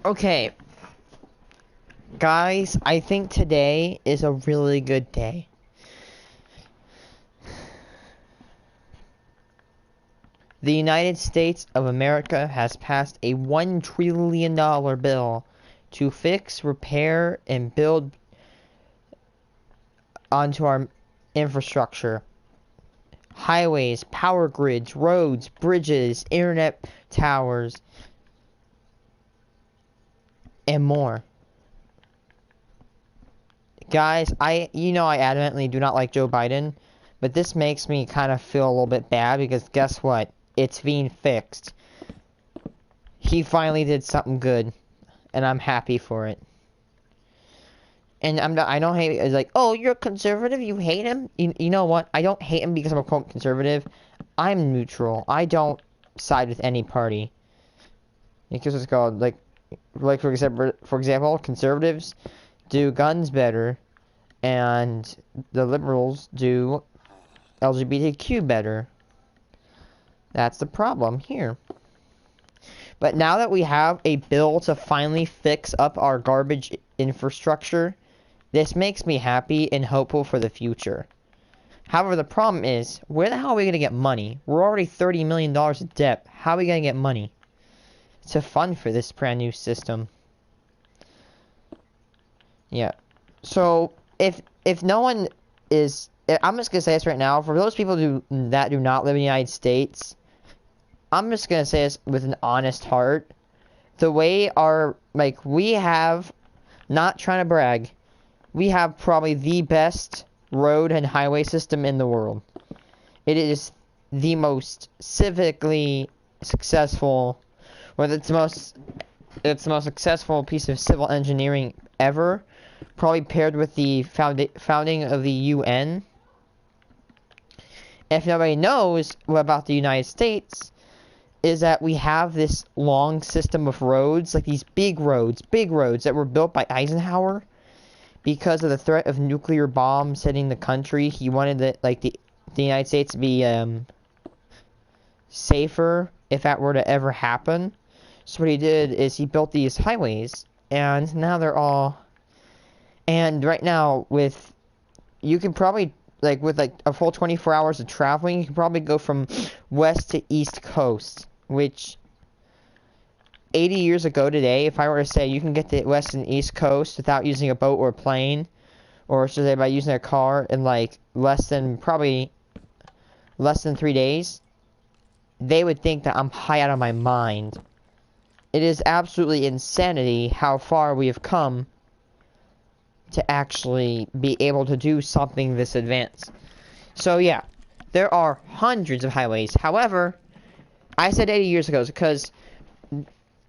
Okay, guys, I think today is a really good day. The United States of America has passed a $1 trillion bill to fix, repair, and build onto our infrastructure. Highways, power grids, roads, bridges, internet towers, and more. Guys, I adamantly do not like Joe Biden, but this makes me kind of feel a little bit bad because guess what? It's being fixed. He finally did something good, and I'm happy for it. And I don't hate it. It's like, oh, you're a conservative, you hate him? You know what? I don't hate him because I'm a quote conservative. I'm neutral. I don't side with any party. Because it's called like for example, conservatives do guns better, and the liberals do LGBTQ better. That's the problem here. But now that we have a bill to finally fix up our garbage infrastructure, this makes me happy and hopeful for the future. However, the problem is, where the hell are we going to get money? We're already $30 million in debt. How are we going to get money to fund for this brand new system? Yeah. So, if no one is... I'm just going to say this right now. For those people that do not live in the United States, I'm just going to say this with an honest heart. The way we have, not trying to brag, we have probably the best road and highway system in the world. It is the most civically successful, or it's the most successful piece of civil engineering ever, probably paired with the founding of the UN. If nobody knows about the United States, is that we have this long system of roads, like these big roads that were built by Eisenhower because of the threat of nuclear bombs hitting the country. He wanted the United States to be safer if that were to ever happen. So what he did is he built these highways, and now they're all... And right now, you can probably, with a full 24 hours of traveling, you can probably go from west to east coast, which 80 years ago today, if I were to say you can get to west and east coast without using a boat or a plane, or should I say by using a car in less than 3 days, they would think that I'm high out of my mind. It is absolutely insanity how far we have come to actually be able to do something this advanced. So yeah, there are hundreds of highways. However, I said 80 years ago because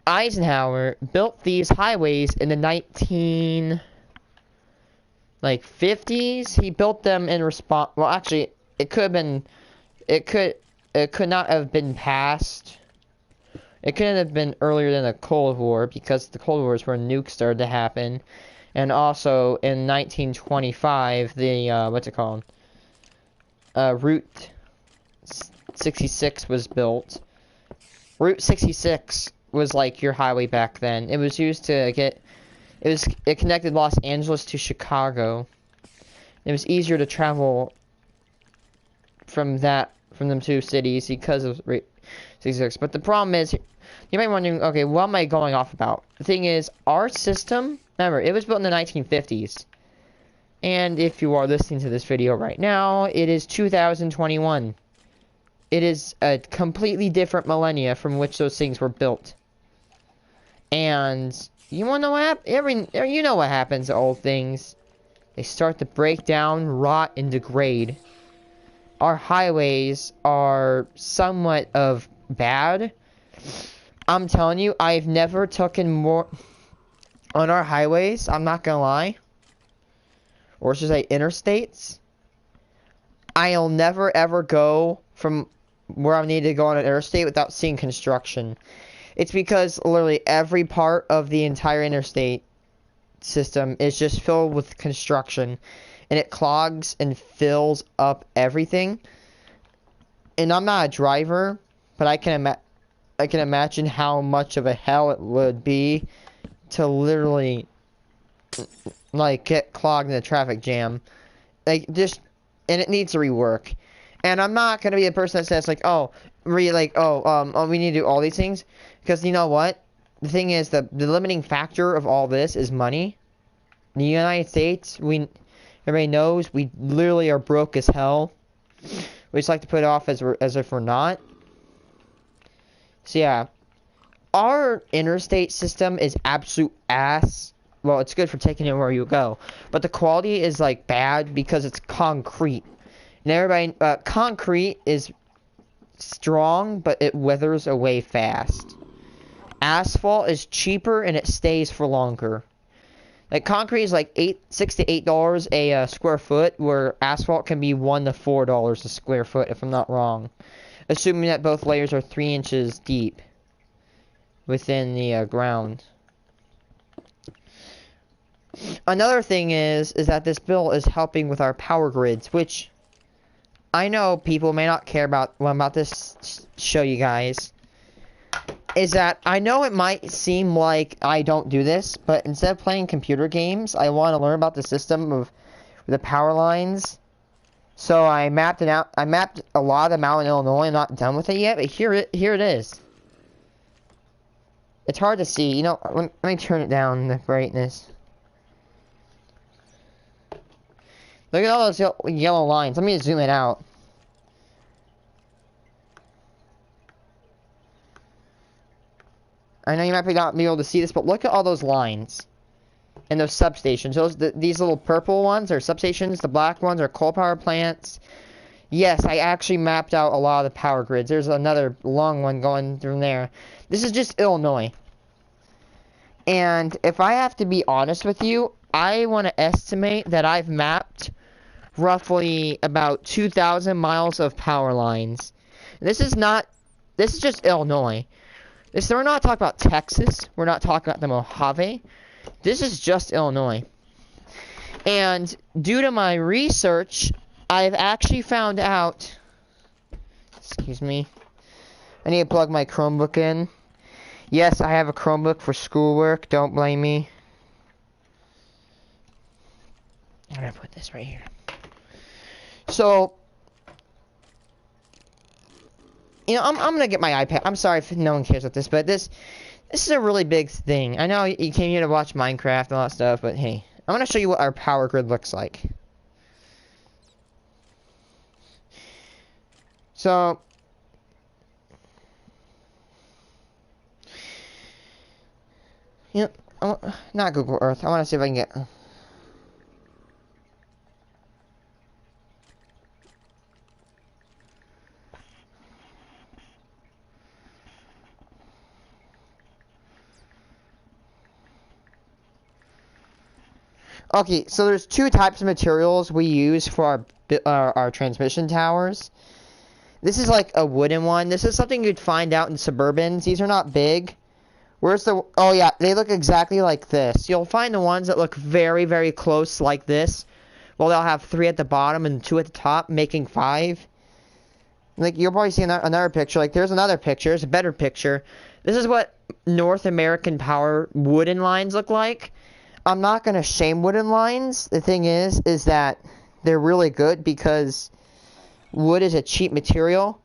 Eisenhower built these highways in the 50s. He built them in response. Well, actually, it could not have been past. It couldn't have been earlier than the Cold War because the Cold War is where nukes started to happen. And also in 1925, the Route 66 was built. Route 66 was like your highway back then. It was used to it connected Los Angeles to Chicago. It was easier to travel from them two cities because of Route 66. But the problem is, you might be wondering, okay, what am I going off about? The thing is, our system, remember, it was built in the 1950s. And if you are listening to this video right now, it is 2021. It is a completely different millennia from which those things were built. And you wanna know what you know what happens to old things. They start to break down, rot, and degrade. Our highways are somewhat of bad. I'm telling you, I've never taken more on our highways, I'm not gonna lie. Or should I say interstates? I'll never ever go from where I need to go on an interstate without seeing construction. It's because literally every part of the entire interstate system is just filled with construction, and it clogs and fills up everything. And I'm not a driver, but I can imagine how much of a hell it would be to literally, like, get clogged in a traffic jam. Like, just, and it needs to rework. And I'm not gonna be a person that says, like, oh, we need to do all these things. Because you know what? The thing is, the limiting factor of all this is money. In the United States, everybody knows, we literally are broke as hell. We just like to put it off as if we're not. So yeah, our interstate system is absolute ass. Well, it's good for taking it where you go, but the quality is like bad because it's concrete. And everybody, concrete is strong, but it withers away fast. Asphalt is cheaper and it stays for longer. Like concrete is like $6 to $8 a square foot, where asphalt can be $1 to $4 a square foot, if I'm not wrong. Assuming that both layers are 3 inches deep within the ground. Another thing is that this bill is helping with our power grids, which I know people may not care about. What I'm about to show you guys is that I know it might seem like I don't do this, but instead of playing computer games, I want to learn about the system of the power lines. So I mapped it out. I mapped a lot of them out in Illinois. I'm not done with it yet, but here it is. It's hard to see. You know, let me turn it down, the brightness. Look at all those yellow lines. Let me zoom it out. I know you might not be able to see this, but look at all those lines and those substations. These little purple ones are substations. The black ones are coal power plants. Yes, I actually mapped out a lot of the power grids. There's another long one going through there. This is just Illinois. And if I have to be honest with you, I want to estimate that I've mapped roughly about 2,000 miles of power lines. This is just Illinois. We're not talking about Texas. We're not talking about the Mojave. This is just Illinois. And due to my research, I've actually found out... Excuse me. I need to plug my Chromebook in. Yes, I have a Chromebook for schoolwork. Don't blame me. I'm going to put this right here. So... You know, I'm gonna get my iPad. I'm sorry if no one cares about this, but this is a really big thing. I know you came here to watch Minecraft and all that stuff, but hey, I'm gonna show you what our power grid looks like. So, you know, not Google Earth. I want to see if I can get. Okay, so there's two types of materials we use for our transmission towers. This is like a wooden one. This is something you'd find out in Suburbans. These are not big. Where's the... Oh, yeah, they look exactly like this. You'll find the ones that look very, very close like this. Well, they'll have 3 at the bottom and 2 at the top, making 5. Like, you'll probably see another picture. Like, there's another picture. There's a better picture. This is what North American power wooden lines look like. I'm not going to shame wooden lines. The thing is that they're really good because wood is a cheap material.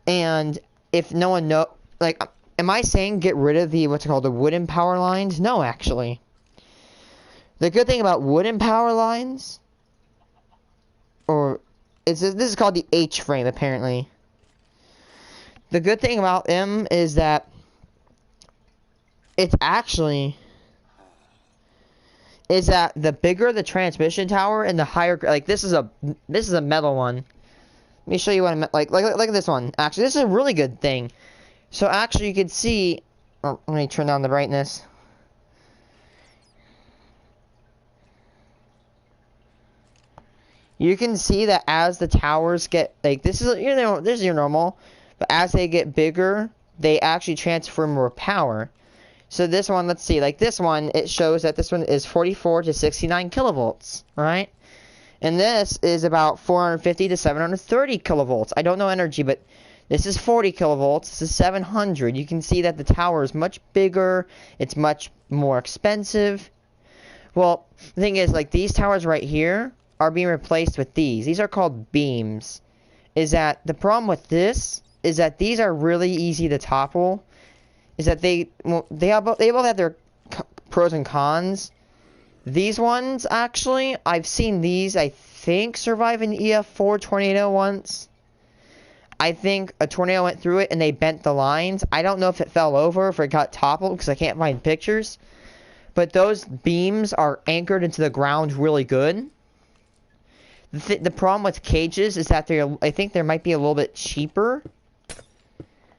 And if no one know, like, am I saying get rid of the, the wooden power lines? No, actually. The good thing about wooden power lines, this is called the H-frame, apparently. The good thing about them is that it's actually... is that the bigger the transmission tower and the higher, like this is a metal one. Let me show you what I meant. Like look at this one. Actually, this is a really good thing. So actually, you can see. Oh, let me turn down the brightness. You can see that as the towers get like this is this is your normal, but as they get bigger, they actually transfer more power. So this one, let's see, like this one, it shows that this one is 44 to 69 kilovolts, right? And this is about 450 to 730 kilovolts. I don't know energy, but This is 40 kilovolts. This is 700. You can see that the tower is much bigger. It's much more expensive. Well, the thing is, like, these towers right here are being replaced with these. These are called beams. Is that the problem with this is that these are really easy to topple. Is that they both have their pros and cons. These ones, actually, I've seen these, I think, survive an EF4 tornado once. I think a tornado went through it and they bent the lines. I don't know if it fell over, if it got toppled, because I can't find pictures. But those beams are anchored into the ground really good. The problem with cages is that I think they might be a little bit cheaper.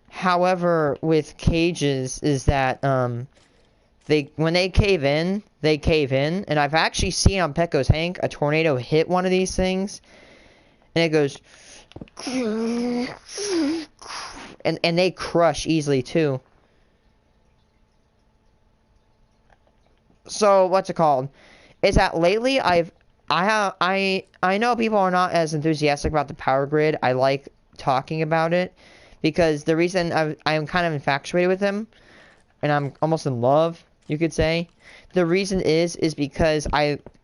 However, with cages is that when they cave in, and I've actually seen on Petco's Hank a tornado hit one of these things, and it goes, and they crush easily too. So what's it called? Is that lately I know people are not as enthusiastic about the power grid. I like talking about it because the reason I am kind of infatuated with him, and I'm almost in love, you could say. The reason is because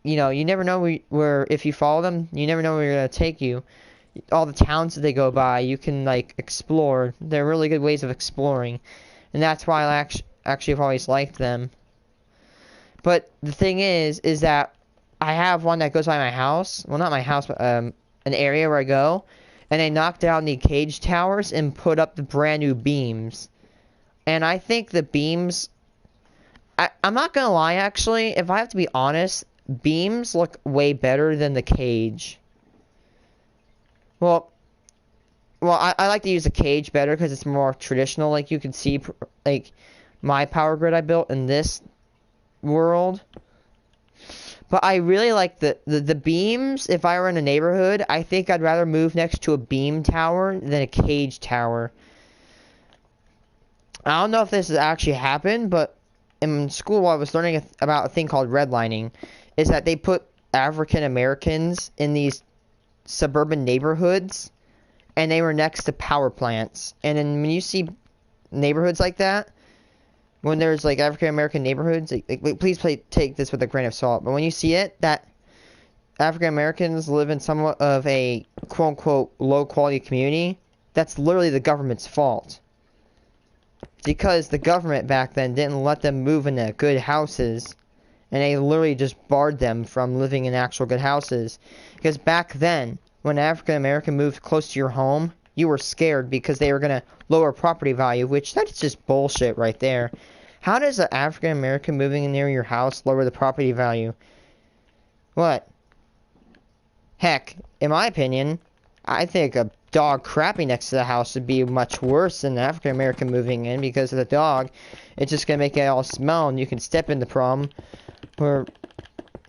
you never know where if you follow them, you never know where they're gonna take you. All the towns that they go by, you can like explore. They're really good ways of exploring, and that's why I actually have always liked them. But the thing is that I have one that goes by my house. Well, not my house, but an area where I go, and they knocked down the cage towers and put up the brand new beams. And I think the beams, I'm not gonna lie, actually, if I have to be honest, beams look way better than the cage. Well, I like to use the cage better because it's more traditional. Like you can see, like my power grid I built in this world. But I really like the beams. If I were in a neighborhood, I think I'd rather move next to a beam tower than a cage tower. I don't know if this has actually happened, but in school I was learning about a thing called redlining. Is that they put African Americans in these suburban neighborhoods, and they were next to power plants. And then when you see neighborhoods like that, when there's like African American neighborhoods, please take this with a grain of salt. But when you see it, that African Americans live in somewhat of a quote unquote low quality community, that's literally the government's fault. Because the government back then didn't let them move into good houses, and they literally just barred them from living in actual good houses. Because back then, when African American moved close to your home, you were scared because they were going to lower property value, which that's just bullshit right there. How does an African American moving in near your house lower the property value? What? Heck, in my opinion, I think a dog crapping next to the house would be much worse than an African American moving in, because of the dog, it's just going to make it all smell, and you can step in the problem where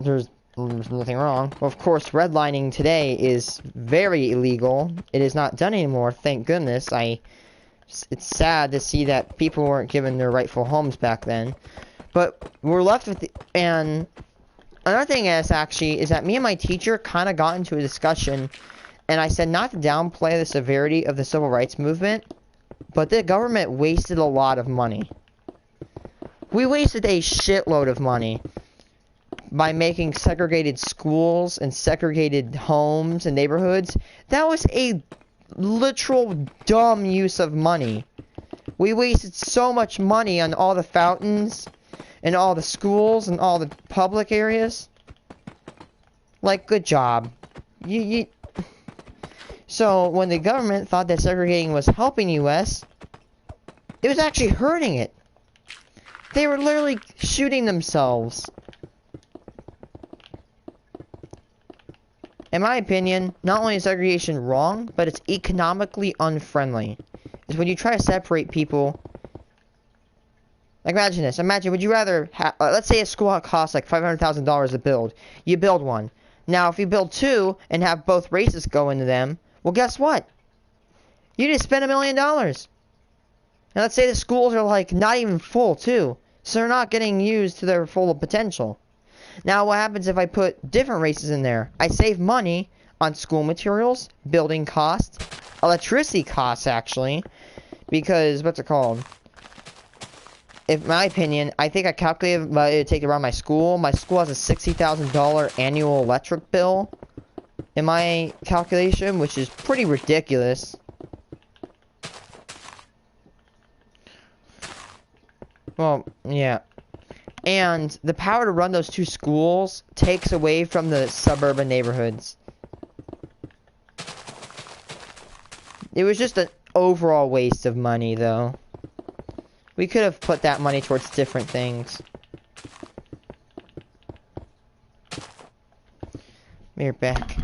there's nothing wrong. Well, of course, redlining today is very illegal. It is not done anymore, thank goodness. It's sad to see that people weren't given their rightful homes back then. But we're left with and another thing is that me and my teacher kind of got into a discussion, and I said not to downplay the severity of the civil rights movement, but the government wasted a lot of money. We wasted a shitload of money by making segregated schools and segregated homes and neighborhoods. That was a literal dumb use of money. We wasted so much money on all the fountains and all the schools and all the public areas. Like, good job. So when the government thought that segregating was helping the U.S., it was actually hurting it. They were literally shooting themselves. In my opinion, not only is segregation wrong, but it's economically unfriendly. It's when you try to separate people. Like, imagine this. Imagine, would you rather have, let's say a school costs like $500,000 to build. You build one. Now, if you build two and have both races go into them, well, guess what? You just spent $1 million. Now, let's say the schools are like not even full too, so they're not getting used to their full potential. Now, what happens if I put different races in there? I save money on school materials, building costs, electricity costs, actually. Because, what's it called? In my opinion, I think I calculated what it would take around my school. My school has a $60,000 annual electric bill in my calculation, which is pretty ridiculous. Well, yeah. And the power to run those two schools takes away from the suburban neighborhoods. It was just an overall waste of money, though. We could have put that money towards different things. We're back.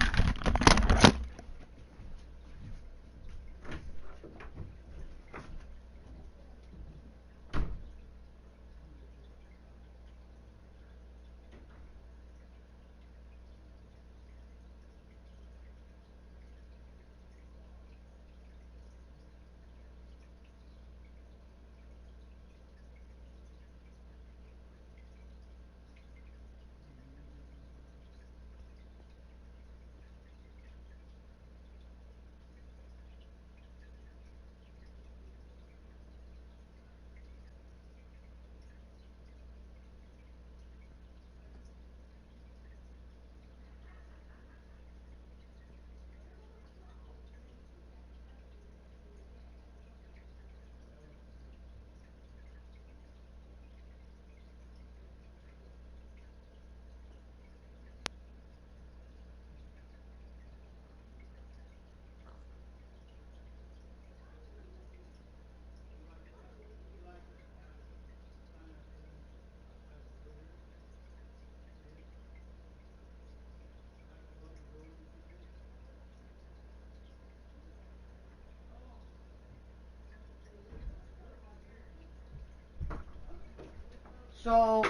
So,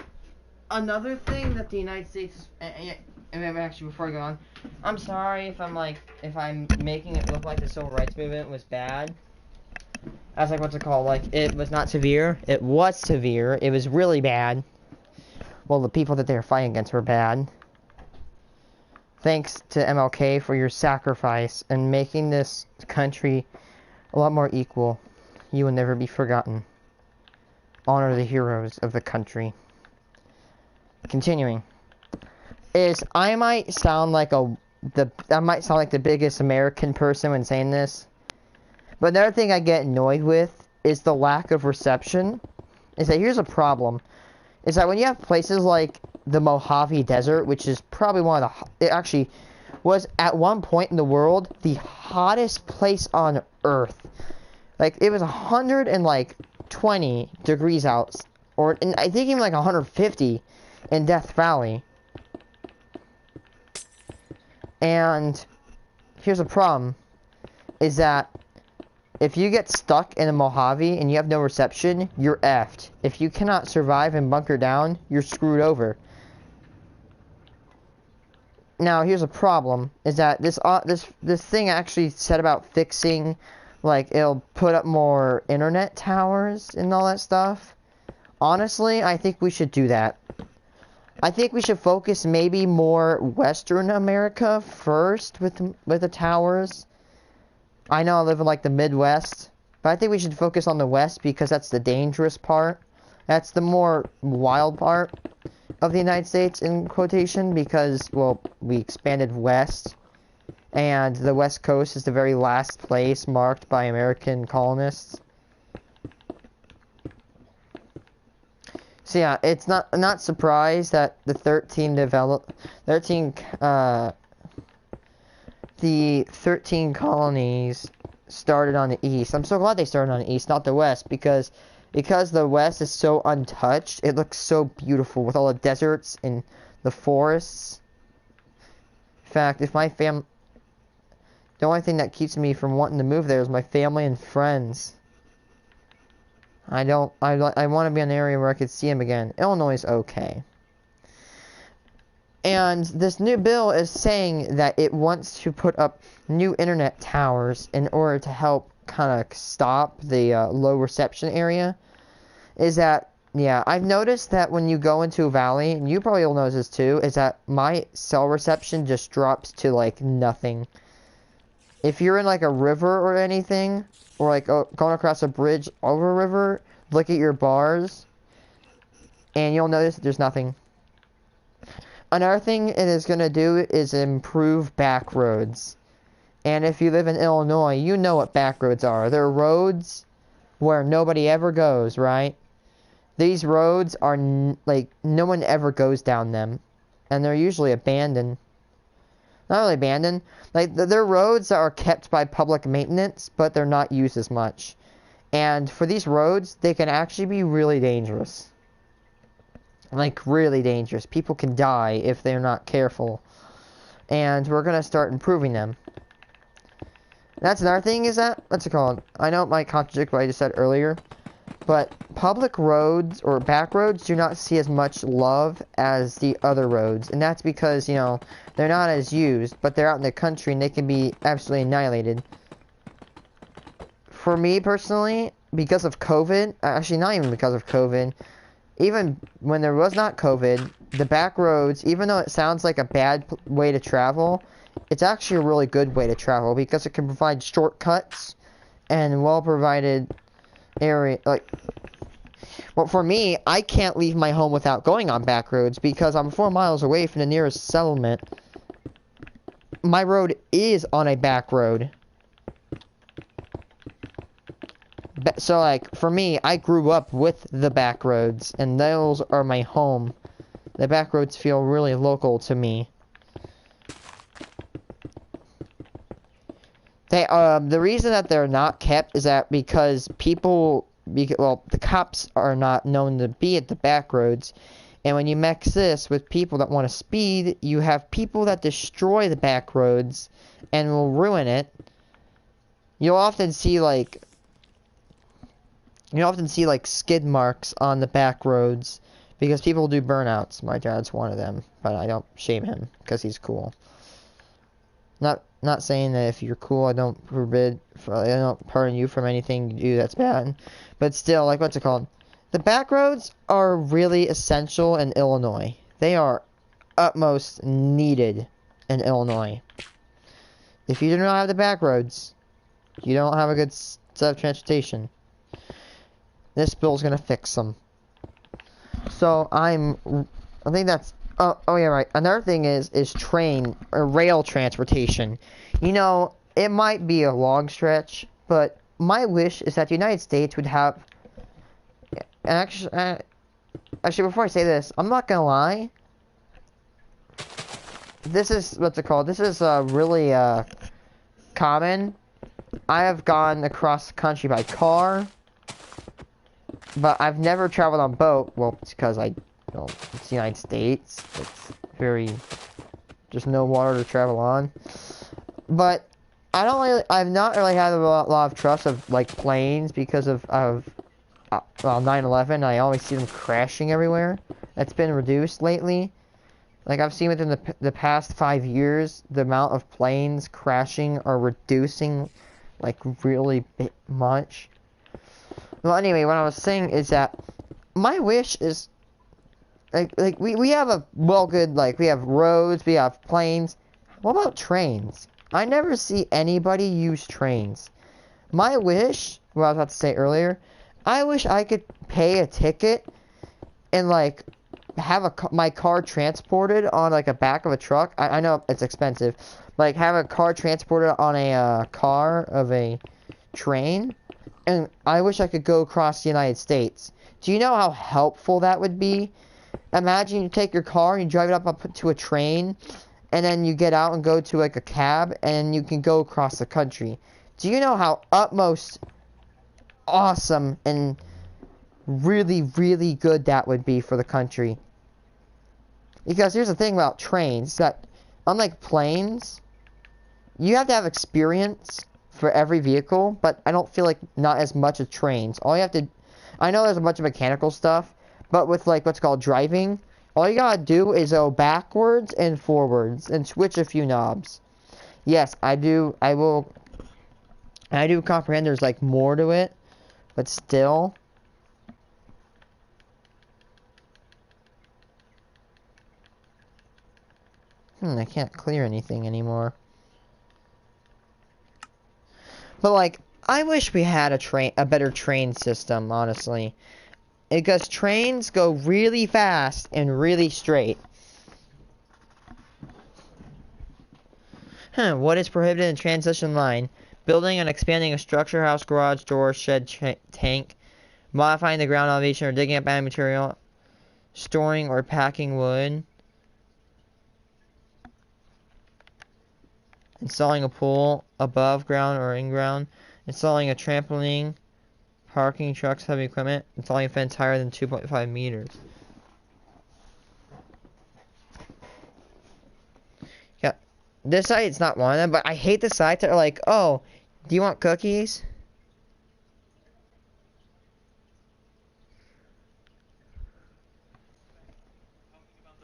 another thing that the United States, and actually before I go on, I'm sorry if I'm making it look like the civil rights movement was bad. As like, what's it called? Like, it was not severe. It was severe. It was really bad. Well, the people that they were fighting against were bad. Thanks to MLK for your sacrifice and making this country a lot more equal. You will never be forgotten. Honor the heroes of the country. Continuing. I might sound like the biggest American person when saying this. But another thing I get annoyed with is the lack of reception. Is that here's a problem. Is that when you have places like the Mojave Desert, which is probably one of it actually was at one point in the world the hottest place on Earth. Like, it was 120 degrees out, or I think even like 150 in Death Valley. And here's a problem, is that if you get stuck in a Mojave and you have no reception, you're effed. If you cannot survive and bunker down, you're screwed over. Now, here's a problem, is that this thing actually said about fixing, like, it'll put up more internet towers and all that stuff. Honestly, I think we should do that. I think we should focus maybe more Western America first with the towers. I know I live in like the Midwest, but I think we should focus on the West because that's the dangerous part. That's the more wild part of the United States in quotation because, well, we expanded west and the West Coast is the very last place marked by American colonists. So yeah, it's not surprised that the 13 colonies started on the east. I'm so glad they started on the east, not the west, because the west is so untouched. It looks so beautiful with all the deserts and the forests. In fact, the only thing that keeps me from wanting to move there is my family and friends. I want to be in an area where I could see them again. Illinois is okay. And this new bill is saying that it wants to put up new internet towers in order to help kind of stop the low reception area. Is that, yeah, I've noticed that when you go into a valley, and you probably will notice this too, is that my cell reception just drops to like nothing. If you're in like a river or anything, or like going across a bridge over a river, look at your bars, and you'll notice that there's nothing. Another thing it is going to do is improve back roads. And if you live in Illinois, you know what back roads are. They're roads where nobody ever goes, right? These roads are like no one ever goes down them, and they're usually abandoned. Not really abandoned. Like they're roads that are kept by public maintenance, but they're not used as much. And for these roads, they can actually be really dangerous. Like really dangerous. People can die if they're not careful. And we're gonna start improving them. That's another thing is that, what's it called? I know it might contradict what I just said earlier, but public roads or back roads do not see as much love as the other roads. And that's because, you know, they're not as used, but they're out in the country and they can be absolutely annihilated. For me personally, because of COVID, actually not even because of COVID, even when there was not COVID, the back roads, even though it sounds like a bad way to travel, it's actually a really good way to travel because it can provide shortcuts and well-provided area. Like, well, for me, I can't leave my home without going on back roads because I'm 4 miles away from the nearest settlement. My road is on a back road. So, like, for me, I grew up with the back roads, and those are my home. The back roads feel really local to me. The reason that they're not kept is that because the cops are not known to be at the back roads, and when you mix this with people that want to speed, you have people that destroy the back roads and will ruin it. You'll often see like skid marks on the back roads because people do burnouts. My dad's one of them, but I don't shame him because he's cool. Not saying that if you're cool, I don't pardon you from anything you do that's bad, but still, like, what's it called? The back roads are really essential in Illinois. They are utmost needed in Illinois. If you do not have the back roads, you don't have a good set of transportation. This bill's gonna fix them. So I think that's. Oh yeah, right. Another thing is train or rail transportation. You know, it might be a long stretch, but my wish is that the United States would have. And actually, before I say this, I'm not gonna lie. This is what's it called? This is really common. I have gone across the country by car, but I've never traveled on boat. Well, it's because it's the United States. It's there's no water to travel on. But I've not really had a lot of trust of like planes because of 9/11. I always see them crashing everywhere. That's been reduced lately. Like I've seen within the past 5 years, the amount of planes crashing are reducing like really much. Well, anyway, what I was saying is that my wish is like we have we have roads, we have planes. What about trains? I never see anybody use trains. My wish, what I was about to say earlier, I wish I could pay a ticket and like have my car transported on like a back of a truck. I know it's expensive. Like have a car transported on a car of a train. And I wish I could go across the United States. Do you know how helpful that would be? Imagine you take your car and you drive it up to a train, and then you get out and go to like a cab, and you can go across the country. Do you know how utmost awesome and really, really good that would be for the country? Because here's the thing about trains, that unlike planes, you have to have experience for every vehicle, but I don't feel like not as much as trains. I know there's a bunch of mechanical stuff, but with like what's called driving, all you gotta do is go backwards and forwards and switch a few knobs. Yes, I do comprehend there's like more to it, but still. I can't clear anything anymore. But like, I wish we had a better train system, honestly. Because trains go really fast and really straight. What is prohibited in transition line? Building and expanding a structure, house, garage, door, shed, tank. Modifying the ground elevation or digging up any material. Storing or packing wood. Installing a pool above ground or in ground. Installing a trampoline. Parking trucks, heavy equipment. Installing a fence higher than 2.5 meters. Yeah, this site's not one of them, but I hate the sites that are like, oh, do you want cookies?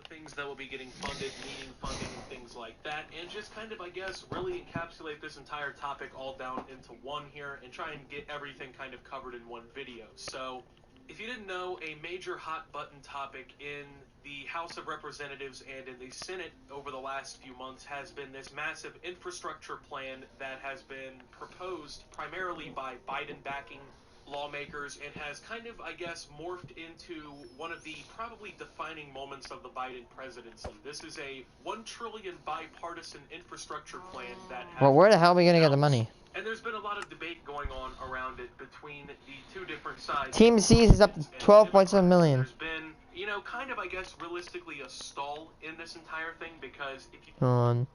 Things that will be getting funded, needing funding, and things like that, and just kind of, I guess, really encapsulate this entire topic all down into one here and try and get everything kind of covered in one video. So, if you didn't know, a major hot button topic in the House of Representatives and in the Senate over the last few months has been this massive infrastructure plan that has been proposed primarily by Biden backing lawmakers and has kind of, I guess, morphed into one of the probably defining moments of the Biden presidency. This is a $1 trillion bipartisan infrastructure plan that has Well, where the hell are we gonna get the money? and there's been a lot of debate going on around it between the two different sides. Team C's is up to 12.7 million. There's been, you know, kind of, I guess, realistically a stall in this entire thing because if you... On.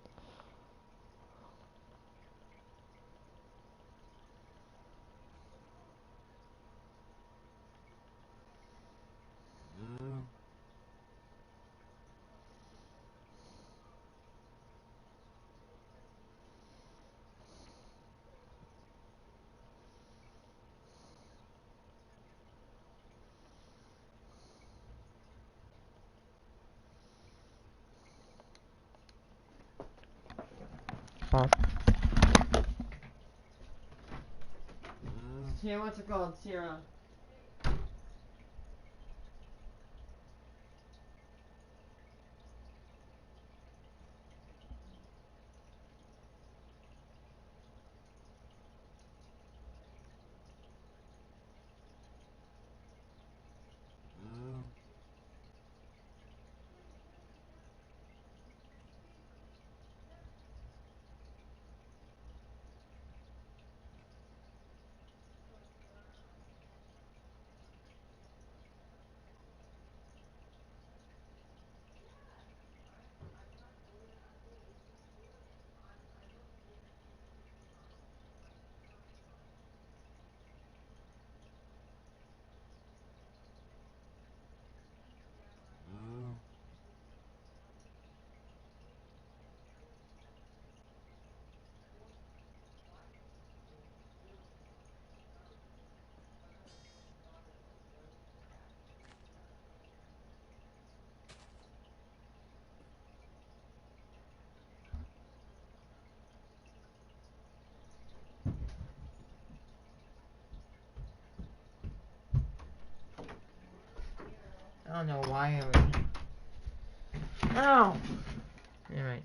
Here, what's it called? Sierra. I don't know why I would. Ow! Alright.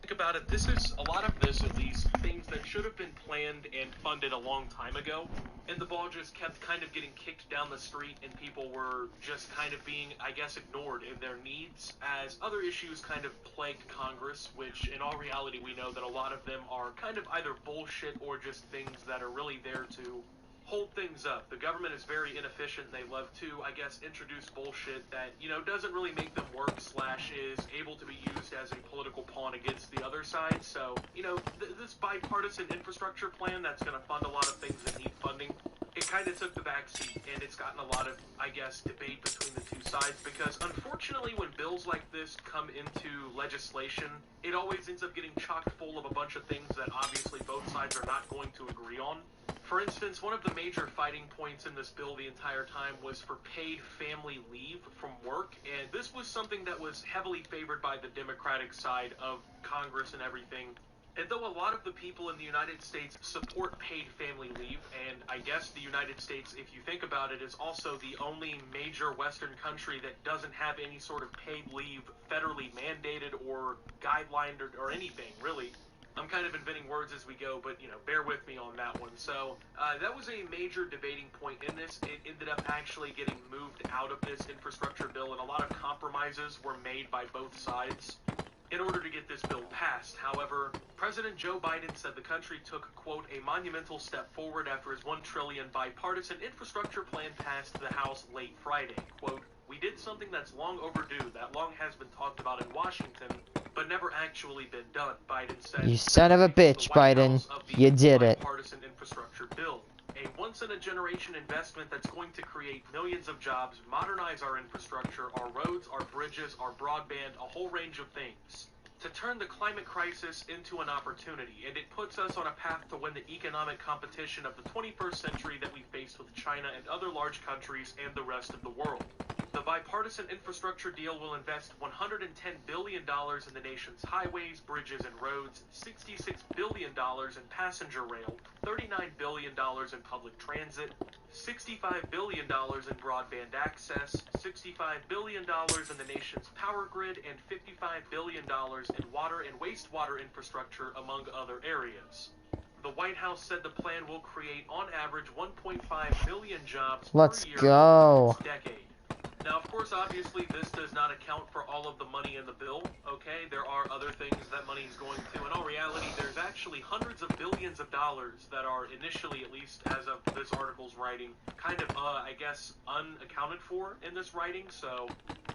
Think about it, this is, a lot of this are these things that should have been planned and funded a long time ago, and the ball just kept kind of getting kicked down the street and people were just kind of being, I guess, ignored in their needs as other issues kind of plagued Congress, which in all reality we know that a lot of them are kind of either bullshit or just things that are really there to hold things up. The government is very inefficient. They love to, I guess, introduce bullshit that, you know, doesn't really make them work / is able to be used as a political pawn against the other side. So, you know, this bipartisan infrastructure plan that's going to fund a lot of things that need funding, it kind of took the backseat, and it's gotten a lot of, I guess, debate between the two sides, because unfortunately when bills like this come into legislation, it always ends up getting chock full of a bunch of things that obviously both sides are not going to agree on. For instance, one of the major fighting points in this bill the entire time was for paid family leave from work, and this was something that was heavily favored by the Democratic side of Congress and everything. And though a lot of the people in the United States support paid family leave, and I guess the United States, if you think about it, is also the only major Western country that doesn't have any sort of paid leave federally mandated or guidelined or anything, really. I'm kind of inventing words as we go, but, bear with me on that one. So, that was a major debating point in this. It ended up actually getting moved out of this infrastructure bill, and a lot of compromises were made by both sides in order to get this bill passed. However, President Joe Biden said the country took, quote, a monumental step forward after his $1 trillion bipartisan infrastructure plan passed the House late Friday. Quote, we did something that's long overdue, that long has been talked about in Washington, but never actually been done, Biden said. You son of a bitch, Biden. You did it. Bipartisan infrastructure bill. A once-in-a-generation investment that's going to create millions of jobs, modernize our infrastructure, our roads, our bridges, our broadband, a whole range of things, to turn the climate crisis into an opportunity. And it puts us on a path to win the economic competition of the 21st century that we face with China and other large countries and the rest of the world. The bipartisan infrastructure deal will invest $110 billion in the nation's highways, bridges, and roads, $66 billion in passenger rail, $39 billion in public transit, $65 billion in broadband access, $65 billion in the nation's power grid, and $55 billion in water and wastewater infrastructure, among other areas. The White House said the plan will create, on average, 1.5 million jobs per year over the next decade. Now, of course, obviously, this does not account for all of the money in the bill, okay? There are other things that money is going to. In all reality, there's actually hundreds of billions of dollars that are initially, at least as of this article's writing, kind of, I guess, unaccounted for in this writing. So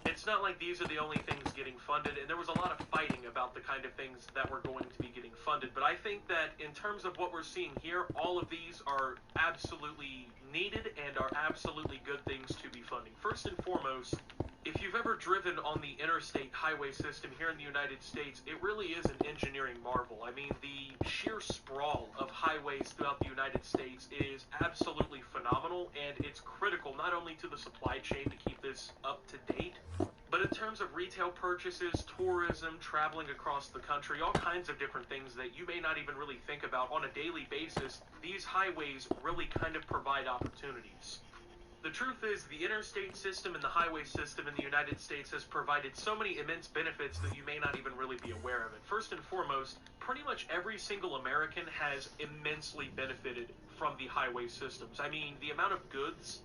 it's not like these are the only things getting funded. And there was a lot of fighting about the kind of things that were going to be getting funded. But I think that in terms of what we're seeing here, all of these are absolutely needed and are absolutely good things to be funding. First and foremost, if you've ever driven on the interstate highway system here in the United States, it really is an engineering marvel. I mean, the sheer sprawl of highways throughout the United States is absolutely phenomenal, and it's critical not only to the supply chain to keep this up to date, but in terms of retail purchases, tourism, traveling across the country, all kinds of different things that you may not even really think about on a daily basis, these highways really kind of provide opportunities. The truth is, the interstate system and the highway system in the United States has provided so many immense benefits that you may not even really be aware of it. First and foremost, pretty much every single American has immensely benefited from the highway systems. I mean, the amount of goods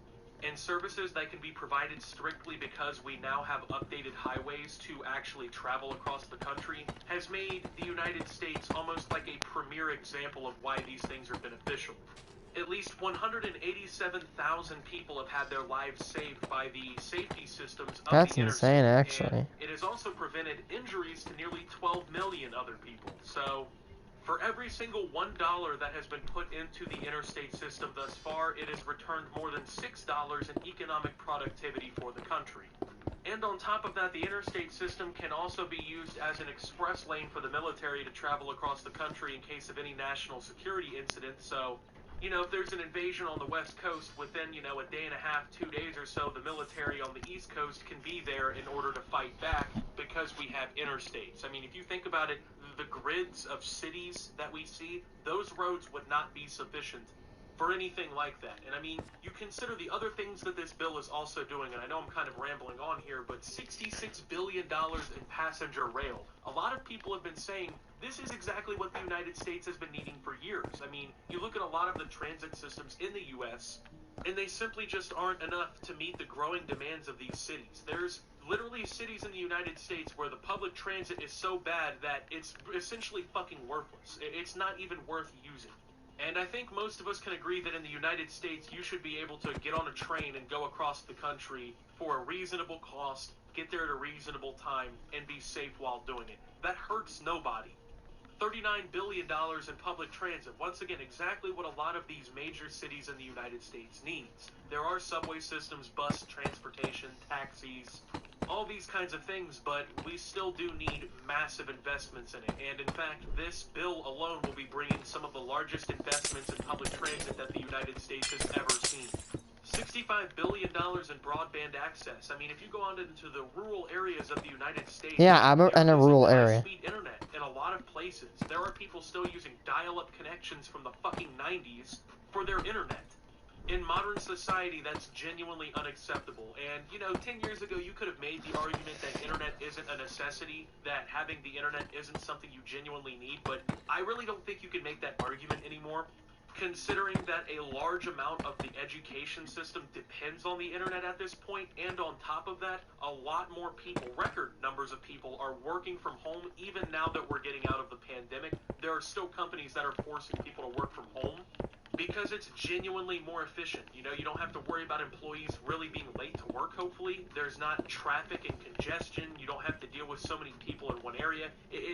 and services that can be provided strictly because we now have updated highways to actually travel across the country has made the United States almost like a premier example of why these things are beneficial. At least 187,000 people have had their lives saved by the safety systems of That's the insane, interstate, actually. and it has also prevented injuries to nearly 12 million other people. So, for every single $1 that has been put into the interstate system thus far, it has returned more than $6 in economic productivity for the country. And on top of that, the interstate system can also be used as an express lane for the military to travel across the country in case of any national security incident. So, if there's an invasion on the West Coast within, a day and a half, 2 days or so, the military on the East Coast can be there in order to fight back because we have interstates. I mean, if you think about it, the grids of cities that we see, those roads would not be sufficient for anything like that. And I mean, you consider the other things that this bill is also doing, and I know I'm kind of rambling on here, but $66 billion in passenger rail. A lot of people have been saying this is exactly what the United States has been needing for years. I mean, you look at a lot of the transit systems in the U.S., and they simply just aren't enough to meet the growing demands of these cities. There's literally cities in the United States where the public transit is so bad that it's essentially fucking worthless. It's not even worth using. And I think most of us can agree that in the United States, you should be able to get on a train and go across the country for a reasonable cost, get there at a reasonable time, and be safe while doing it. That hurts nobody. $39 billion in public transit. Once again, exactly what a lot of these major cities in the United States needs. There are subway systems, bus transportation, taxis, all these kinds of things, but we still do need massive investments in it. And in fact, this bill alone will be bringing some of the largest investments in public transit that the United States has ever seen. $65 billion in broadband access. I mean, if you go on into the rural areas of the United States, Yeah, I'm in a rural area. high-speed internet in a lot of places. There are people still using dial-up connections from the fucking 90s for their internet. In modern society, that's genuinely unacceptable. And, 10 years ago, you could have made the argument that internet isn't a necessity, that having the internet isn't something you genuinely need, but I really don't think you can make that argument anymore, considering that a large amount of the education system depends on the internet at this point, and on top of that, a lot more people, record numbers of people, are working from home. Even now that we're getting out of the pandemic, there are still companies that are forcing people to work from home, because it's genuinely more efficient. You don't have to worry about employees really being late to work, hopefully. There's not traffic and congestion. You don't have to deal with so many people in one area.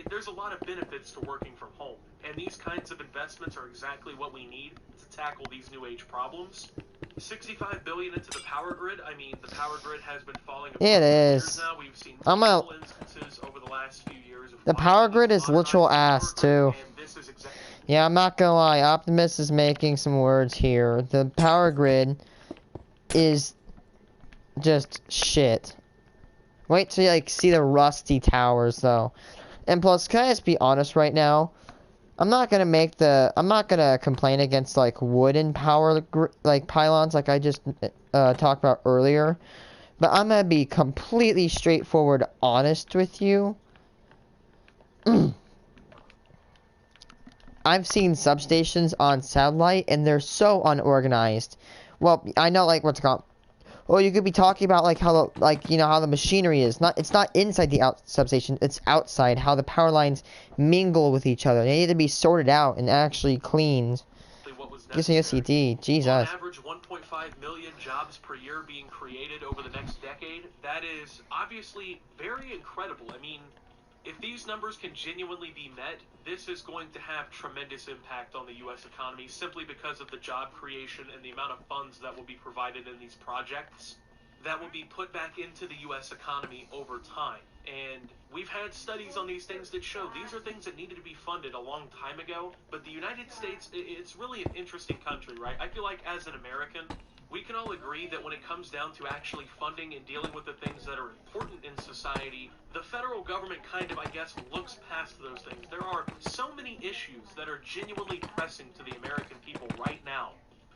There's a lot of benefits to working from home. And these kinds of investments are exactly what we need to tackle these new age problems. $65 billion into the power grid. I mean, the power grid has been falling apart It for is. years now. We've seen I'm multiple instances over the last few years of The power grid is literal ass, too. and this is exactly... Yeah, I'm not gonna lie. Optimus is making some words here. The power grid is just shit. Wait till you, see the rusty towers, though. And plus, can I just be honest right now? I'm not gonna complain against, wooden power, pylons like I just, talked about earlier. But I'm gonna be completely straightforward honest with you. I've seen substations on satellite, and they're so unorganized. Well, I know, what's it called? Well, you could be talking about, how the machinery is. It's not inside the substation, it's outside, how the power lines mingle with each other. They need to be sorted out and actually cleaned. Gives me a CD, Jesus. On average, 1.5 million jobs per year being created over the next decade. That is obviously very incredible. I mean, if these numbers can genuinely be met, this is going to have tremendous impact on the U.S. economy simply because of the job creation and the amount of funds that will be provided in these projects that will be put back into the U.S. economy over time. And we've had studies on these things that show these are things that needed to be funded a long time ago. But the United States, it's really an interesting country, right? I feel like as an American, we can all agree that when it comes down to actually funding and dealing with the things that are important in society, the federal government kind of, I guess, looks past those things. There are so many issues that are genuinely pressing to the American people right now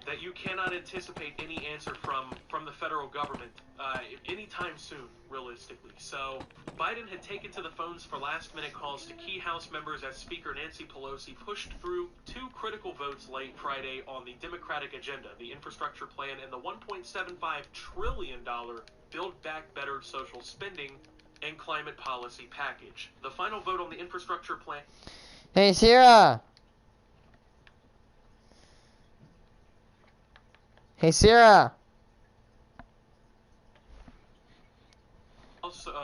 that you cannot anticipate any answer from the federal government anytime soon, realistically. So Biden had taken to the phones for last-minute calls to key House members as Speaker Nancy Pelosi pushed through two critical votes late Friday on the Democratic agenda, the infrastructure plan and the $1.75 trillion Build Back Better social spending and climate policy package. The final vote on the infrastructure plan... Hey, Sierra! Hey, Sierra!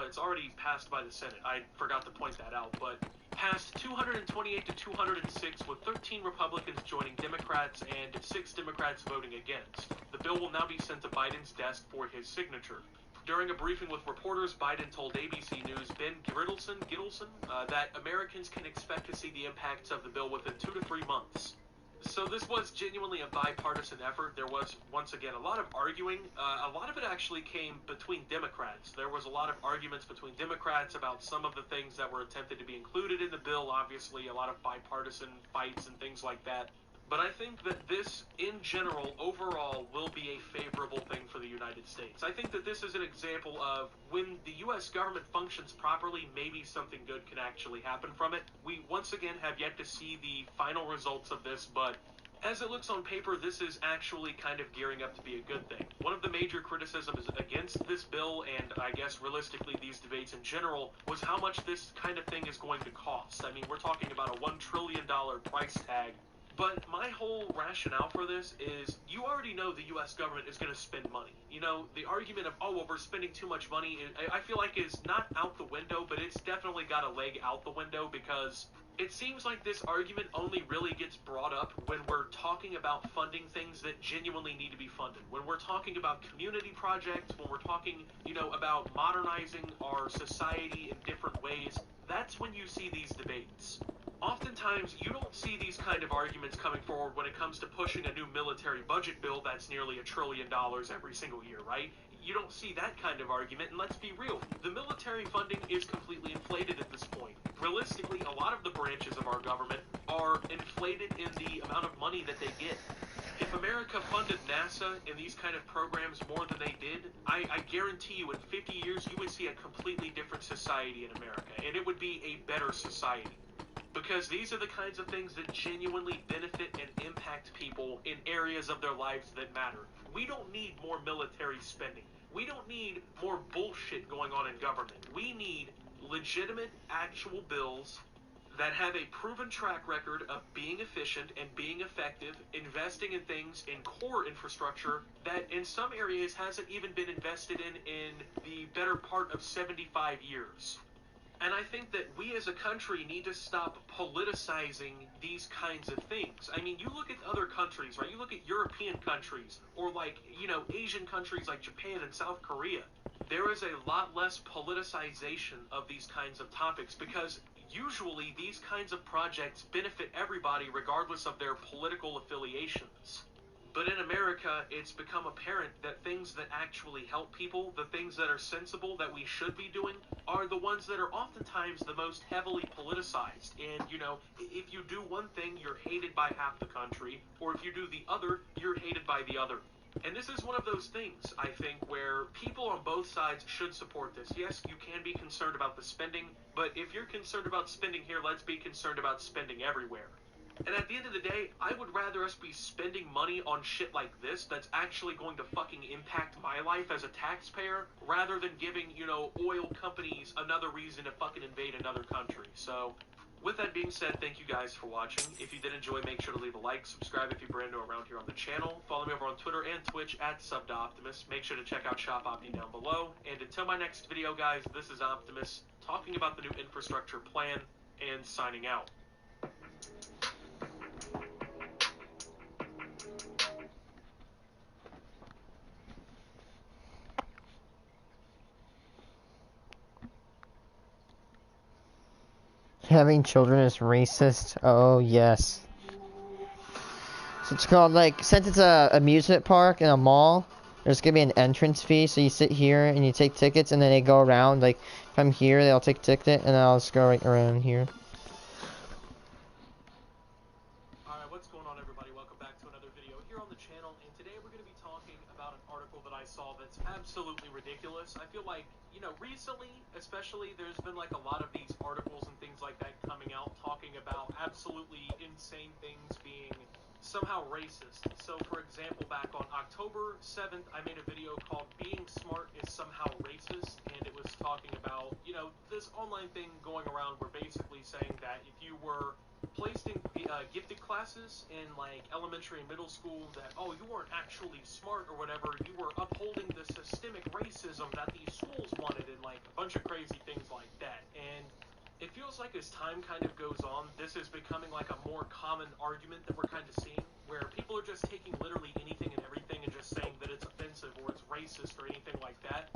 It's already passed by the Senate. I forgot to point that out, but passed 228 to 206 with 13 Republicans joining Democrats and 6 Democrats voting against. The bill will now be sent to Biden's desk for his signature. During a briefing with reporters, Biden told ABC News' Ben Gittleson that Americans can expect to see the impacts of the bill within 2 to 3 months. So this was genuinely a bipartisan effort. There was, once again, a lot of arguing. A lot of it actually came between Democrats. There was a lot of arguments between Democrats about some of the things that were attempted to be included in the bill. Obviously, a lot of bipartisan fights and things like that. But I think that this, in general, overall, will be a favorable thing for the United States. I think that this is an example of when the U.S. government functions properly, maybe something good can actually happen from it. We, once again, have yet to see the final results of this, but as it looks on paper, this is actually kind of gearing up to be a good thing. One of the major criticisms against this bill, and I guess realistically these debates in general, was how much this kind of thing is going to cost. I mean, we're talking about a $1 trillion price tag. But my whole rationale for this is you already know the U.S. government is going to spend money. The argument of, oh, well, we're spending too much money, I feel like is not out the window, but it's definitely got a leg out the window because it seems like this argument only really gets brought up when we're talking about funding things that genuinely need to be funded. When we're talking about community projects, when we're talking, about modernizing our society in different ways, that's when you see these debates. Oftentimes, you don't see these kind of arguments coming forward when it comes to pushing a new military budget bill that's nearly $1 trillion every single year, right? You don't see that kind of argument, and let's be real, the military funding is completely inflated at this point. Realistically, a lot of the branches of our government are inflated in the amount of money that they get. If America funded NASA and these kind of programs more than they did, I guarantee you in 50 years you would see a completely different society in America, and it would be a better society. Because these are the kinds of things that genuinely benefit and impact people in areas of their lives that matter. We don't need more military spending. We don't need more bullshit going on in government. We need legitimate, actual bills that have a proven track record of being efficient and being effective, investing in things in core infrastructure that in some areas hasn't even been invested in the better part of 75 years. And I think that we as a country need to stop politicizing these kinds of things. I mean, you look at other countries, right? You look at European countries, or like, Asian countries like Japan and South Korea. There is a lot less politicization of these kinds of topics because usually these kinds of projects benefit everybody regardless of their political affiliations. But in America, it's become apparent that things that actually help people, the things that are sensible that we should be doing, are the ones that are oftentimes the most heavily politicized. And, if you do one thing, you're hated by half the country, or if you do the other, you're hated by the other. And this is one of those things, I think, where people on both sides should support this. Yes, you can be concerned about the spending, but if you're concerned about spending here, let's be concerned about spending everywhere. And at the end of the day, I would rather us be spending money on shit like this that's actually going to fucking impact my life as a taxpayer, rather than giving, oil companies another reason to fucking invade another country. So, with that being said, thank you guys for watching. If you did enjoy, make sure to leave a like, subscribe if you're brand new around here on the channel. Follow me over on Twitter and Twitch at @SubToOptimus. Make sure to check out Shop Opti down below. And until my next video, guys, this is Optimus, talking about the new infrastructure plan, and signing out. Having children is racist. Oh, yes. So it's called, like, since it's a amusement park and a mall, there's gonna be an entrance fee, so you sit here and you take tickets, and then they go around, like, if I'm here, they'll take a ticket, and then I'll just go right around here. Alright, what's going on, everybody? Welcome back to another video here on the channel, and today we're going to be talking about an article that I saw that's absolutely ridiculous. I feel like, recently, especially, there's been, like, a lot of these articles and things like that coming out talking about absolutely insane things being somehow racist. So, for example, back on October 7th, I made a video called Being Smart is Somehow Racist, and it was talking about, this online thing going around where basically saying that if you were placed in gifted classes in, like, elementary and middle school, that, oh, you weren't actually smart or whatever, you were upholding the systemic racism that these schools wanted, and, like, a bunch of crazy things like that. And it feels like as time kind of goes on, this is becoming like a more common argument that we're kind of seeing, where people are just taking literally anything and everything and just saying that it's offensive or it's racist or anything like that.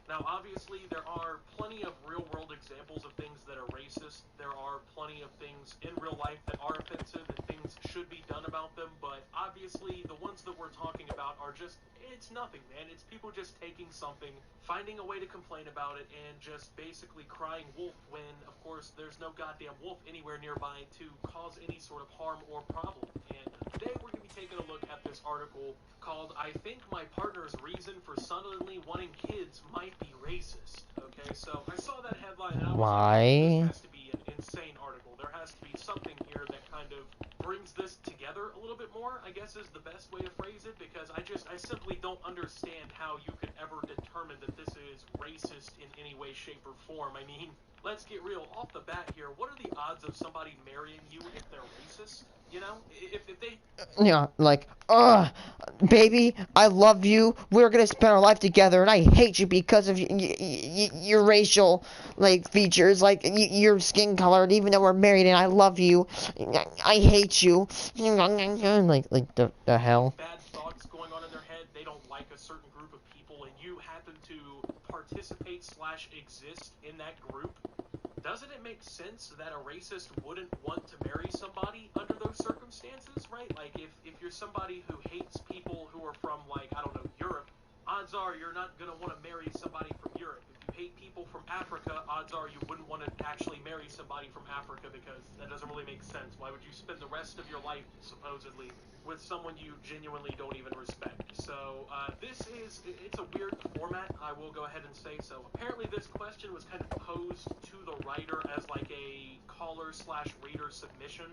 Now, obviously, there are plenty of real-world examples of things that are racist. There are plenty of things in real life that are offensive and things should be done about them, but obviously, the ones that we're talking about are just, it's nothing, man. It's people just taking something, finding a way to complain about it, and just basically crying wolf when, of course, there's no goddamn wolf anywhere nearby to cause any sort of harm or problem. And today, we're going to be taking a look at this article called I Think My Partner's Reason for Suddenly Wanting Kids Might Be Racist. Okay, so I saw that headline and I was like, this has to be an insane article. There has to be something here that kind of brings this together a little bit more, I guess is the best way to phrase it, because I simply don't understand how you could ever determine that this is racist in any way, shape, or form. I mean, let's get real. Off the bat here, what are the odds of somebody marrying you if they're racist? If they... Yeah, like, baby, I love you. We're gonna spend our life together, and I hate you because of your racial, like, features, like, your skin color, and even though we're married and I love you, I hate you. Like, the hell? Bad thoughts going on in their head, they don't like a certain group of people, and you happen to participate/exist in that group. Doesn't it make sense that a racist wouldn't want to marry somebody under those circumstances, right? Like, if you're somebody who hates people who are from, like, I don't know, Europe, odds are you're not going to want to marry somebody from Europe. If you hate people from Africa, odds are you wouldn't want to actually marry somebody from Africa, because that doesn't really make sense. Why would you spend the rest of your life, supposedly, with someone you genuinely don't even respect. So it's a weird format, I will go ahead and say so. Apparently this question was kind of posed to the writer as like a caller/reader submission.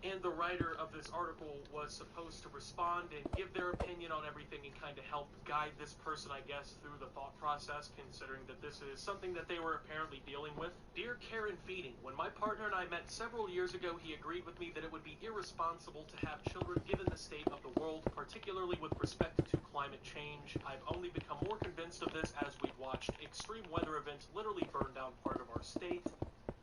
And the writer of this article was supposed to respond and give their opinion on everything and kind of help guide this person, I guess, through the thought process, considering that this is something that they were apparently dealing with. Dear Karen Feeding, when my partner and I met several years ago, he agreed with me that it would be irresponsible to have children given the state of the world, particularly with respect to climate change. I've only become more convinced of this as we've watched extreme weather events literally burn down part of our state.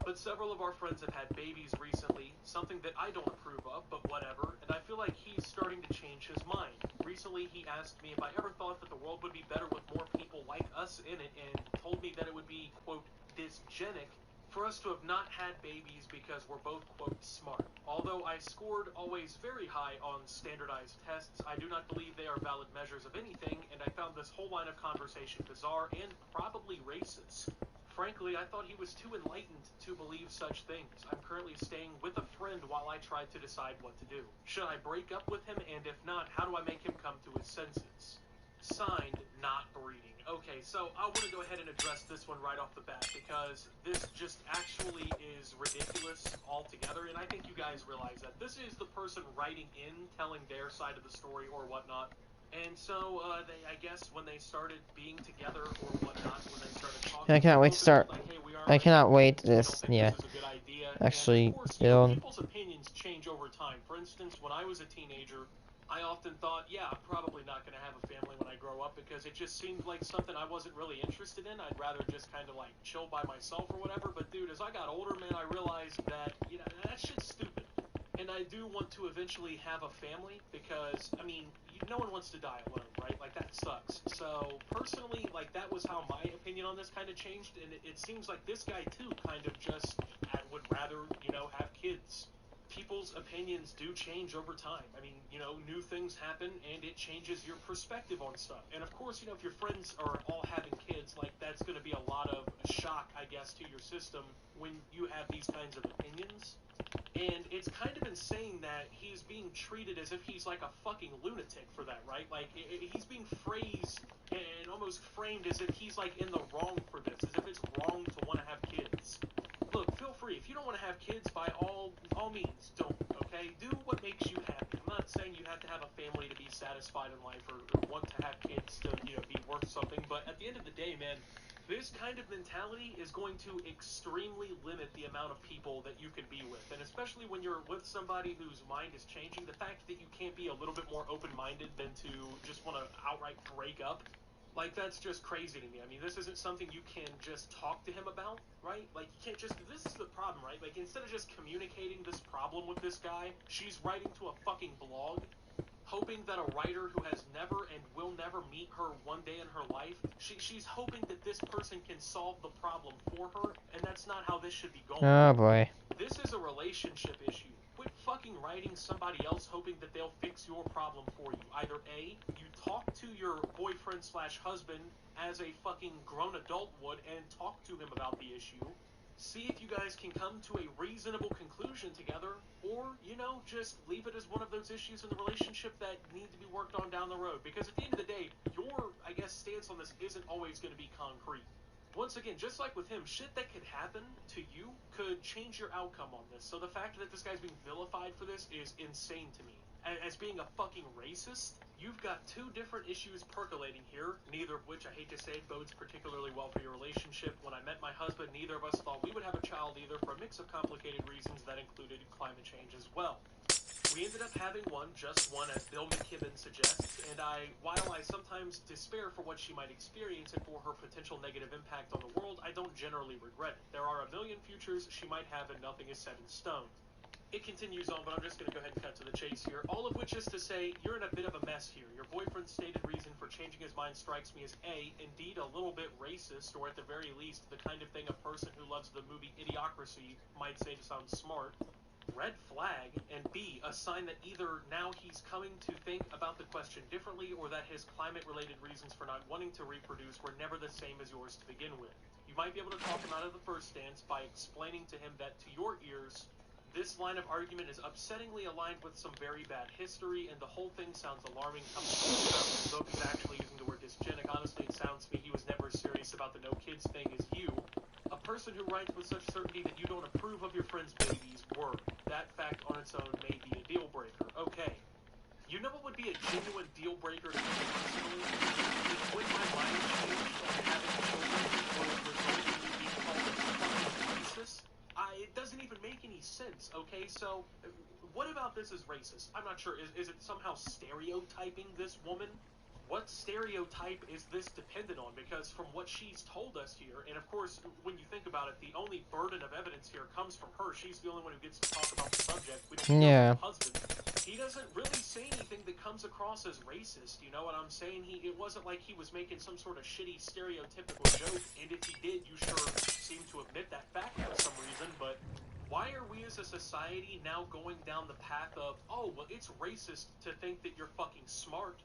But several of our friends have had babies recently, something that I don't approve of, but whatever, and I feel like he's starting to change his mind. Recently, he asked me if I ever thought that the world would be better with more people like us in it, and told me that it would be, quote, dysgenic for us to have not had babies because we're both, quote, smart. Although I scored always very high on standardized tests, I do not believe they are valid measures of anything, and I found this whole line of conversation bizarre and probably racist. Frankly, I thought he was too enlightened to believe such things. I'm currently staying with a friend while I try to decide what to do. Should I break up with him, and if not, how do I make him come to his senses? Signed, not breeding. Okay, so I want to go ahead and address this one right off the bat, because this just actually is ridiculous altogether, and I think you guys realize that. This is the person writing in, telling their side of the story or whatnot. And so, I guess when they started being together or whatnot, when they started talking, I can't wait to start. like, hey, we are I cannot wait to I don't this. think Yeah, this is a good idea. actually And of course, build. people's opinions change over time. For instance, when I was a teenager, I often thought, yeah, I'm probably not going to have a family when I grow up because it just seemed like something I wasn't really interested in. I'd rather just kind of like chill by myself or whatever. But dude, as I got older, man, I realized that, that shit's stupid. And I do want to eventually have a family because, I mean, no one wants to die alone, right? Like, that sucks. So, personally, like, that was how my opinion on this kind of changed, and it seems like this guy, too, kind of just would rather, have kids. People's opinions do change over time. I mean, new things happen, and it changes your perspective on stuff. And, of course, if your friends are all having kids, like, that's going to be a lot of shock, I guess, to your system when you have these kinds of opinions. And it's kind of insane that he's being treated as if he's like a fucking lunatic for that, right? Like, he's being phrased and almost framed as if he's like in the wrong for this, as if it's wrong to want to have kids. Look, feel free. If you don't want to have kids, by all means, don't, okay? Do what makes you happy. I'm not saying you have to have a family to be satisfied in life or want to have kids to, be worth something, but at the end of the day, man, this kind of mentality is going to extremely limit the amount of people that you can be with. And especially when you're with somebody whose mind is changing, the fact that you can't be a little bit more open-minded than to just want to outright break up, like, that's just crazy to me. I mean, this isn't something you can just talk to him about, right? Like, you can't just... This is the problem, right? Like, instead of just communicating this problem with this guy, she's writing to a fucking blog, hoping that a writer who has never and will never meet her one day in her life, she's hoping that this person can solve the problem for her, and that's not how this should be going. Oh boy. This is a relationship issue. Quit fucking writing somebody else hoping that they'll fix your problem for you. Either A, you talk to your boyfriend/husband as a fucking grown adult would and talk to him about the issue. See if you guys can come to a reasonable conclusion together, or, just leave it as one of those issues in the relationship that need to be worked on down the road. Because at the end of the day, your, I guess, stance on this isn't always going to be concrete. Once again, just like with him, shit that could happen to you could change your outcome on this. So the fact that this guy's being vilified for this is insane to me. As being a fucking racist, you've got two different issues percolating here, neither of which, I hate to say, bodes particularly well for your relationship. When I met my husband, neither of us thought we would have a child either, for a mix of complicated reasons that included climate change as well. We ended up having just one, as Bill McKibben suggests, and while I sometimes despair for what she might experience and for her potential negative impact on the world, I don't generally regret it. There are a million futures she might have, and nothing is set in stone. It continues on, but I'm just going to go ahead and cut to the chase here. All of which is to say, you're in a bit of a mess here. Your boyfriend's stated reason for changing his mind strikes me as A, indeed a little bit racist, or at the very least, the kind of thing a person who loves the movie Idiocracy might say to sound smart. Red flag, and B, a sign that either now he's coming to think about the question differently, or that his climate-related reasons for not wanting to reproduce were never the same as yours to begin with. You might be able to talk him out of the first stance by explaining to him that, to your ears, This line of argument is upsettingly aligned with some very bad history, and the whole thing sounds alarming coming from the mouth. The book is actually using the word dysgenic. Honestly, it sounds to me he was never as serious about the no kids thing as you. A person who writes with such certainty that you don't approve of your friend's babies were. That fact on its own may be a deal breaker. Okay. You know what would be a genuine deal breaker to me personally? Is when my mind changed on having children would result in me being called a fucking racist. It doesn't even make any sense, okay? So, what about this is racist? I'm not sure. Is it somehow stereotyping this woman? What stereotype is this dependent on? Because from what she's told us here, and of course, when you think about it, the only burden of evidence here comes from her. She's the only one who gets to talk about the subject. We don't hear from the husband. He doesn't really say anything that comes across as racist, you know what I'm saying? It wasn't like he was making some sort of shitty stereotypical joke, and if he did, you sure seem to admit that fact for some reason, but why are we as a society now going down the path of, oh, well, it's racist to think that you're fucking smart?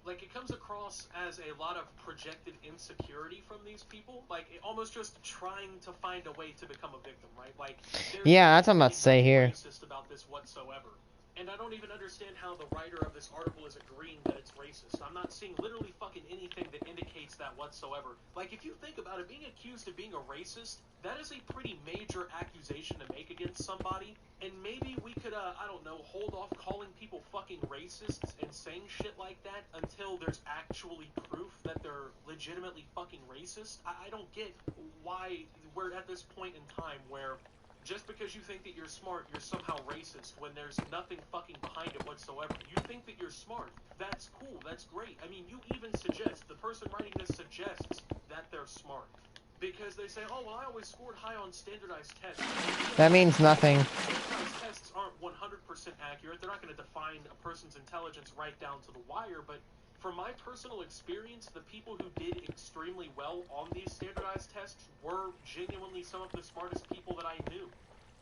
Like, it comes across as a lot of projected insecurity from these people, like, almost just trying to find a way to become a victim, right? Like, yeah, that's what I'm about to say here. Racist about this whatsoever. And I don't even understand how the writer of this article is agreeing that it's racist. I'm not seeing literally fucking anything that indicates that whatsoever. Like, if you think about it, being accused of being a racist, that is a pretty major accusation to make against somebody. And maybe we could, I don't know, hold off calling people fucking racists and saying shit like that until there's actually proof that they're legitimately fucking racist. I don't get why we're at this point in time where just because you think that you're smart, you're somehow racist when there's nothing fucking behind it whatsoever. You think that you're smart. That's cool. That's great. I mean, you even suggest, the person writing this suggests that they're smart. Because they say, oh, well, I always scored high on standardized tests. That means nothing. Standardized tests aren't 100% accurate. They're not going to define a person's intelligence right down to the wire, but from my personal experience, the people who did extremely well on these standardized tests were genuinely some of the smartest people that I knew.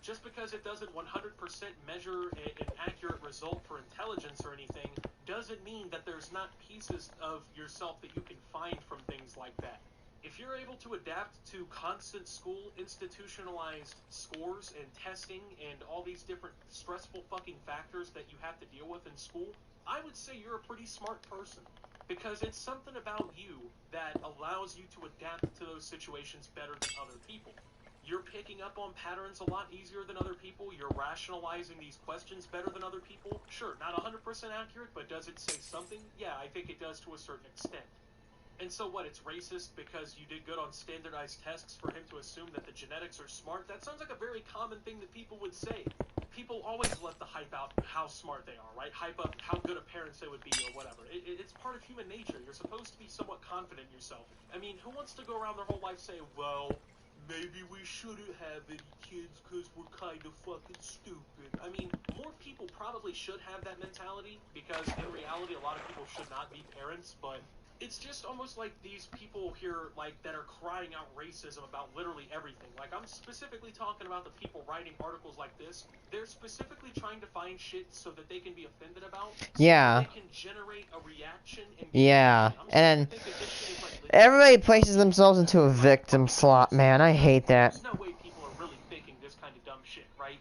Just because it doesn't 100% measure an accurate result for intelligence or anything doesn't mean that there's not pieces of yourself that you can find from things like that. If you're able to adapt to constant school institutionalized scores and testing and all these different stressful fucking factors that you have to deal with in school, I would say you're a pretty smart person. Because it's something about you that allows you to adapt to those situations better than other people. You're picking up on patterns a lot easier than other people. You're rationalizing these questions better than other people. Sure, not 100% accurate, but does it say something? Yeah, I think it does to a certain extent. And so what, it's racist because you did good on standardized tests for him to assume that the genetics are smart? That sounds like a very common thing that people would say. People always love to hype out how smart they are, right? Hype up how good of parents they would be or whatever. It's part of human nature. You're supposed to be somewhat confident in yourself. I mean, who wants to go around their whole life saying, well, maybe we shouldn't have any kids because we're kind of fucking stupid? I mean, more people probably should have that mentality because in reality a lot of people should not be parents, but it's just almost like these people here, like, that are crying out racism about literally everything. Like, I'm specifically talking about the people writing articles like this. They're specifically trying to find shit so that they can be offended about. Yeah. So they can generate a reaction and yeah. And everybody places themselves into a victim slot, man. I hate that. There's no way people are really thinking this kind of dumb shit, right?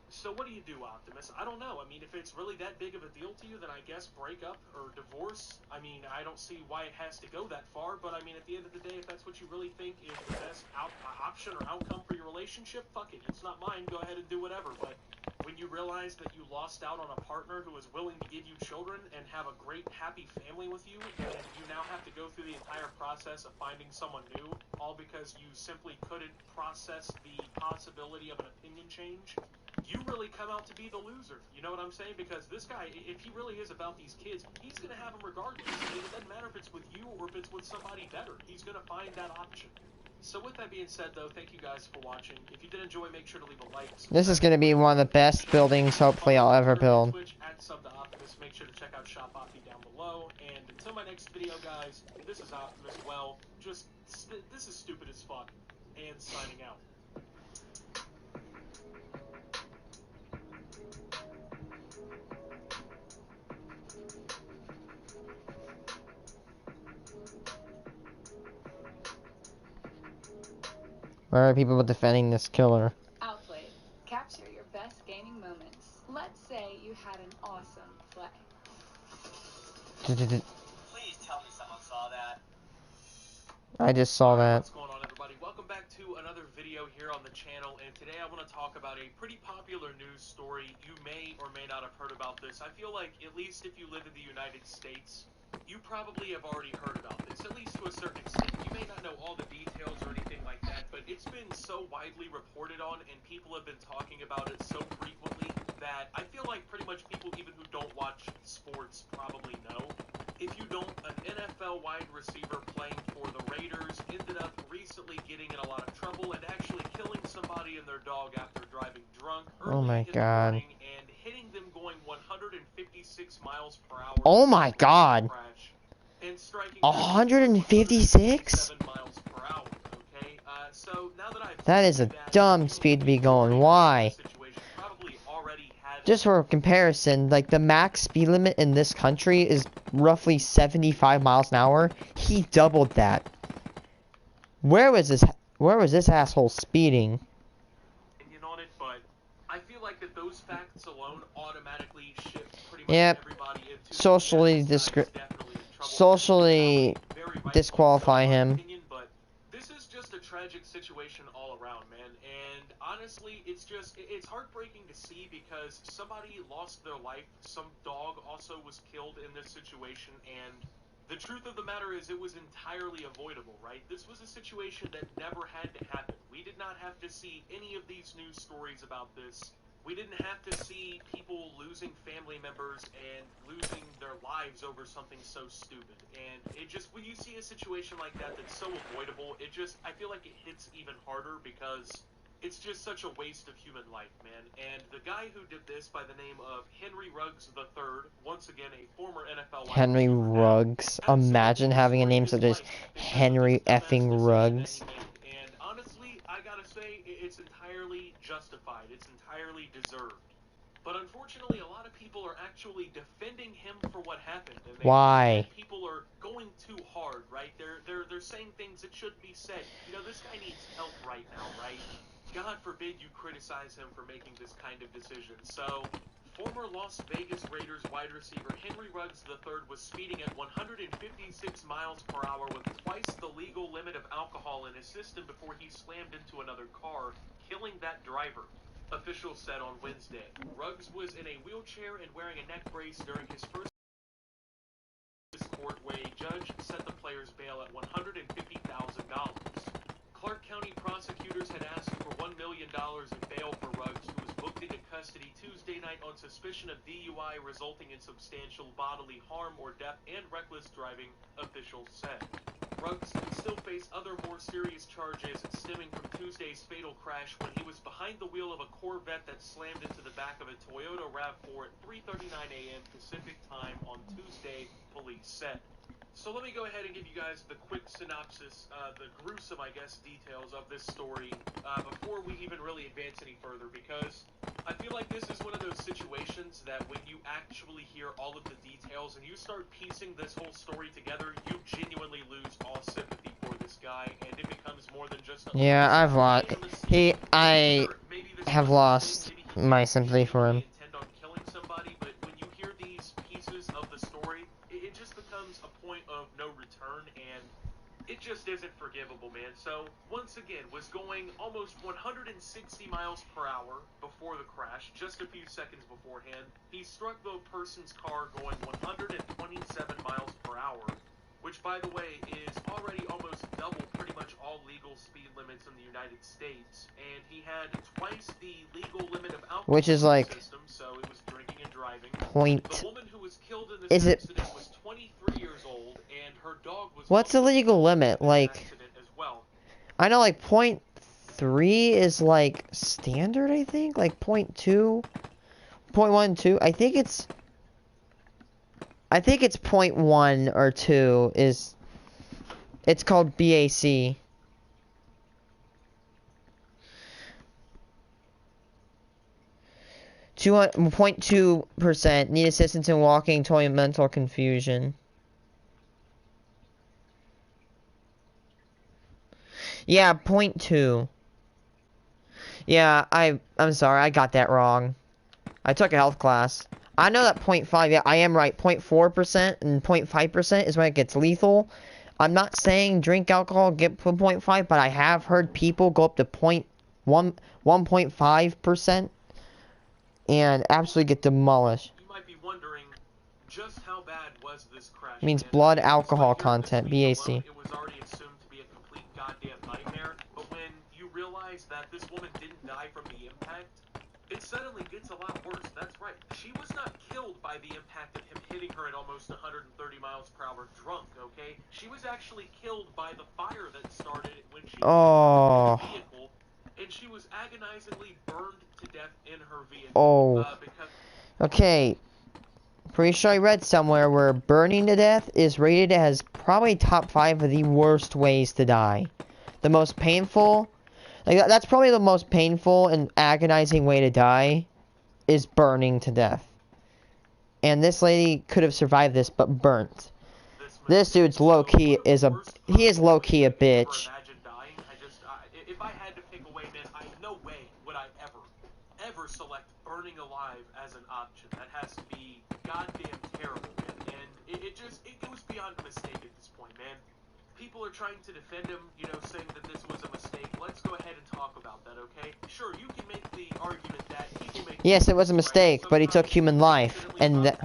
So what do you do, Optimus? I don't know. I mean, if it's really that big of a deal to you, then I guess break up or divorce. I mean, I don't see why it has to go that far, but I mean, at the end of the day, if that's what you really think is the best option or outcome for your relationship, fuck it. It's not mine. Go ahead and do whatever. But when you realize that you lost out on a partner who is willing to give you children and have a great, happy family with you, and you now have to go through the entire process of finding someone new, all because you simply couldn't process the possibility of an opinion change, you really come out to be the loser. You know what I'm saying? Because this guy, if he really is about these kids, he's going to have them regardless. I mean, it doesn't matter if it's with you or if it's with somebody better. He's going to find that option. So with that being said, though, thank you guys for watching. If you did enjoy, make sure to leave a like. This is going to be one of the best buildings, hopefully, I'll ever build. Twitch, @sub2Optimus. Make sure to check out Shop Opti down below. And until my next video, guys, this is Optimus. Well, just, this is stupid as fuck. And signing out. Where are people defending this killer? Outplayed. Capture your best gaming had an awesome play. Please tell me someone saw that. I just saw that. What's going on, everybody? Welcome back to another video here on the channel, and today I want to talk about a pretty popular news story. You may or may not have heard about this. I feel like, at least if you live in the United States, you probably have already heard about this, at least to a certain extent. You may not know all the details or anything like that, but it's been so widely reported on, and people have been talking about it so frequently that I feel like pretty much people even who don't watch sports probably know. If you don't, an NFL wide receiver playing for the Raiders ended up recently getting in a lot of trouble and actually killing somebody and their dog after driving drunk early in the morning and hitting them going 156 miles per hour. Oh my God. Crash, and striking 156? miles per hour. Okay, so now that I've That is a dumb speed to be going. Why? Just for comparison, like the max speed limit in this country is roughly 75 miles an hour. He doubled that. Where was this asshole speeding? On it, but I feel like that those facts alone automatically shift pretty much everybody into socially disqualify him. But this is just a tragic situation all around, man. And honestly, it's heartbreaking to see because somebody lost their life. Some dog also was killed in this situation, and the truth of the matter is it was entirely avoidable, right? This was a situation that never had to happen. We did not have to see any of these news stories about this. We didn't have to see people losing family members and losing their lives over something so stupid. And it just, when you see a situation like that that's so avoidable, I feel like it hits even harder because it's just such a waste of human life, man. And the guy who did this by the name of Henry Ruggs III, once again a former NFL Henry Ruggs. Imagine having a name such as Henry effing Ruggs. And honestly, I gotta say, it's entirely justified. It's entirely deserved. But unfortunately, a lot of people are actually defending him for what happened. And Why? People are going too hard, right? They're saying things that shouldn't be said. You know, this guy needs help right now, right? God forbid you criticize him for making this kind of decision. So, former Las Vegas Raiders wide receiver Henry Ruggs III was speeding at 156 miles per hour with twice the legal limit of alcohol in his system before he slammed into another car, killing that driver. Officials said on Wednesday. Ruggs was in a wheelchair and wearing a neck brace during his first court where a judge set the player's bail at $150,000. Clark County prosecutors had asked for $1 million in bail for Ruggs, who was booked into custody Tuesday night on suspicion of DUI resulting in substantial bodily harm or death and reckless driving, officials said. Ruggs can still face other more serious charges stemming from Tuesday's fatal crash when he was behind the wheel of a Corvette that slammed into the back of a Toyota RAV4 at 3:39 a.m. Pacific time on Tuesday, police said. So let me go ahead and give you guys the quick synopsis, the gruesome, I guess, details of this story before we even really advance any further, because I feel like this is one of those situations that when you actually hear all of the details and you start piecing this whole story together, you genuinely lose all sympathy for this guy, and it becomes more than just a... Yeah, I have lost my sympathy for him. Of no return, and it just isn't forgivable, man. So once again was going almost 160 miles per hour before the crash, just a few seconds beforehand. He struck the person's car going 127 miles per hour, which by the way is already almost double pretty much all legal speed limits in the United States, and he had twice the legal limit of alcohol, which is like system, so it was drinking and driving. The woman who was killed in this accident was 23 years old, and her dog was... What's the legal limit? Like, I know like 0.3 is like standard, I think? Like 0.2, 0.12. I think it's 0.1 or 2 is... It's called BAC. Two 0.2% need assistance in walking, toy, mental confusion. Yeah, 0.2. Yeah, I'm sorry, I got that wrong. I took a health class. I know that 0.5, yeah, I am right. 0.4% and 0.5% is when it gets lethal. I'm not saying drink alcohol, get to 0.5, but I have heard people go up to 1.5% and absolutely get demolished. You might be wondering, just how bad was this crash? Means man? blood I mean, alcohol but here in the content, tweets BAC. alone, it was already assumed to be a complete goddamn nightmare. But when you realize that this woman didn't die from the impact, it suddenly gets a lot worse. That's right. She was not killed by the impact of him hitting her at almost 130 miles per hour drunk, okay? She was actually killed by the fire that started when she was in the vehicle, and she was agonizingly burned to death in her vehicle. Because Okay. Pretty sure I read somewhere where burning to death is rated as probably top 5 of the worst ways to die. The most painful... Like, that's probably the most painful and agonizing way to die, is burning to death. And this lady could have survived this, but burnt. This dude's low-key is a... He is low-key a bitch. If I had to pick a way, man, no way would I ever select burning alive as an option. That has to be goddamn terrible, man. And it goes beyond a mistake at this point, man. People are trying to defend him, you know, saying that this was a mistake. Let's go ahead and talk about that, okay? Sure, you can make the argument that people make... Yes, it was a mistake, but he took human life, and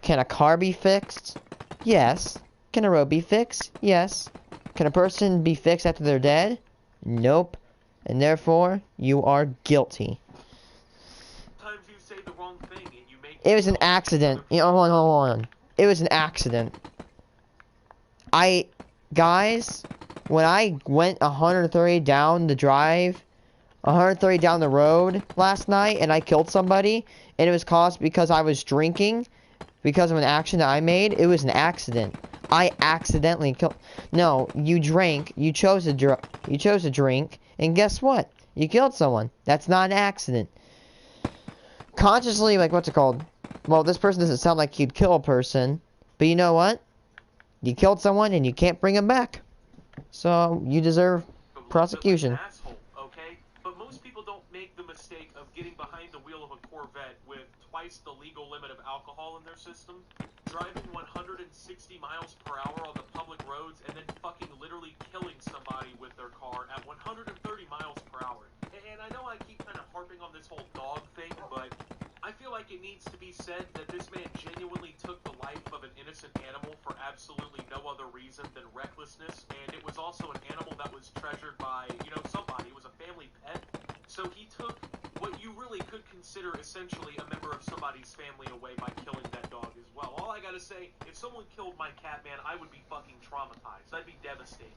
can a car be fixed? Yes. Can a road be fixed? Yes. Can a person be fixed after they're dead? Nope. And therefore, you are guilty. Sometimes you say the wrong thing and you make... It was an accident. You know, hold on. It was an accident. Guys, when I went 130 down the drive, 130 down the road last night, and I killed somebody, and it was caused because I was drinking, because of an action that I made, it was an accident. I accidentally killed... No, you drank, you chose to drink, and guess what? You killed someone. That's not an accident. Consciously, like, what's it called? Well, this person doesn't sound like he'd kill a person, but you know what? You killed someone and you can't bring him back. So, you deserve prosecution. Asshole, okay? But most people don't make the mistake of getting behind the wheel of a Corvette with twice the legal limit of alcohol in their system, driving 160 miles per hour on the public roads, and then fucking literally killing somebody with their car at 130 miles per hour. And I know I keep kind of harping on this whole dog thing, but I feel like it needs to be said that this man genuinely took the life of an innocent animal for absolutely no other reason than recklessness, and it was also an animal that was treasured by, you know, somebody. It was a family pet, so he took what you really could consider essentially a member of somebody's family away by killing that dog as well. All I gotta say, if someone killed my cat, man, I would be fucking traumatized. I'd be devastated.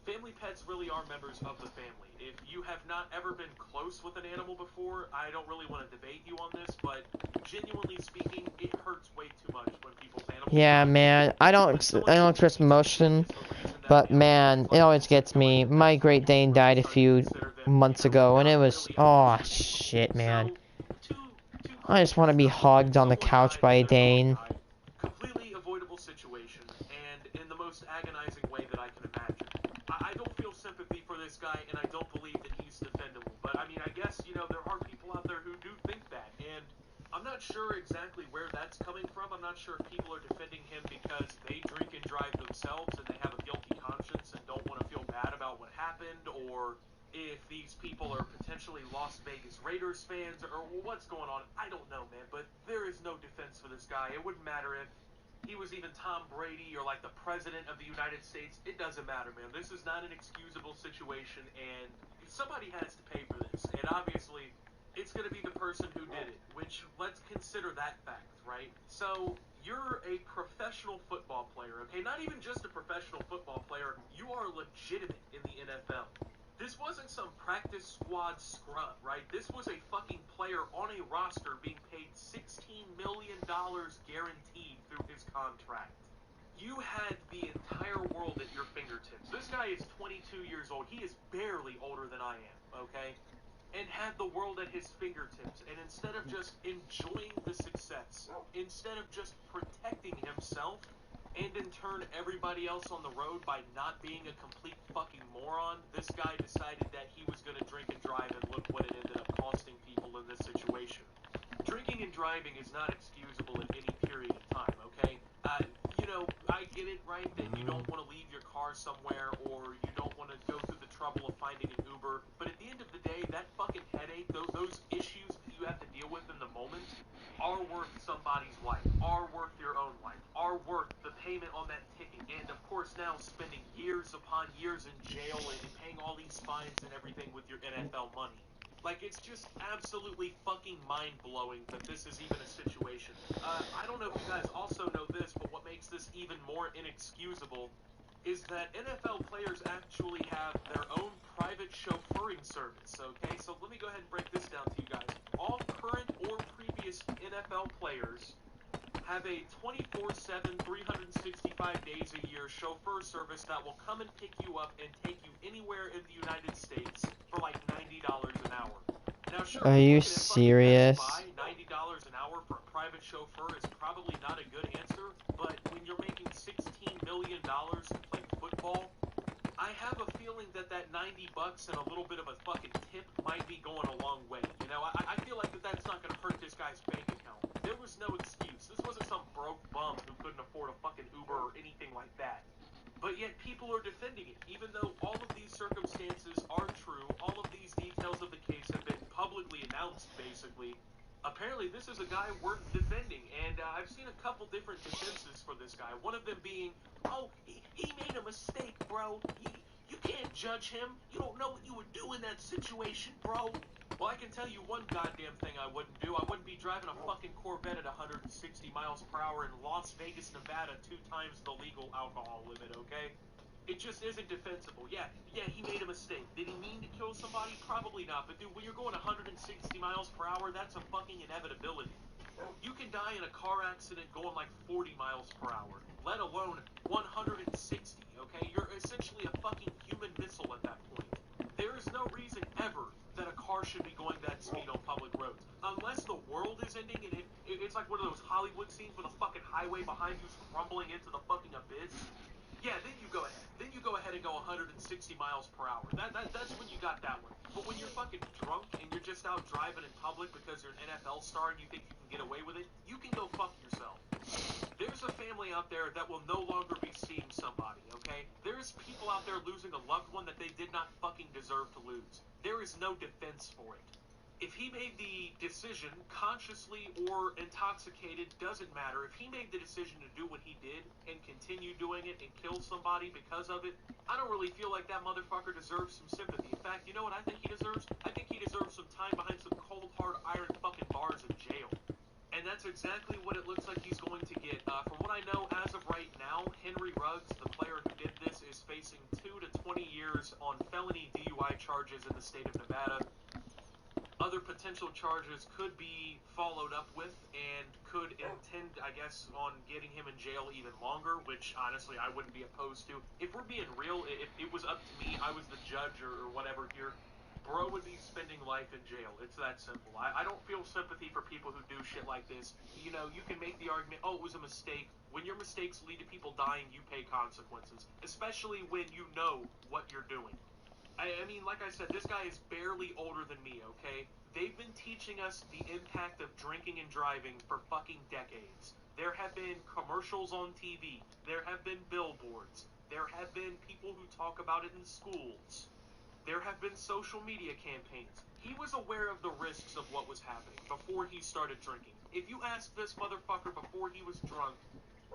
Family pets really are members of the family. If you have not ever been close with an animal before, I don't really want to debate you on this, but genuinely speaking, it hurts way too much when people's animals... Yeah, man, I don't express emotion, but man, it always gets me. My Great Dane died a few months ago, and it was... Oh, shit, man. I just want to be hugged on the couch by a Dane. Completely avoidable situation, and in the most agonizing way that I can imagine. I don't feel sympathy for this guy, and I don't believe that he's defendable. But, I mean, I guess, you know, there are people out there who do think that. And I'm not sure exactly where that's coming from. I'm not sure if people are defending him because they drink and drive themselves and they have a guilty conscience and don't want to feel bad about what happened, or if these people are potentially Las Vegas Raiders fans, or what's going on. I don't know, man. But there is no defense for this guy. It wouldn't matter if he was even Tom Brady or like the president of the United States. It doesn't matter, man. This is not an excusable situation, and somebody has to pay for this. And obviously, it's going to be the person who did it, which, let's consider that fact, right? So, you're a professional football player, okay? Not even just a professional football player. You are legitimate in the NFL. This wasn't some practice squad scrub, right? This was a fucking player on a roster being paid $16 million guaranteed through his contract. You had the entire world at your fingertips. This guy is 22 years old. He is barely older than I am, okay? And had the world at his fingertips. And instead of just enjoying the success, instead of just protecting himself, and in turn everybody else on the road by not being a complete fucking moron, this guy decided that he was going to drink and drive, and look what it ended up costing people in this situation. drinking and driving is not excusable at any period of time, okay? You know, I get it, right, that you don't want to leave your car somewhere or you don't want to go through the trouble of finding an Uber, but at the end of the day, that fucking headache, those issues that you have to deal with in the moment are worth somebody's life, are worth your own life, are worth the payment on that ticket, and of course now spending years upon years in jail and paying all these fines and everything with your NFL money. Like, it's just absolutely fucking mind-blowing that this is even a situation. I don't know if you guys also know this, but what makes this even more inexcusable is that NFL players actually have their own private chauffeuring service, okay? So let me go ahead and break this down to you guys. All current or previous NFL players have a 24/7, 365 days a year chauffeur service that will come and pick you up and take you anywhere in the United States for like $90 an hour. Now, sure, Are you looking at fucking Best serious? Buy, $90 an hour for a private chauffeur is probably not a good answer, but when you're making $16 million to play football, I have a feeling that $90 and a little bit of a fucking tip might be going a long way. You know, I feel like that's not going to hurt this guy's bank account. There was no excuse. This wasn't some broke bum who couldn't afford a fucking Uber or anything like that. But yet people are defending it, even though all of these circumstances are true, all of these details of the case have been publicly announced, basically. Apparently, this is a guy worth defending, and I've seen a couple different defenses for this guy. One of them being, oh, he made a mistake, bro. You can't judge him. You don't know what you would do in that situation, bro. Well, I can tell you one goddamn thing I wouldn't do. I wouldn't be driving a fucking Corvette at 160 miles per hour in Las Vegas, Nevada, 2 times the legal alcohol limit, okay? It just isn't defensible. Yeah, he made a mistake. Did he mean to kill somebody? Probably not. But dude, when you're going 160 miles per hour, that's a fucking inevitability. You can die in a car accident going like 40 miles per hour, let alone 160, okay? You're essentially a fucking human missile at that point. There is no reason ever that a car should be going that speed on public roads. Unless the world is ending and it's like one of those Hollywood scenes where the fucking highway behind you is crumbling into the fucking abyss. Yeah, then you go ahead. Then you go ahead and go 160 miles per hour. That's when you got that one. But when you're fucking drunk and you're just out driving in public because you're an NFL star and you think you can get away with it, you can go fuck yourself. There's a family out there that will no longer be seeing somebody, okay? There's people out there losing a loved one that they did not fucking deserve to lose. There is no defense for it. If he made the decision, consciously or intoxicated, doesn't matter. If he made the decision to do what he did and continue doing it and kill somebody because of it, I don't really feel like that motherfucker deserves some sympathy. In fact, you know what I think he deserves? I think he deserves some time behind some cold, hard iron fucking bars in jail. And that's exactly what it looks like he's going to get. From what I know, as of right now, Henry Ruggs, the player who did this, is facing 2 to 20 years on felony DUI charges in the state of Nevada. Other potential charges could be followed up with and could intend, I guess, on getting him in jail even longer, which honestly I wouldn't be opposed to. If we're being real, if it was up to me, I was the judge or whatever here, bro would be spending life in jail. It's that simple. I don't feel sympathy for people who do shit like this. You know, you can make the argument, oh, it was a mistake. When your mistakes lead to people dying, you pay consequences, especially when you know what you're doing. I mean, like I said, this guy is barely older than me, okay? They've been teaching us the impact of drinking and driving for fucking decades. There have been commercials on TV. There have been billboards. There have been people who talk about it in schools. There have been social media campaigns. He was aware of the risks of what was happening before he started drinking. If you ask this motherfucker before he was drunk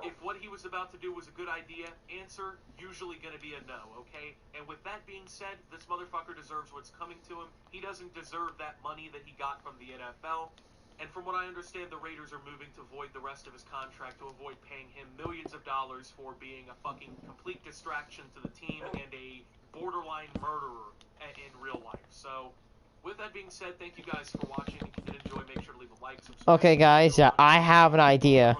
if what he was about to do was a good idea, answer, usually going to be a no, okay? And with that being said, this motherfucker deserves what's coming to him. He doesn't deserve that money that he got from the NFL. And from what I understand, the Raiders are moving to void the rest of his contract to avoid paying him millions of dollars for being a fucking complete distraction to the team and a borderline murderer in real life. So, with that being said, thank you guys for watching. If you did enjoy, make sure to leave a like, subscribe. Okay, guys, yeah, I have an idea.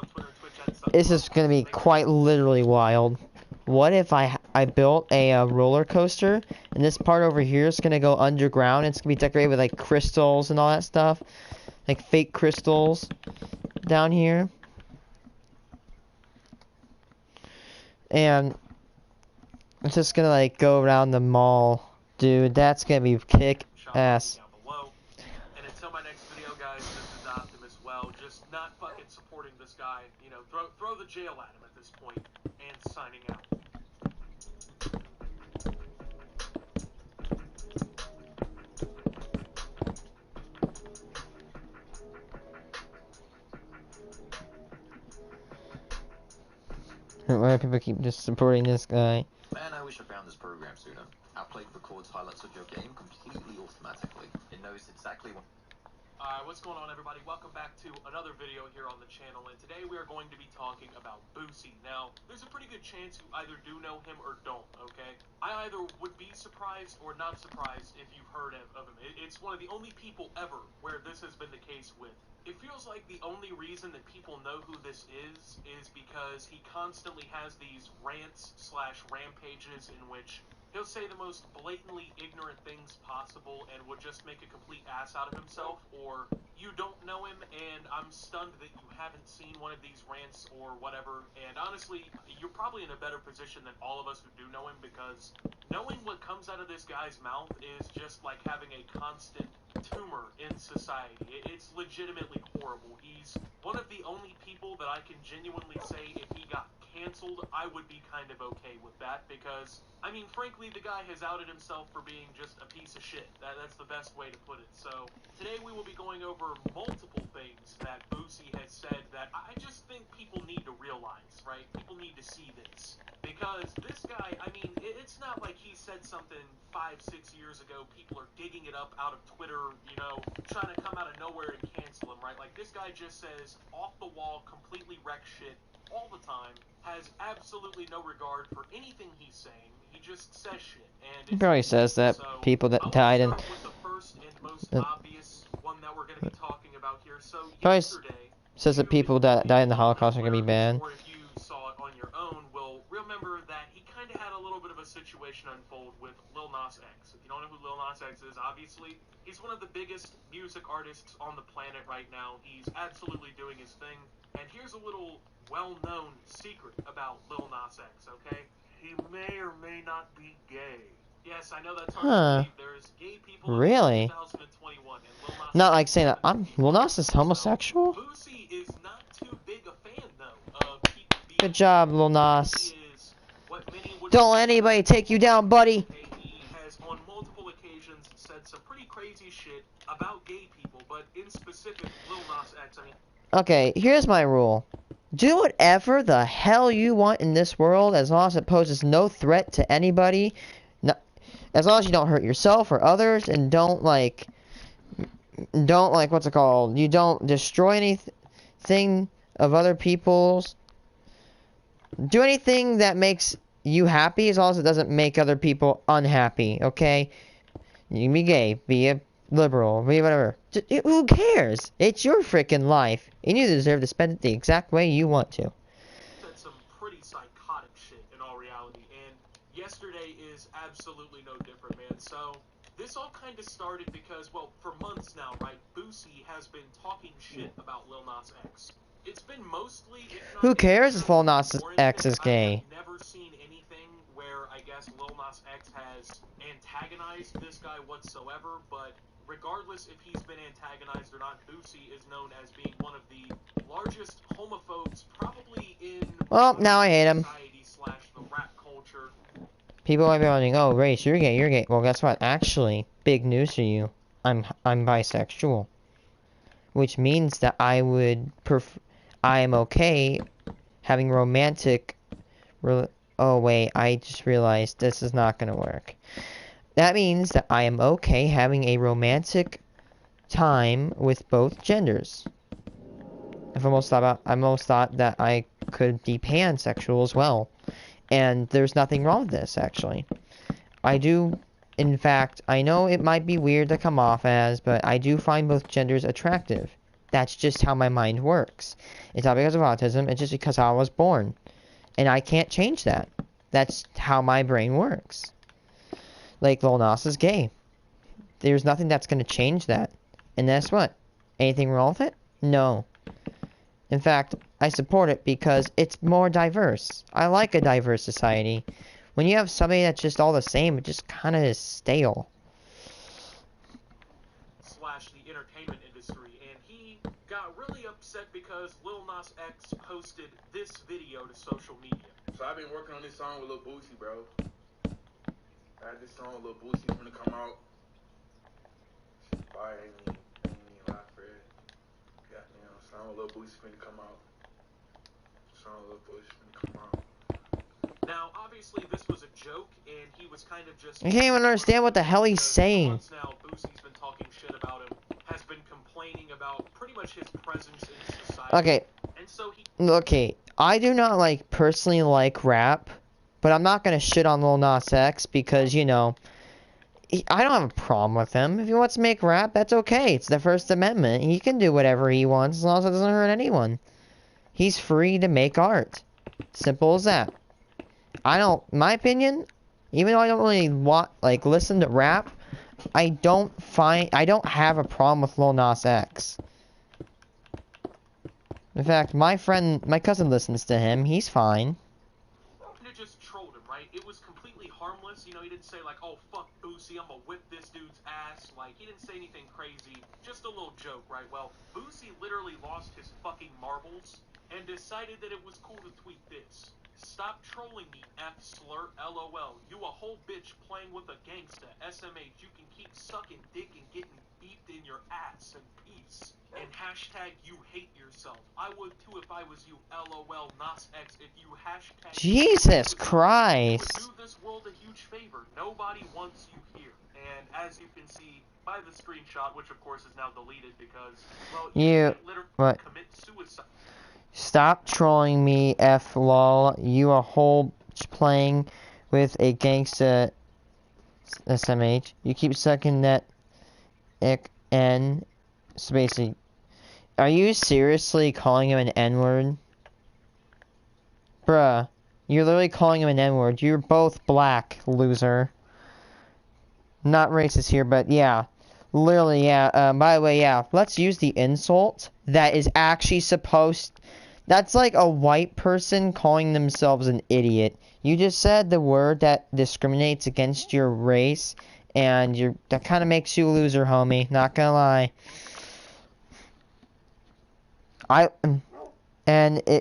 This is gonna be quite literally wild. What if I built a roller coaster, and this part over here is gonna go underground, and it's gonna be decorated with like crystals and all that stuff, like fake crystals down here, and it's just gonna like go around the mall, dude. That's gonna be kick ass. And until my next video, guys, this is Optimus Well. this guy, you know, throw the jail at him at this point, and signing out. Why do people keep just supporting this guy? Man, I wish I found this program sooner. Our plate records highlights of your game completely automatically. It knows exactly what... What's going on, everybody? Welcome back to another video here on the channel, and today we are going to be talking about Boosie. Now, there's a pretty good chance you either do know him or don't, okay? I either would be surprised or not surprised if you've heard of him. It's one of the only people ever where this has been the case with. It feels like the only reason that people know who this is because he constantly has these rants/rampages in which he'll say the most blatantly ignorant things possible and would just make a complete ass out of himself, or you don't know him and I'm stunned that you haven't seen one of these rants or whatever. And honestly, you're probably in a better position than all of us who do know him, because knowing what comes out of this guy's mouth is just like having a constant tumor in society. It's legitimately horrible. He's one of the only people that I can genuinely say if he got canceled, I would be kind of okay with that, because, I mean, frankly, the guy has outed himself for being just a piece of shit. That's the best way to put it. So, today we will be going over multiple things that Boosie has said that I just think people need to realize, right? People need to see this. Because this guy, I mean, it's not like he said something 5-6 years ago, people are digging it up out of Twitter, you know, trying to come out of nowhere and cancel him, right? Like, this guy just says off-the-wall, completely wreck shit all the time, has absolutely no regard for anything he's saying. He just says shit. And He probably says that so, people that died in... with the first and most obvious one that we're going to be talking about here. So, Probably yesterday... says that people that died in the Holocaust are going to be banned. Or if you saw it on your own, will remember that he kind of had a little bit of a situation unfold with Lil Nas X. If you don't know who Lil Nas X is, obviously, he's one of the biggest music artists on the planet right now. He's absolutely doing his thing. And here's a little well-known secret about Lil Nas X, okay? He may or may not be gay. Yes, I know that's hard to believe. There's gay people Really? in 2021, and Lil Nas Not X like saying that Lil Nas is homosexual? So, Boosie is not too big a fan, though, of people being... Good job, Lil Nas. He is what many would Don't let anybody take you down, buddy. He has on multiple occasions said some pretty crazy shit about gay people, but in specific, Lil Nas X, I mean... Okay, here's my rule. Do whatever the hell you want in this world, as long as it poses no threat to anybody. No, as long as you don't hurt yourself or others, and don't like, what's it called? You don't destroy anything of other people's. Do anything that makes you happy, as long as it doesn't make other people unhappy, okay? You can be gay, be a liberal, be whatever. Who cares? It's your freaking life, and you deserve to spend it the exact way you want to. Said some pretty psychotic shit in all reality, and yesterday is absolutely no different, man. So, this all kind of started because, well, for months now, right, Boosie has been talking shit about Lil Nas X. It's been mostly... Who cares if Lil Nas X is gay? I've never seen anything where, I guess, Lil Nas X has antagonized this guy whatsoever, but regardless if he's been antagonized or not, Boosie is known as being one of the largest homophobes probably in... Well, now I hate him. ...the rap culture. People might be wondering, oh, Rayce, you're gay, you're gay. Well, guess what? Actually, big news for you. I'm bisexual. Which means that I am okay having romantic... Oh, wait, I just realized this is not going to work. That means that I am okay having a romantic time with both genders. I almost thought that I could be pansexual as well. And there's nothing wrong with this, actually. I do, in fact, I know it might be weird to come off as, but I do find both genders attractive. That's just how my mind works. It's not because of autism, it's just because I was born. And I can't change that. That's how my brain works. Like, Lil Nas is gay. There's nothing that's going to change that. And that's what? Anything wrong with it? No. In fact, I support it because it's more diverse. I like a diverse society. When you have somebody that's just all the same, it just kind of is stale. / the entertainment industry, and he got really upset because Lil Nas X posted this video to social media. So I've been working on this song with Lil Boosie, bro. I had this song with Lil Boosie gonna come out. Fire, ain't even lie for it. Goddamn, song with Lil Boosie gonna come out. Song with Lil Boosie gonna come out. Now, obviously, this was a joke, and he was kind of just... I can't even understand what the hell he's saying. Months now, Boosie's been talking shit about him, has been complaining about pretty much his presence in society. Okay. And so he... Okay, I do not, like, personally like rap, but I'm not gonna shit on Lil Nas X because, you know, I don't have a problem with him. If he wants to make rap, that's okay. It's the First Amendment. He can do whatever he wants as long as it doesn't hurt anyone. He's free to make art. Simple as that. My opinion, even though I don't really listen to rap, I don't have a problem with Lil Nas X. In fact, my cousin listens to him. He's fine. It just trolled him, right? It was completely harmless. You know, he didn't say like, "Oh fuck Boosie, I'm gonna whip this dude's ass." Like, he didn't say anything crazy. Just a little joke, right? Well, Boosie literally lost his fucking marbles and decided that it was cool to tweet this. Stop trolling me, F slur, LOL. You a whole bitch playing with a gangsta, SMH. You can keep sucking dick and getting beeped in your ass and peace. And hashtag you hate yourself. I would too if I was you, LOL, Nas X. If you hashtag... Jesus Christ. You would do this world a huge favor. Nobody wants you here. And as you can see by the screenshot, which of course is now deleted because, well, you literally commit suicide. Stop trolling me, F lol. You a whole playing with a gangsta SMH. You keep sucking that ick N. So basically, are you seriously calling him an N-word? Bruh, you're literally calling him an N-word. You're both black, loser. Not racist here, but yeah. Literally, yeah. By the way, yeah. Let's use the insult that is actually supposed... That's like a white person calling themselves an idiot. You just said the word that discriminates against your race, and that kind of makes you a loser, homie. Not gonna lie.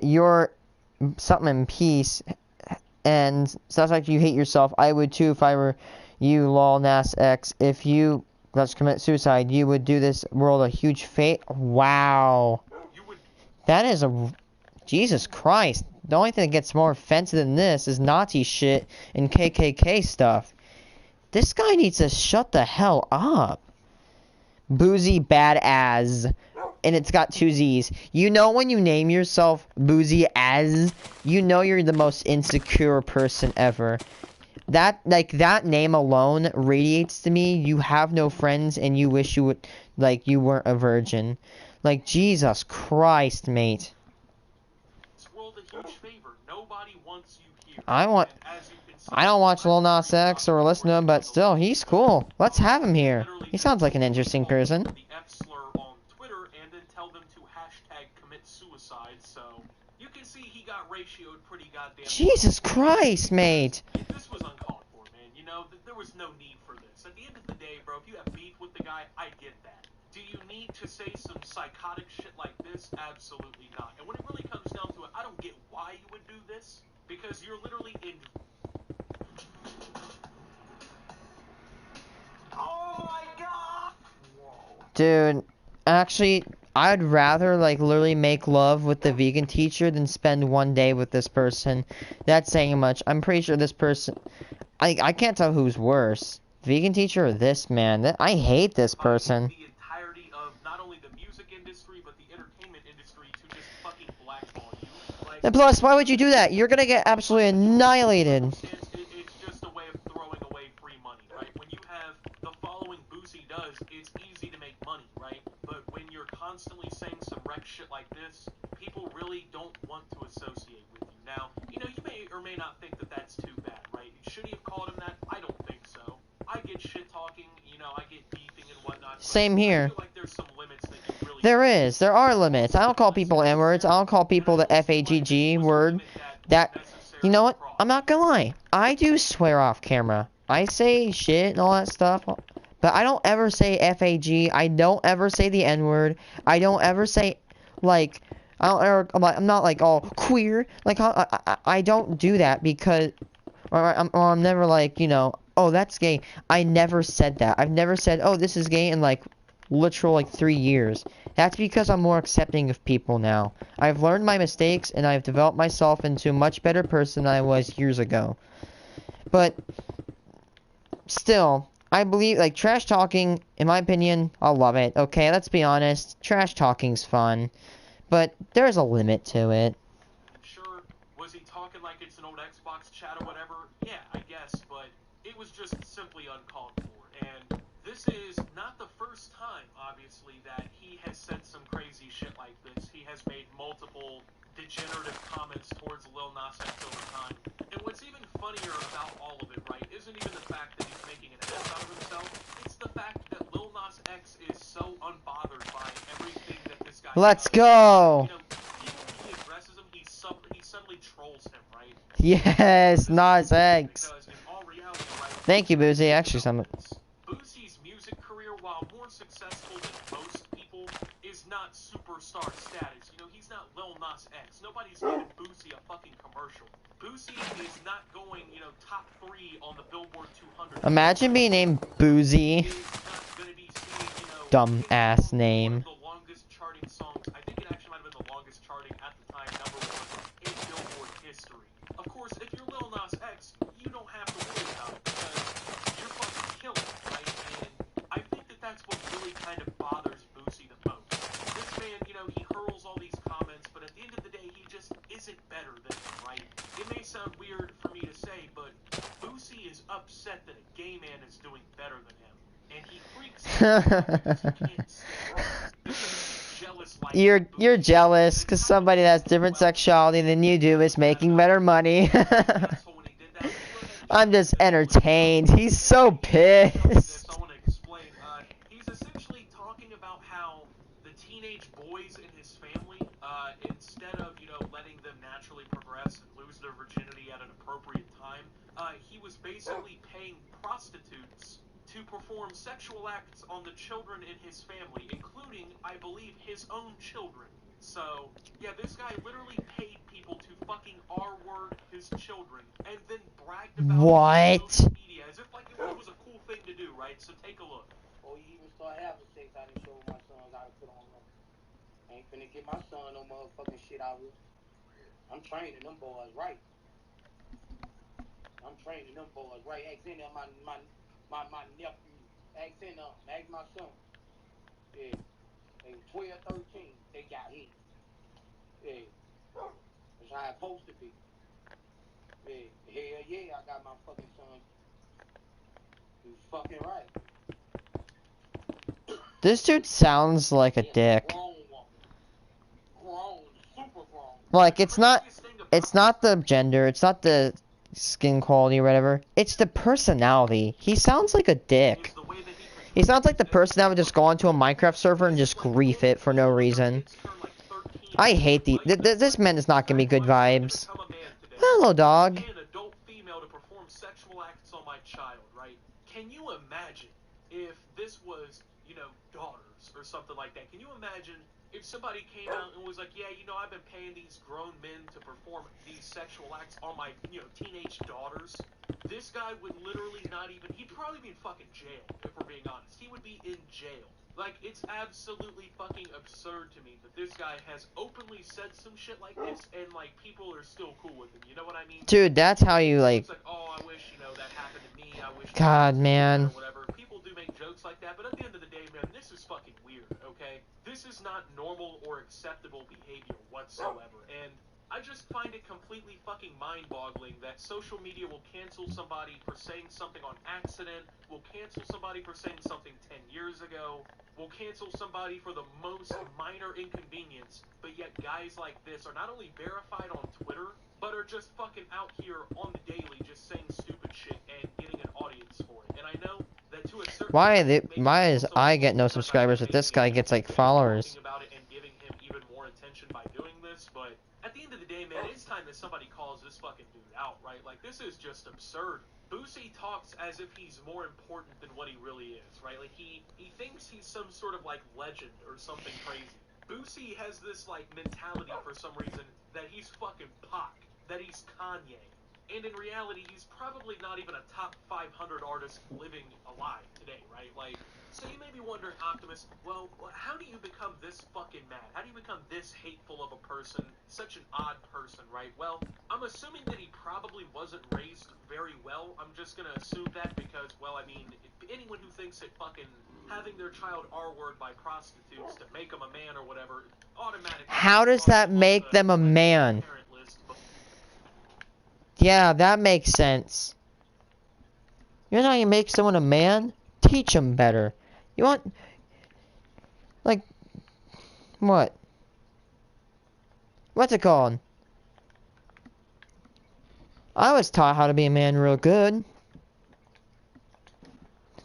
You're something in peace, and sounds like you hate yourself. I would too if I were you, lol, Nas X. If you let's commit suicide, you would do this world a huge fate. Wow. That is a... Jesus Christ. The only thing that gets more offensive than this is Nazi shit and KKK stuff. This guy needs to shut the hell up. Boozy Badass. And it's got 2 Z's. You know when you name yourself Boozy Az, you know you're the most insecure person ever. That name alone radiates to me. You have no friends and you wish you would, you weren't a virgin. Like, Jesus Christ, mate. I don't watch Lil Nas X or listen to him, but still, he's cool. Let's have him here. He sounds like an interesting person. Jesus Christ, mate. This was uncalled for, man. You know, there was no need for this. At the end of the day, bro, if you have beef with the guy, I get that. Do you need to say some psychotic shit like this? Absolutely not. And when it really comes down to it, I don't get why you would do this. Because you're literally in... Oh my god! Whoa. Dude, actually, I'd rather, literally make love with the vegan teacher than spend one day with this person. That's saying much. I'm pretty sure this person... I can't tell who's worse. Vegan teacher or this man. I hate this person. The entirety of not only the music industry, but the entertainment industry to just fucking blackball you. And plus, why would you do that? You're gonna get absolutely annihilated. It's just a way of throwing away free money, right? When you have the following Boosie does, it's easy to make money, right? But when you're constantly saying some wreck shit like this, people really don't want to associate with you. Now, you know, you may or may not think that that's too bad, right? Should he have called him that? I don't think so. I get shit talking, you know, I get beefing and whatnot. Same here. I feel like there's some limits that you really... There are limits. I don't call people N-words. I don't call people the F-A-G-G word. You know what? I'm not gonna lie. I do swear off camera. I say shit and all that stuff. But I don't ever say F-A-G. I don't ever say the N-word. I don't ever say like, I'm not like all queer. Like, I don't do that because, or I'm never like, you know, oh, that's gay. I never said that. I've never said, oh, this is gay in like literal like 3 years. That's because I'm more accepting of people now. I've learned my mistakes and I've developed myself into a much better person than I was years ago. But still, I believe, like, trash talking, in my opinion, I love it. Okay, let's be honest. Trash talking's fun. But there's a limit to it. Sure, was he talking like it's an old Xbox chat or whatever? Yeah, I guess, but it was just simply uncalled for. And this is not the first time, obviously, that he has said some crazy shit like this. He has made multiple degenerative comments towards Lil Nas X over time. And what's even funnier about all of it, right, isn't even the fact that he's making an ass out of himself. It's the fact that Lil Nas X is so unbothered by everything that this guy Let's does. go! You know, even when he addresses him, he suddenly trolls him, right? Yes, Nas X. Because in all reality, right, Thank you, Boozy. Actually, some. Boosie's music career, while more successful than most people, is not superstar status. You know, he's not Lil Nas X. Nobody's giving Boosie a fucking commercial. Boosie is not going, you know, top 3 on the Billboard 200. Imagine being named Boozy. Is not gonna be seeing, you know, Dumb ass name. one of the longest charting songs. I think it actually might have been the longest charting at the time, #1 in Billboard history. Of course, if you're Lil Nas X, you don't have to worry about it because you're fucking killing it, right? And I think that that's what really kind of bothers Boosie the most. This man, you know, he hurls all these comments, but at the end of the day, he just isn't better than him, right? It may sound weird for me to say, but Boosie is upset that a gay man is doing better than him. And he freaks out because he can't stand it. Because he's jealous like You're jealous because somebody that has different sexuality than you do is making better money. I'm just entertained. He's so pissed. I want to explain. He's essentially talking about how the teenage boys in his family, instead of, you know, letting them naturally progress and lose their virginity at an appropriate time, he was basically paying prostitutes to perform sexual acts on the children in his family, including, I believe, his own children. So, yeah, this guy literally paid people to fucking R-word his children and then bragged about it on social media as if like it was a cool thing to do, right? So take a look. Or you even start having sex, I done showed my sons how to put on them. I ain't finna get my son no motherfucking shit out here. I'm training them boys right. Ask in there my nephew. Ask in there. Ask my son. Yeah. They 12, 13. They got hit. Yeah. That's how it's supposed to be. Yeah. Hell yeah, I got my fucking son. You fucking right. This dude sounds like a dick. Grown, super grown. Like, it's not the gender, it's not the skin quality or whatever. It's the personality. He sounds like a dick. He sounds like the person that would just go onto a Minecraft server and just grief it for no reason. I hate this man is not giving me good vibes. Hello, dog. An adult female to perform sexual acts on my child, right? Can you imagine if this was, you know, daughters or something like that? Can you imagine if somebody came out and was like, yeah, you know, I've been paying these grown men to perform these sexual acts on my, you know, teenage daughters? This guy would literally not even, he'd probably be in fucking jail, if we're being honest. He would be in jail. Like, it's absolutely fucking absurd to me that this guy has openly said some shit like this, and, like, people are still cool with him. You know what I mean? Dude, that's how you, like... It's like, oh, I wish, you know, that happened to me. I wish... God, man. Or whatever. People do make jokes like that, but at the end of the day, man, this is fucking weird, okay? This is not normal or acceptable behavior whatsoever, and I just find it completely fucking mind-boggling that social media will cancel somebody for saying something on accident, will cancel somebody for saying something 10 years ago, will cancel somebody for the most minor inconvenience, but yet guys like this are not only verified on Twitter, but are just fucking out here on the daily just saying stupid shit and getting an audience for it. And I know that to a certain why is I get no subscribers but this guy gets like followers? About it and giving him even more attention by doing this, but at the end of the day, man, it's time that somebody calls this fucking dude out, right? Like, this is just absurd. Boosie talks as if he's more important than what he really is, right? Like, he thinks he's some sort of, like, legend or something crazy. Boosie has this, like, mentality for some reason that he's fucking Pac, that he's Kanye. And in reality, he's probably not even a top 500 artist living alive today, right? Like, so you may be wondering, Optimus, well, how do you become this fucking mad? How do you become this hateful of a person, such an odd person, right? Well, I'm assuming that he probably wasn't raised very well. I'm just gonna assume that because, well, I mean, anyone who thinks that fucking having their child R-word by prostitutes to make them a man or whatever, automatically... How does that make them a man? Yeah, that makes sense. You know how you make someone a man? Teach them better. You want... Like... What? What's it called? I was taught how to be a man real good.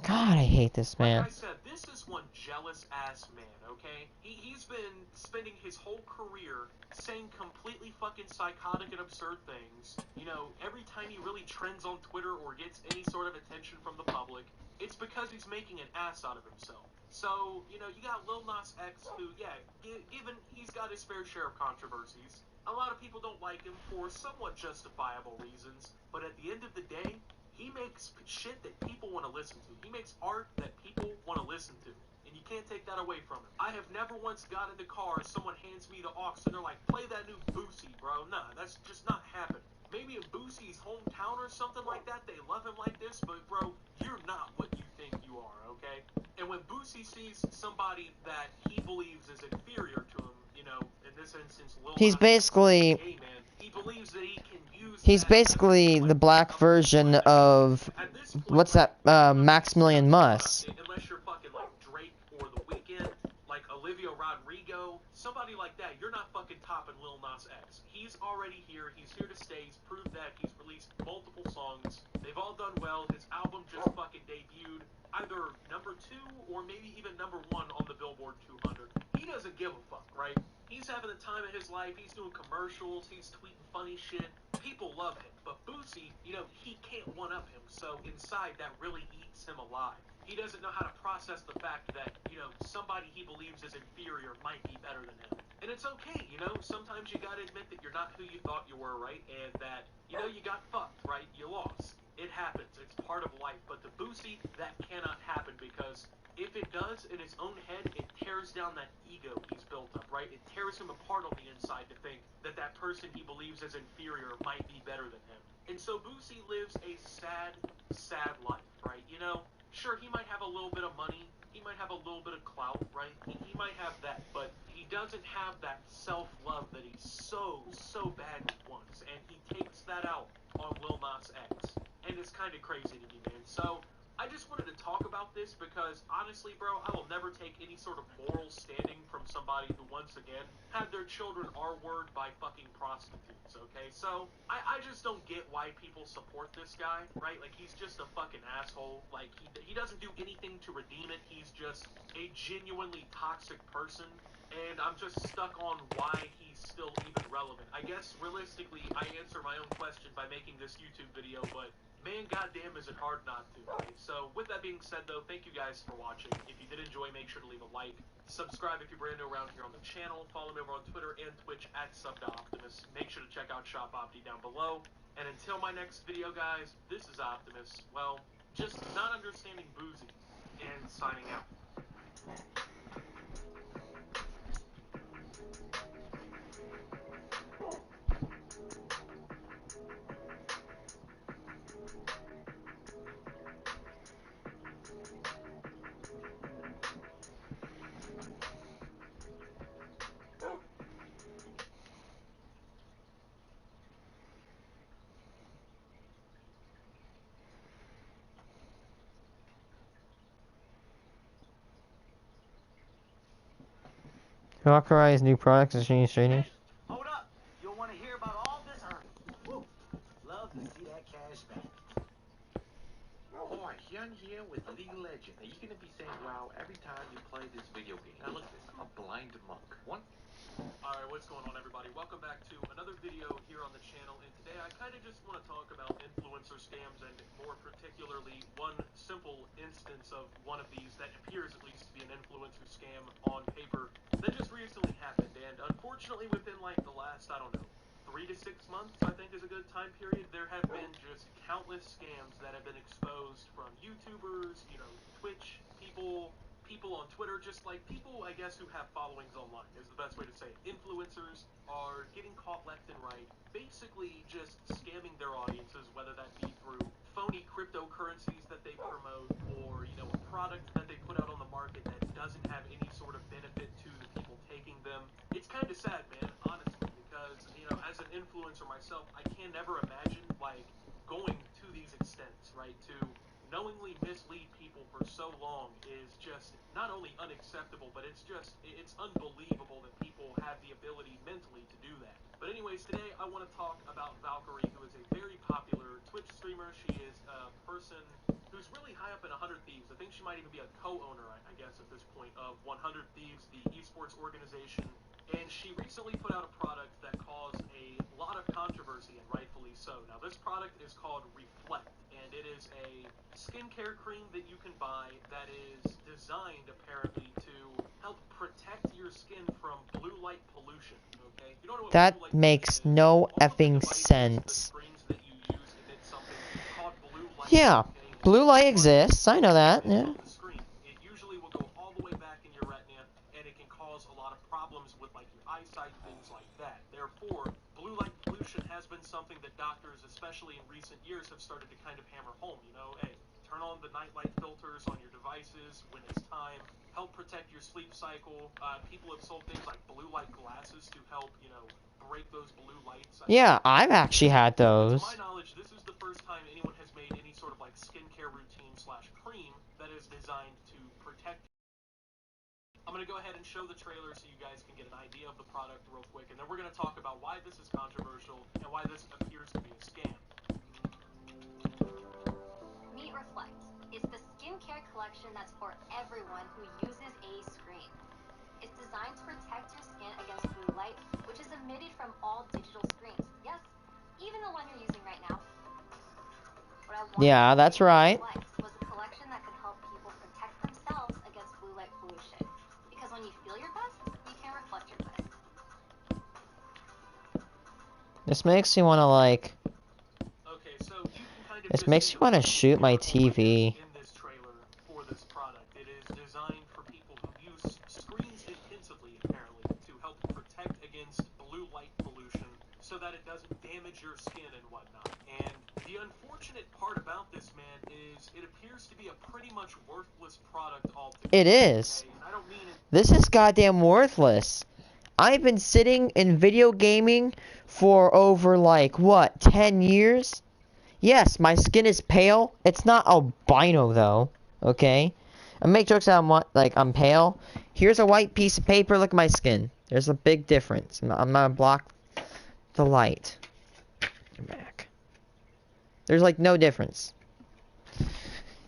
God, I hate this man. Like I said, this is one jealous-ass man, okay? He's been spending his whole career saying completely fucking psychotic and absurd things. You know, every time he really trends on Twitter or gets any sort of attention from the public, it's because he's making an ass out of himself. So, you know, you got Lil Nas X, who, yeah, given he's got his fair share of controversies. A lot of people don't like him for somewhat justifiable reasons, but at the end of the day, he makes shit that people want to listen to. He makes art that people want to listen to. And you can't take that away from him. I have never once got in the car, someone hands me the aux, and they're like, play that new Boosie, bro. Nah, that's just not happening. Maybe in Boosie's hometown or something like that, they love him like this, but bro, you're not what you think you are, okay? And when Boosie sees somebody that he believes is inferior to him, you know, in this instance, Lil He's Nas X, basically... gay man, he believes that he can use He's that basically as, the like, black version of... at this point, What's that? Maximilian Muss. unless you're fucking like Drake or The Weeknd, like Olivia Rodrigo, somebody like that, you're not fucking topping Lil Nas X. He's already here. He's here to stay. He's proved that. He's released multiple songs. They've all done well. His album just fucking debuted either number 2 or maybe even number 1 on the Billboard 200. He doesn't give a fuck, right? He's having the time of his life. He's doing commercials. He's tweeting funny shit. People love him. But Boosie, you know, he can't one-up him. So inside, that really eats him alive. He doesn't know how to process the fact that, you know, somebody he believes is inferior might be better than him. And it's okay, you know, sometimes you gotta admit that you're not who you thought you were, right? And that, you know, you got fucked, right? You lost. It happens. It's part of life. But to Boosie, that cannot happen because if it does, in his own head, it tears down that ego he's built up, right? It tears him apart on the inside to think that that person he believes is inferior might be better than him. And so Boosie lives a sad, sad life, right? You know, sure, he might have a little bit of money. He might have a little bit of clout, right? He might have that, but he doesn't have that self-love that he so badly wants. And he takes that out on Lil Nas X. And it's kind of crazy to me, man. So I just wanted to talk about this because, honestly, bro, I will never take any sort of moral standing from somebody who, once again, had their children R-word by fucking prostitutes, okay? So, I just don't get why people support this guy, right? Like, he's just a fucking asshole. Like, he doesn't do anything to redeem it. He's just a genuinely toxic person. And I'm just stuck on why he's still even relevant. I guess, realistically, I answer my own question by making this YouTube video, but man, goddamn, is it hard not to, right? So, with that being said, though, thank you guys for watching. If you did enjoy, make sure to leave a like. Subscribe if you're brand new around here on the channel. Follow me over on Twitter and Twitch at SubToOptimus. Make sure to check out Shop Opti down below. And until my next video, guys, this is Optimus. Well, just not understanding Boozy. And signing out. Who authorized new products and change trading? Hold up. You'll want to hear about all this earnings. Woo. Love to see that cash back. Boy, Hyun here Astroneer with League of Legends. Now you're gonna be saying wow every time you play this video game. Now look at this, I'm a blind monk. One. Alright, what's going on, everybody? Welcome back to another video here on the channel, and today I kind of just want to talk about influencer scams, and more particularly one simple instance of one of these that appears at least to be an influencer scam on paper that just recently happened. And unfortunately, within like the last, I don't know, 3 to 6 months, I think is a good time period, there have been just countless scams that have been exposed from YouTubers, you know, Twitch people on Twitter, just like people, I guess, who have followings online is the best way to say it. Influencers are getting caught left and right, basically just scamming their audiences, whether that be through phony cryptocurrencies that they promote, or, you know, a product that they put out on the market that doesn't have any sort of benefit to the people taking them. It's kind of sad, man, honestly, because, you know, as an influencer myself, I can never imagine, like, going to these extents, right, to knowingly mislead people for so long is just not only unacceptable, but it's unbelievable that people have the ability mentally to do that. But anyways, today I want to talk about Valkyrie, who is a very popular Twitch streamer. She is a person who's really high up in 100 Thieves. I think she might even be a co-owner, I guess, at this point, of 100 Thieves, the esports organization. And she recently put out a product that caused a lot of controversy, and rightfully so. Now, this product is called Reflect, and it is a skincare cream that you can buy that is designed, apparently, to help protect your skin from blue light pollution, okay? You don't know what That blue light makes pollution is. no All of the effing devices, sense. the screens that you use emit something called blue light, Yeah, okay? blue light exists. I know that. Yeah. The screen. It usually will go all the way back in your retina, and it can cause a lot of problems with like your eyesight, things like that. Therefore, blue light pollution has been something that doctors, especially in recent years, have started to kind of hammer home. You know, hey, turn on the night light filters on your devices when it's time. Help protect your sleep cycle. People have sold things like blue light glasses to help, you know, break those blue lights. Yeah, I've actually had those. To my knowledge, this is the first time anyone has made any sort of like skincare routine / cream that is designed to protect. I'm going to go ahead and show the trailer so you guys can get an idea of the product real quick, and then we're going to talk about why this is controversial and why this appears to be a scam. Meet Reflect. It's the skincare collection that's for everyone who uses a screen. It's designed to protect your skin against blue light, which is emitted from all digital screens. Yes, even the one you're using right now. What I wanted Yeah, that's right. Reflect was a collection that could help people protect themselves against blue light pollution. Because when you feel your best, you can reflect your best. This makes me want to like. Okay, so you can kind of This just makes see you want to the shoot my visual TV. in this trailer for this product. It is designed for people who use screens intensively, apparently, to help protect against blue light pollution so that it doesn't damage your skin and whatnot. And the unfortunate part about this, man, is it appears to be a pretty much worthless product altogether. It is. Okay? And I don't mean it. This is goddamn worthless. I've been sitting in video gaming for over like what, 10 years? Yes, my skin is pale. It's not albino though. Okay? I make jokes that I'm pale. Here's a white piece of paper. Look at my skin. There's a big difference. I'm gonna block the light. Come back. There's like no difference.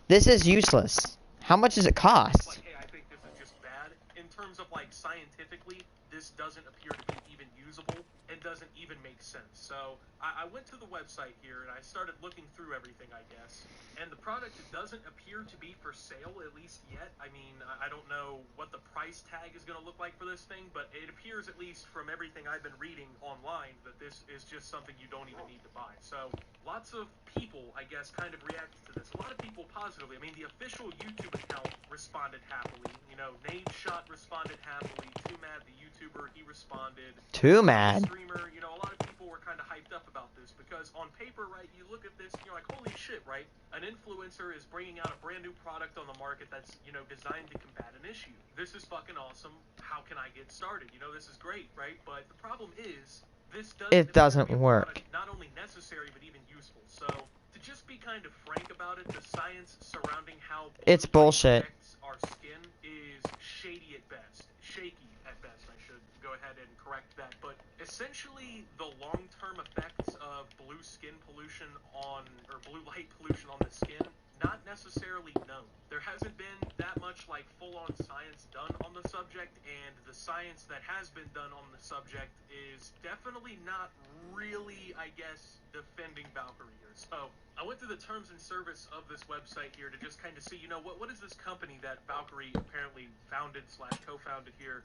This is useless. How much does it cost? Like, hey, I think this is just bad. In terms of like scientifically, this doesn't appear to be even usable. It doesn't even make sense. So I went to the website here and I started looking through everything, I guess. And the product doesn't appear to be for sale, at least yet. I mean, I don't know what the price tag is going to look like for this thing, but it appears, at least from everything I've been reading online, that this is just something you don't even need to buy. So lots of people, I guess, kind of reacted to this. A lot of people positively. I mean, the official YouTube account responded happily. You know, Nate Shot responded happily. Too Mad, the YouTuber, he responded. Too Mad. Streamer, you know, a lot of people were kind of hyped up about this because on paper, right, you look at this and you're like, holy shit, right? An influencer is bringing out a brand new product on the market that's, you know, designed to combat an issue. This is fucking awesome. How can I get started? You know, this is great, right? But the problem is, this doesn't work. Not only necessary, but even useful. So, to just be kind of frank about it, the science surrounding how It's bullshit. affects our skin is shady at best. Shaky at best, I should go ahead and correct that. But essentially, the long-term effects of blue skin pollution or blue light pollution on the skin not necessarily known. There hasn't been that much like full-on science done on the subject, and the science that has been done on the subject is definitely not really, I guess, defending Valkyrie here. So I went through the terms and service of this website here to just kind of see, you know, what is this company that Valkyrie apparently founded / co-founded here?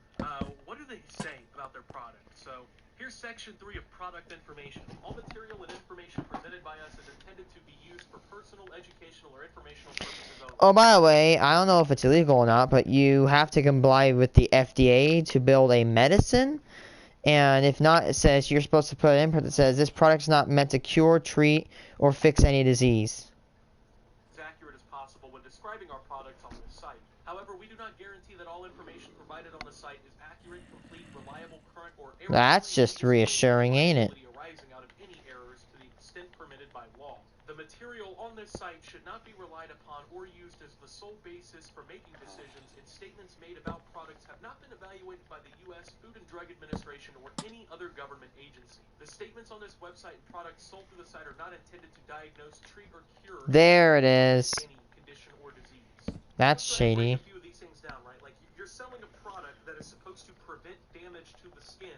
What do they say about their product? So here's section 3 of product information. All material and information presented by us is intended to be used for personal, educational, or informational purposes only. Oh, by the way, I don't know if it's illegal or not, but you have to comply with the FDA to build a medicine. And if not, it says you're supposed to put an input that says this product's not meant to cure, treat, or fix any disease. As accurate as possible when describing our products on this site. However, we do not guarantee that all information provided on the site is accurate, complete, reliable, current, or error-free. That's just reassuring, ain't it? Arising out of any errors to the extent permitted by law. The material on this site should not be relied upon or used as the sole basis for making decisions, and statements made about products have not been evaluated by the U.S. Food and Drug Administration or any other government agency. The statements on this website and products sold through the site are not intended to diagnose, treat, or cure There it is. any condition or disease. That's Let's go ahead and shady. break a few of these things down, right? Like, you're selling a product that is supposed to prevent damage to the skin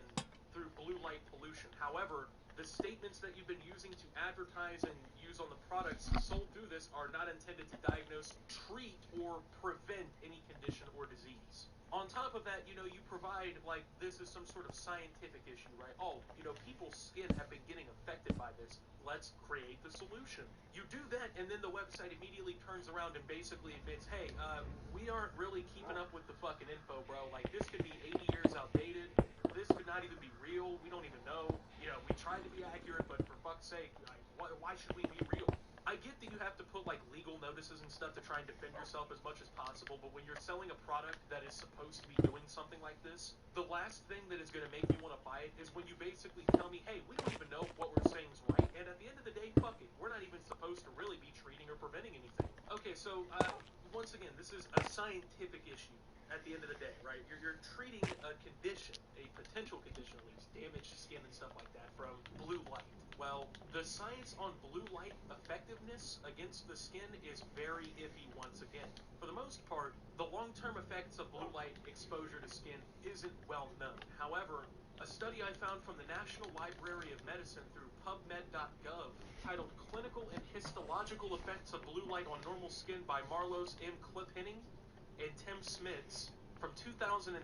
through blue light pollution. However, the statements that you've been using to advertise and use on the products sold through this are not intended to diagnose, treat, or prevent any condition or disease. On top of that, you know, you provide, like, this is some sort of scientific issue, right? Oh, you know, people's skin have been getting affected by this. Let's create the solution. You do that, and then the website immediately turns around and basically admits, hey, we aren't really keeping up with the fucking info, bro. Like, this could be 80 years outdated. This could not even be real. We don't even know. You know, we tried to be accurate, but for fuck's sake, like, why should we be real? I get that you have to put, like, legal notices and stuff to try and defend yourself as much as possible, but when you're selling a product that is supposed to be doing something like this, the last thing that is going to make me want to buy it is when you basically tell me, hey, we don't even know if what we're saying is right, and at the end of the day, fuck it. We're not even supposed to really be treating or preventing anything. Okay, so, once again, this is a scientific issue at the end of the day, right? You're treating a condition, a potential condition at least, damaged skin and stuff like that from blue light. Well, the science on blue light effectiveness against the skin is very iffy once again. For the most part, the long-term effects of blue light exposure to skin isn't well known. However, a study I found from the National Library of Medicine through PubMed.gov titled Clinical and Histological Effects of Blue Light on Normal Skin by Marlos M. Klippenning and Tim Smits from 2010,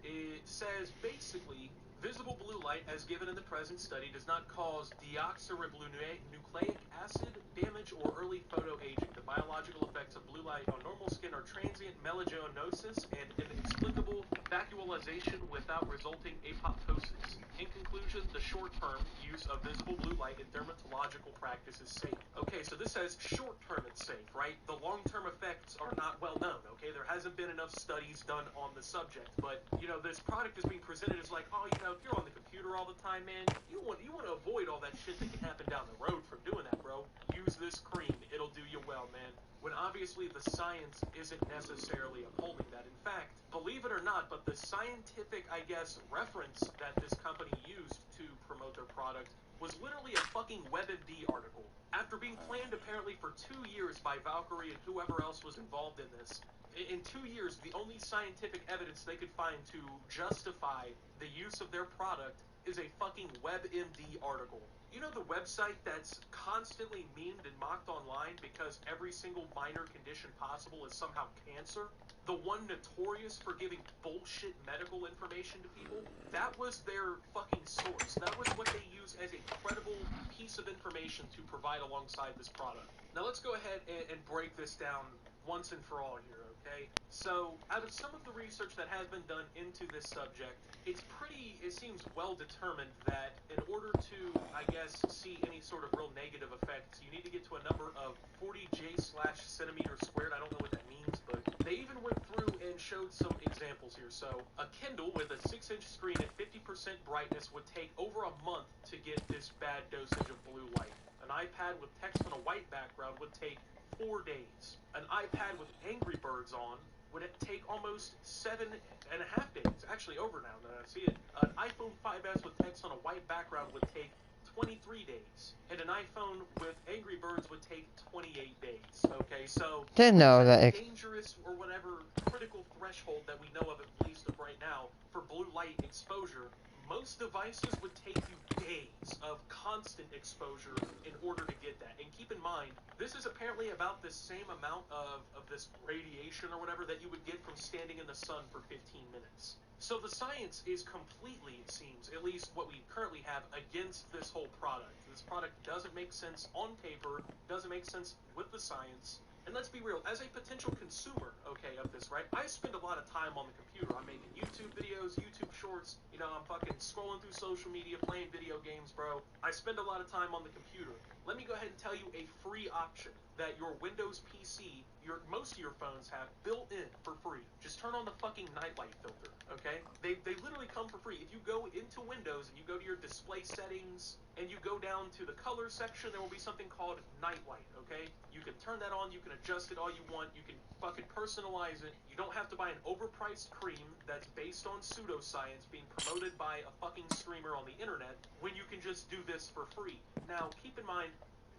it says basically, visible blue light as given in the present study does not cause deoxyribonucleic acid damage or early photoaging. The biological effects of blue light on normal skin are transient melanogenesis and inexplicable vacuolization without resulting apoptosis. In conclusion, the short-term use of visible blue light in dermatological practice is safe. Okay, so this says short-term it's safe, right? The long-term effects are not well known, okay? There hasn't been enough studies done on the subject, but, you know, this product is being presented as like, oh, you know, if you're on the computer all the time, man, you want to avoid all that shit that can happen down the road from doing that, bro. Use this cream. It'll do you well, man. When obviously the science isn't necessarily upholding that. In fact, believe it or not, but the scientific, I guess, reference that this company used to promote their product was literally a fucking WebMD article. After being planned apparently for 2 years by Valkyrie and whoever else was involved in this, in 2 years, the only scientific evidence they could find to justify the use of their product is a fucking WebMD article. You know the website that's constantly memed and mocked online because every single minor condition possible is somehow cancer? The one notorious for giving bullshit medical information to people? That was their fucking source. That was what they use as a credible piece of information to provide alongside this product. Now let's go ahead and break this down once and for all here, okay? So, out of some of the research that has been done into this subject, it seems well determined that in order to, I guess, see any sort of real negative effects, you need to get to a number of 40 J/centimeter squared. I don't know what that means, but they even went through and showed some examples here. So, a Kindle with a 6-inch screen at 50% brightness would take over a month to get this bad dosage of blue light. An iPad with text on a white background would take 4 days. An iPad with Angry Birds on would it take almost 7.5 days. Actually, over now that I see it. An iPhone 5S with text on a white background would take 23 days, and an iPhone with Angry Birds would take 28 days. Okay, so Didn't know that. dangerous or whatever critical threshold that we know of, at least of right now, for blue light exposure, most devices would take you days of constant exposure in order to get that. And keep in mind, this is apparently about the same amount of this radiation or whatever that you would get from standing in the sun for 15 minutes. So the science is completely, it seems, at least what we currently have, against this whole product. This product doesn't make sense on paper, doesn't make sense with the science. And let's be real, as a potential consumer, okay, of this, right, I spend a lot of time on the computer. I'm making YouTube videos, YouTube shorts, you know, I'm fucking scrolling through social media, playing video games, bro. I spend a lot of time on the computer. Let me go ahead and tell you a free option that your Windows PC, most of your phones have built in for free. Just turn on the fucking nightlight filter, okay? They literally come for free. If you go into Windows and you go to your display settings and you go down to the color section, there will be something called nightlight, okay? You can turn that on, you can adjust it all you want, you can fucking personalize it. You don't have to buy an overpriced cream that's based on pseudoscience being promoted by a fucking streamer on the internet when you can just do this for free. Now, keep in mind,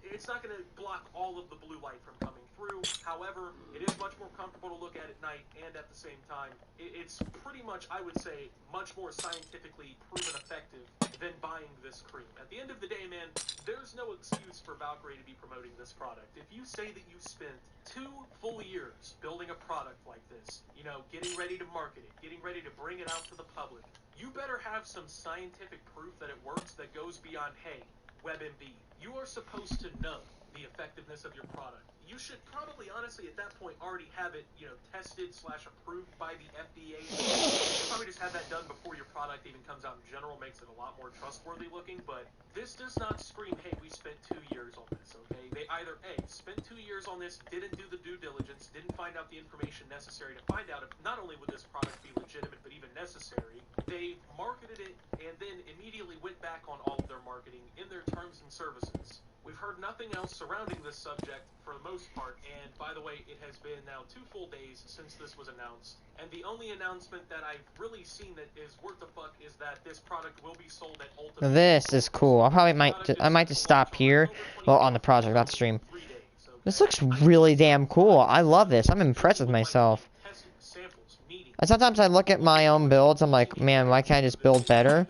it's not going to block all of the blue light from coming through. However, it is much more comfortable to look at night, and at the same time, it's pretty much, I would say, much more scientifically proven effective than buying this cream. At the end of the day, man, there's no excuse for Valkyrie to be promoting this product. If you say that you spent 2 full years building a product like this, you know, getting ready to market it, getting ready to bring it out to the public, you better have some scientific proof that it works that goes beyond, hey, WebMD. You are supposed to know the effectiveness of your product. You should probably, honestly, at that point, already have it, you know, tested / approved by the FDA. You should probably just have that done before your product even comes out in general, makes it a lot more trustworthy looking. But this does not scream, hey, we spent 2 years on this, okay? They either, A, spent 2 years on this, didn't do the due diligence, didn't find out the information necessary to find out if not only would this product be legitimate, but even necessary. They marketed it and then immediately went back on all of their marketing in their terms and services. We've heard nothing else surrounding this subject for the most part, and by the way, it has been now 2 full days since this was announced, and the only announcement that I've really seen that is worth the fuck is that this product will be sold at Ultimate. This is cool. I might just stop here. Well, on the project, not the stream. This looks really damn cool. I love this. I'm impressed with myself. And sometimes I look at my own builds, I'm like, man, why can't I just build better?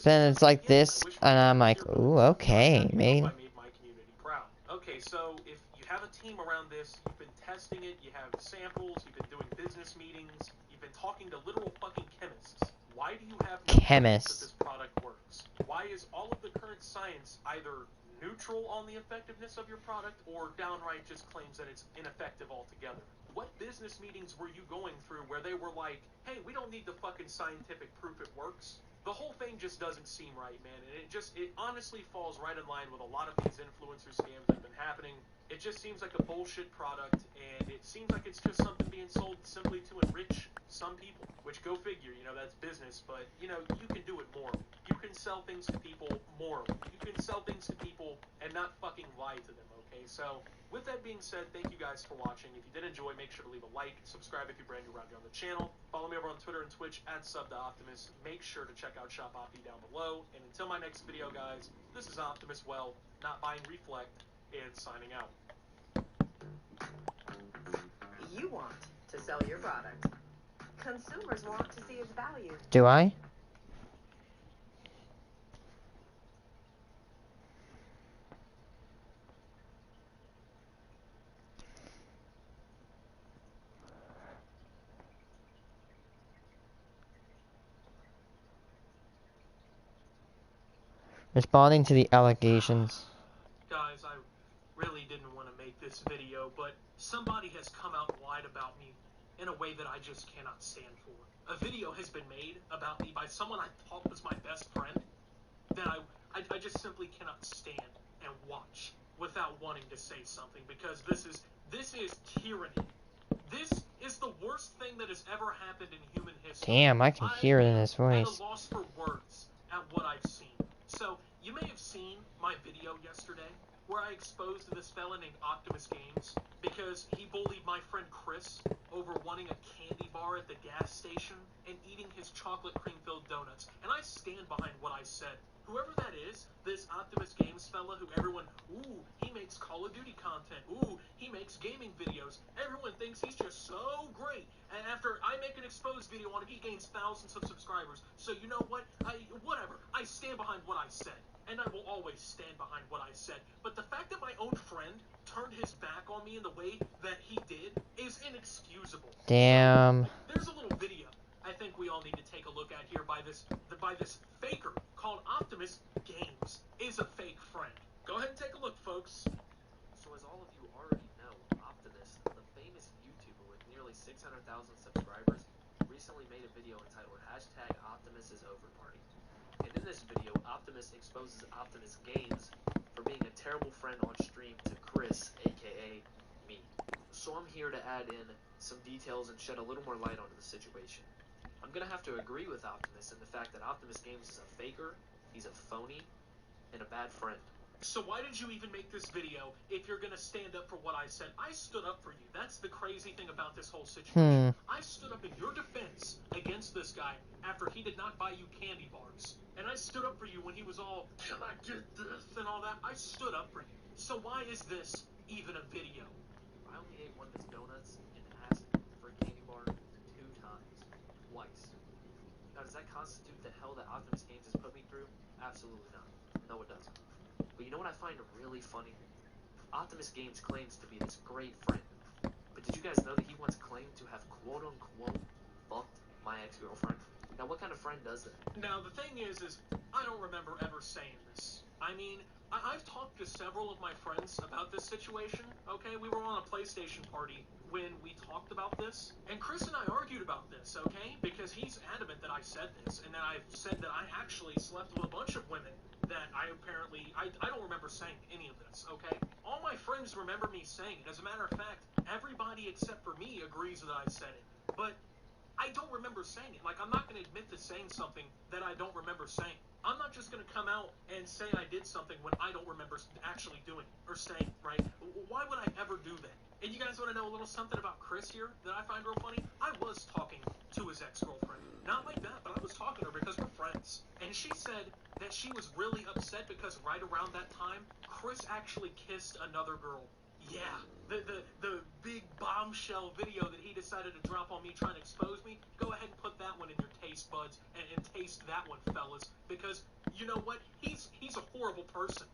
Then it's like this, and I'm like, ooh, okay, man. Okay, so if you have a team around this, you've been testing it, you have samples, you've been doing business meetings, you've been talking to literal fucking chemists. Why do you have no evidence that this product works? Why is all of the current science either neutral on the effectiveness of your product or downright just claims that it's ineffective altogether? What business meetings were you going through where they were like, hey, we don't need the fucking scientific proof it works? The whole thing just doesn't seem right, man, and it honestly falls right in line with a lot of these influencer scams that have been happening. It just seems like a bullshit product, and it seems like it's just something being sold simply to enrich some people, which go figure, you know, that's business, but, you know, you can do it morally. You can sell things to people morally. You can sell things to people and not fucking lie to them, okay? So, with that being said, thank you guys for watching. If you did enjoy, make sure to leave a like, subscribe if you're brand new around here on the channel, follow me over on Twitter and Twitch @SubToOptimus. Make sure to check out Shop Opti down below, and until my next video, guys, this is Optimus Well, not buying Reflect, and signing out. You want to sell your product. Consumers want to see its value. Do I? Responding to the allegations. Guys, I really didn't want to make this video, but somebody has come out and lied about me in a way that I just cannot stand for. A video has been made about me by someone I thought was my best friend that I just simply cannot stand and watch without wanting to say something, because this is tyranny. This is the worst thing that has ever happened in human history. Damn, I can hear it in his voice. I'm at a loss for words at what I've seen. So, you may have seen my video yesterday where I exposed this fella named Optimus Games because he bullied my friend Chris over wanting a candy bar at the gas station and eating his chocolate cream-filled donuts. And I stand behind what I said. whoever that is, this Optimus Games fella who everyone, ooh, he makes Call of Duty content, ooh, he makes gaming videos, everyone thinks he's just so great, and after I make an exposed video on him, he gains thousands of subscribers. So you know what? Whatever. I stand behind what I said, and I will always stand behind what I said. But the fact that my own friend turned his back on me in the way that he did is inexcusable. Damn. There's a little video I think we all need to take a look at here by this faker called Optimus Games is a fake friend. Go ahead and take a look, folks. So as all of you already know, Optimus, the famous YouTuber with nearly 600,000 subscribers, recently made a video entitled #Optimus is Over Party. And in this video, Optimus exposes Optimus Games for being a terrible friend on stream to Chris, aka me. So I'm here to add in some details and shed a little more light onto the situation. I'm gonna have to agree with Optimus in the fact that Optimus Games is a faker, he's a phony, and a bad friend. So why did you even make this video if you're gonna stand up for what I said? I stood up for you. That's the crazy thing about this whole situation. I stood up in your defense against this guy after he did not buy you candy bars. And I stood up for you when he was all, can I get this and all that? I stood up for you. So why is this even a video? I only ate one of his donuts and asked for a candy bar 2 times. Twice. Now, does that constitute the hell that Optimus Games has put me through? Absolutely not. No, it doesn't. But you know what I find really funny? Optimus Games claims to be this great friend. But did you guys know that he once claimed to have quote-unquote fucked my ex-girlfriend? Now, what kind of friend does that? Now, the thing is I don't remember ever saying this. I mean, I've talked to several of my friends about this situation, okay? We were on a PlayStation party when we talked about this, and Chris and I argued about this, okay? Because he's adamant that I said this, and that I've said that I actually slept with a bunch of women that I don't remember saying any of this, okay? All my friends remember me saying it. As a matter of fact, everybody except for me agrees that I said it. But I don't remember saying it. Like, I'm not going to admit to saying something that I don't remember saying. I'm not just going to come out and say I did something when I don't remember actually doing it or saying it, right? Why would I ever do that? And you guys want to know a little something about Chris here that I find real funny? I was talking to his ex-girlfriend. Not like that, but I was talking to her because we're friends. And she said that she was really upset because right around that time, Chris actually kissed another girl. Yeah, the big bombshell video that he decided to drop on me trying to expose me, go ahead and put that one in your taste buds and taste that one, fellas, because you know what? He's a horrible person.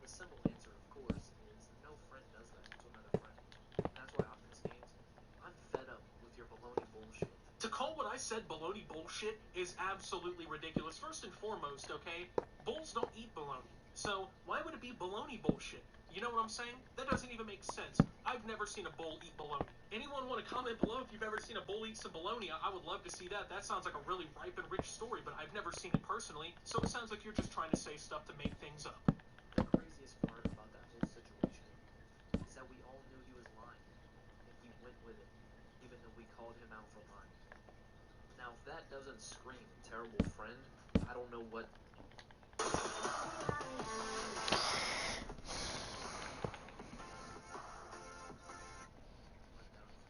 The simple answer, of course, is no friend does that to another friend. And that's why Optimus Games, I'm fed up with your baloney bullshit. To call what I said baloney bullshit is absolutely ridiculous. First and foremost, okay, bulls don't eat baloney. So why would it be baloney bullshit? You know what I'm saying? That doesn't even make sense. I've never seen a bull eat baloney. Anyone want to comment below if you've ever seen a bull eat some baloney? I would love to see that. That sounds like a really ripe and rich story, but I've never seen it personally, so it sounds like you're just trying to say stuff to make things up. The craziest part about that whole situation is that we all knew he was lying, and he went with it, even though we called him out for lying. Now, if that doesn't scream terrible friend, I don't know what.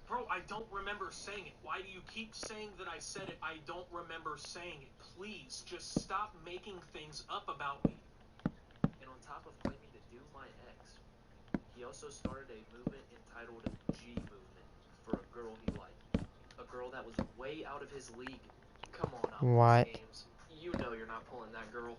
Bro, I don't remember saying it. Why do you keep saying that I said it? I don't remember saying it. Please, just stop making things up about me. And on top of claiming to do my ex, he also started a movement entitled G Movement for a girl he liked. A girl that was way out of his league. Come on, Optimus Games. You know you're not pulling that girl.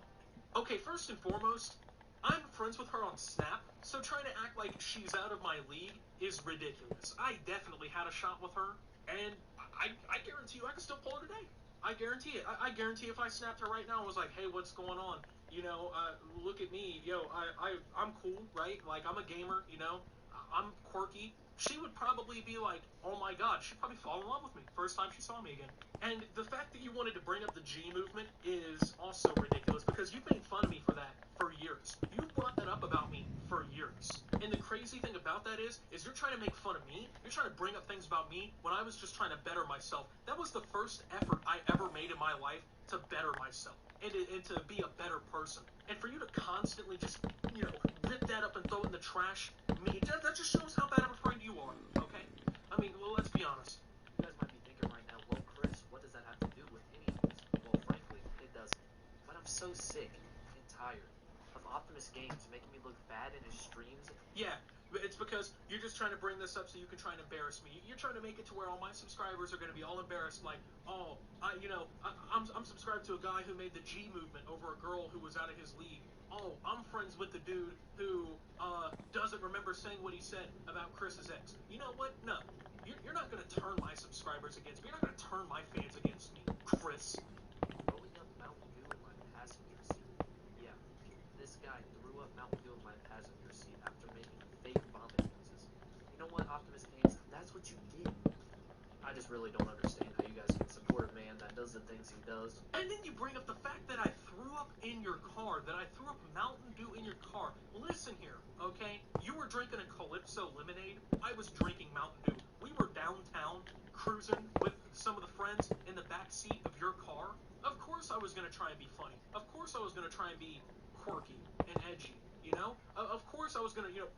Okay, first and foremost, I'm friends with her on Snap, so trying to act like she's out of my league is ridiculous. I definitely had a shot with her, and I guarantee you I can still pull her today. I guarantee it. I guarantee if I snapped her right now and was like, hey, what's going on? You know, look at me. Yo, I'm cool, right? Like, I'm a gamer, you know? I'm quirky. She would probably be like, oh my god, she'd probably fall in love with me first time she saw me again. And the fact that you wanted to bring up the G movement is also ridiculous because you've made fun of me for that for years. You've brought that up about me for years. And the crazy thing about that is you're trying to make fun of me. You're trying to bring up things about me when I was just trying to better myself. That was the first effort I ever made in my life to better myself and to be a better person. And for you to constantly just, you know, rip that up and throw it in the trash, that just shows how bad of a friend you are, okay? I mean, well, let's be honest. You guys might be thinking right now, well, Chris, what does that have to do with any of this? Well, frankly, it doesn't. But I'm so sick and Optimus Games making me look bad in his streams. Yeah, it's because you're just trying to bring this up so you can try and embarrass me. You're trying to make it to where all my subscribers are going to be all embarrassed, like, oh, I'm subscribed to a guy who made the G movement over a girl who was out of his league. Oh, I'm friends with the dude who doesn't remember saying what he said about Chris's ex. You know what? No. You're not going to turn my subscribers against me. You're not going to turn my fans against me, Chris. Throwing up Mountain Dew in my passenger seat. Yeah, this guy threw up Mountain Dew in my passenger seat after making fake vomit noises. You know what, Optimus Games? That's what you get. I just really don't understand how you guys can support a man that does the things he does. And then you bring up the fact that I threw up in your car, that I threw up Mountain Dew in your car. Listen here, okay? You were drinking a Calypso lemonade. I was drinking Mountain Dew. We were downtown cruising with some of the friends in the back seat of your car. Of course I was going to try and be funny. Of course I was going to try and be quirky and edgy, you know? Of course I was going to,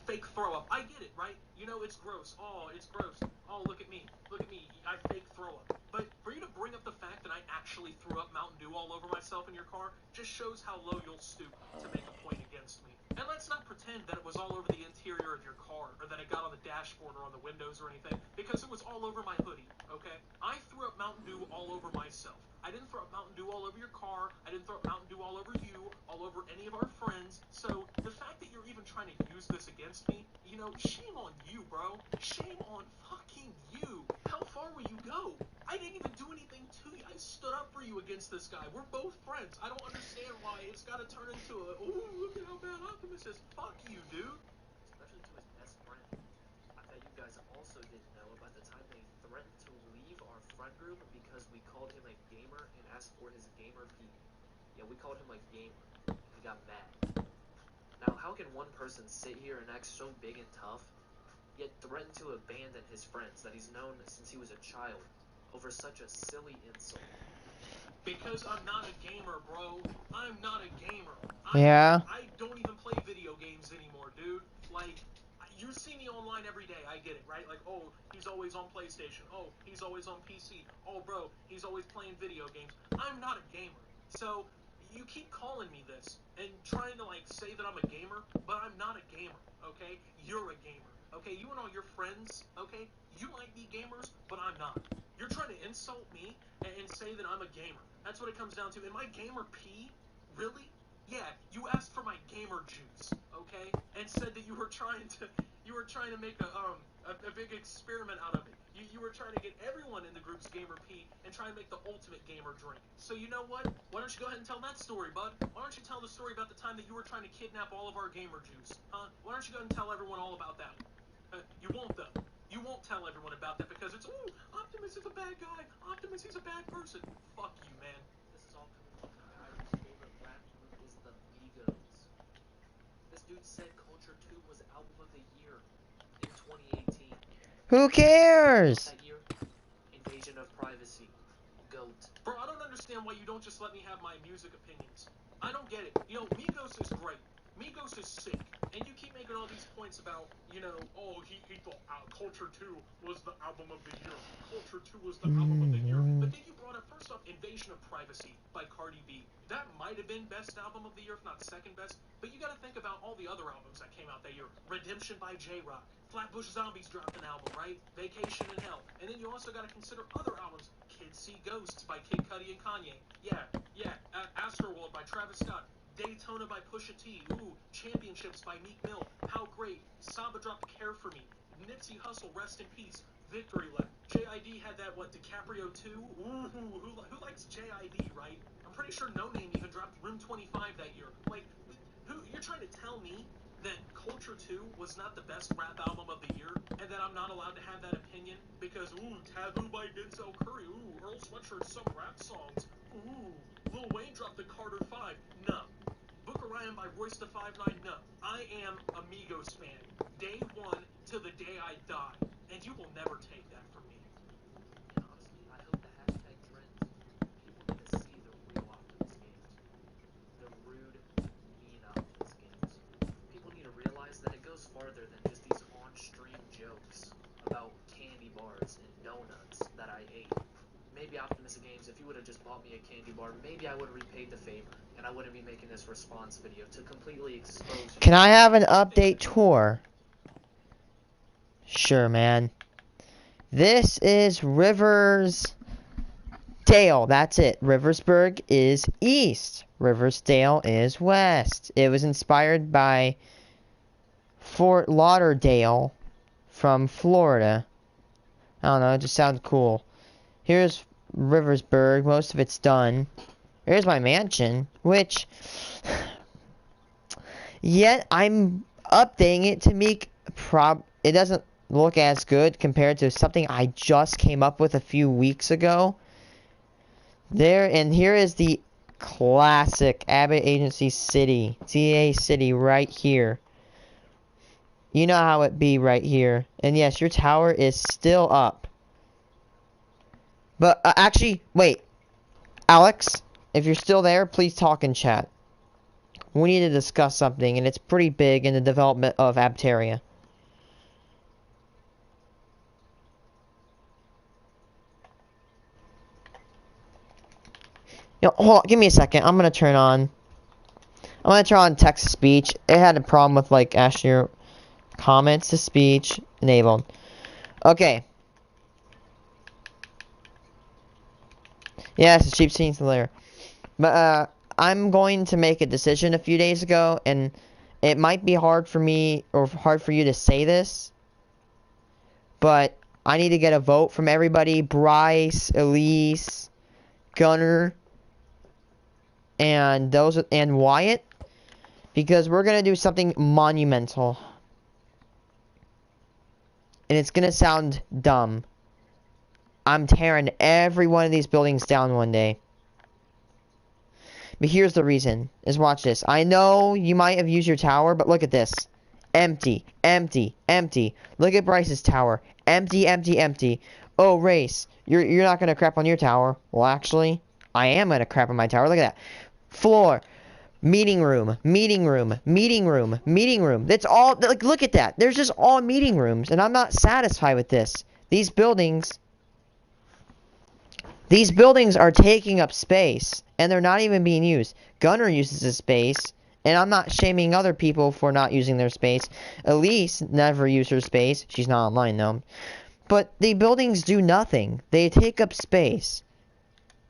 fake throw up. I get it, right? You know, it's gross. Oh, it's gross. Oh, look at me. Look at me. I fake throw up. But for you to bring up the fact that I actually threw up Mountain Dew all over myself in your car just shows how low you'll stoop to make a point against me. And let's not pretend that it was all over the interior of your car, or that it got on the dashboard or on the windows or anything, because it was all over my hoodie, okay? I threw up Mountain Dew all over myself. I didn't throw up Mountain Dew all over your car. I didn't throw up Mountain Dew all over you, all over any of our friends. So the fact that you're even trying to use this against me, shame on you, bro. Shame on fucking you. How far will you go? I didn't even do anything to you. I stood up for you against this guy. We're both friends. I don't understand why it's got to turn into a, ooh, look at how bad Optimus is. Fuck you, dude. Especially to his best friend. I bet you guys also didn't know about the time they threatened to leave our friend group because we called him a gamer and asked for his gamer P. Yeah, we called him a gamer. He got mad. Now, how can one person sit here and act so big and tough, yet threaten to abandon his friends that he's known since he was a child over such a silly insult? Because I'm not a gamer, bro. I'm not a gamer. Yeah. I don't even play video games anymore, dude. Like, you see me online every day. I get it, right? Like, oh, he's always on PlayStation. Oh, he's always on PC. Oh, bro, he's always playing video games. I'm not a gamer. So you keep calling me this and trying to say that I'm a gamer, but I'm not a gamer, okay? You're a gamer, okay? You and all your friends, okay? You might be gamers, but I'm not. You're trying to insult me and say that I'm a gamer. That's what it comes down to. And my gamer P, really? Yeah, you asked for my gamer juice, okay? And said that you were trying to make a big experiment out of it. You were trying to get everyone in the group's gamer P and try and make the ultimate gamer drink. So you know what? Why don't you go ahead and tell that story, bud? Why don't you tell the story about the time that you were trying to kidnap all of our gamer juice, huh? Why don't you go ahead and tell everyone all about that one? You won't, though. You won't tell everyone about that because it's, ooh, Optimus is a bad guy. Optimus, he's a bad person. Fuck you, man. This is all coming from the guy whose favorite rap group is the Migos. This dude said Culture 2 was album of the year in 2018. Who cares? That year, Invasion of Privacy, GOAT. Bro, I don't understand why you don't just let me have my music opinions. I don't get it. Migos is great. Migos is sick. And you keep making all these points about, oh, he thought Culture 2 was the album of the year. Culture 2 was the album of the year. But then you brought up, first off, Invasion of Privacy by Cardi B. That might have been best album of the year, if not second best. But you got to think about all the other albums that came out that year. Redemption by J-Rock. Flatbush Zombies dropped an album, right? Vacation in Hell. And then you also got to consider other albums. Kids See Ghosts by Kid Cudi and Kanye. Yeah. Astroworld by Travis Scott. Daytona by Pusha T. Ooh, Championships by Meek Mill. How great. Saba dropped Care For Me. Nipsey Hussle, rest in peace. Victory Lap. J.I.D. had that, DiCaprio 2? Ooh, who likes J.I.D., right? I'm pretty sure No Name even dropped Room 25 that year. You're trying to tell me that Culture 2 was not the best rap album of the year, and that I'm not allowed to have that opinion because, ooh, Taboo by Denzel Curry, ooh, Earl Sweatshirt's some rap songs, ooh, Lil Wayne dropped the Carter 5, no. Book of Ryan by Royce da 5'9", no. I am a Migos fan, day one till the day I die, and you will never take that from me. And honestly, I hope the hashtag trends. People need to see the real Optimus Games. The rude, mean Optimus Games. People need to realize that it goes farther than just these on-stream jokes about candy bars and donuts that I ate. maybe Optimus Games, if you would have just bought me a candy bar, maybe I would have repaid the favor, and I wouldn't be making this response video to completely expose you. Can I have an update tour? Sure, man. This is Riversdale. That's it. Riversburg is east. Riversdale is west. It was inspired by Fort Lauderdale from Florida. I don't know, it just sounds cool. Here's Riversburg. Most of it's done. Here's my mansion, which... Yet, I'm updating it to make... It doesn't look as good compared to something I just came up with a few weeks ago. And here is the classic Abbott Agency City. TA City right here. You know how it be right here. And yes, your tower is still up. But, actually, wait. Alex, if you're still there, please talk in chat. We need to discuss something, and it's pretty big in the development of Abteria. Yo, hold on, give me a second. I'm gonna turn on text to speech. It had a problem with, like, Astroneer comments to speech enabled. Okay. Yeah, it's a cheap scene layer. But, I'm going to make a decision a few days ago, and it might be hard for me, or hard for you to say this, but I need to get a vote from everybody. Bryce, Elise, Gunner, and Wyatt, because we're gonna do something monumental. And it's gonna sound dumb. I'm tearing every one of these buildings down one day. But here's the reason, is watch this. I know you might have used your tower, but look at this. Empty, empty, empty. Look at Bryce's tower. Empty, empty, empty. Oh, Rayce, you're not gonna crap on your tower. Well, actually, I am gonna crap on my tower. Look at that. Floor. Meeting room, meeting room, meeting room, meeting room. That's all, like, look at that. There's just all meeting rooms, and I'm not satisfied with this. These buildings are taking up space, and they're not even being used. Gunner uses this space, and I'm not shaming other people for not using their space. Elise never used her space. She's not online, though. But the buildings do nothing. They take up space.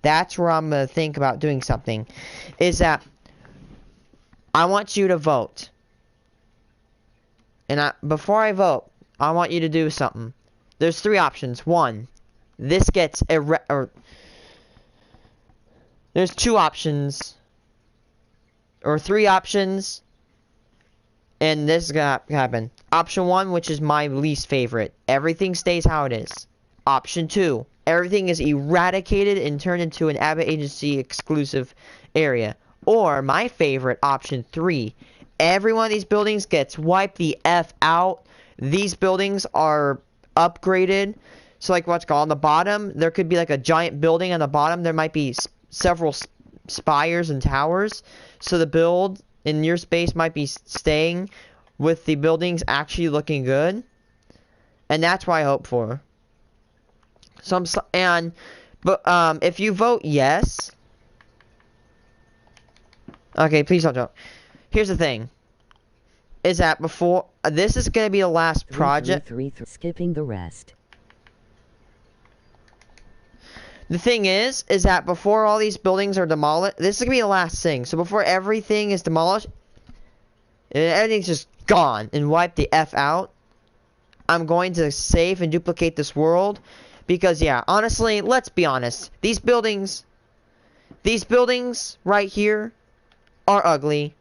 That's where I'm going to think about doing something. Is that I want you to vote. And before I vote, I want you to do something. There's 3 options. 1, this gets there's 2 options. Or 3 options. And this is gonna happen. Option 1, which is my least favorite. Everything stays how it is. Option 2, everything is eradicated and turned into an Abbott Agency exclusive area. Or, my favorite, option 3, every one of these buildings gets wiped the F out. These buildings are upgraded. So, like, what's called on the bottom, there could be, like, a giant building on the bottom. There might be several spires and towers. So, the build in your space might be staying with the buildings actually looking good. And that's what I hope for. But if you vote yes... Okay, please don't joke. Here's the thing. Is that before... this is going to be the last project. Skipping the rest. The thing is that before all these buildings are demolished... This is going to be the last thing. So before everything is demolished... and everything's just gone and wiped the F out... I'm going to save and duplicate this world. Because, yeah, honestly, let's be honest. These buildings right here... are ugly.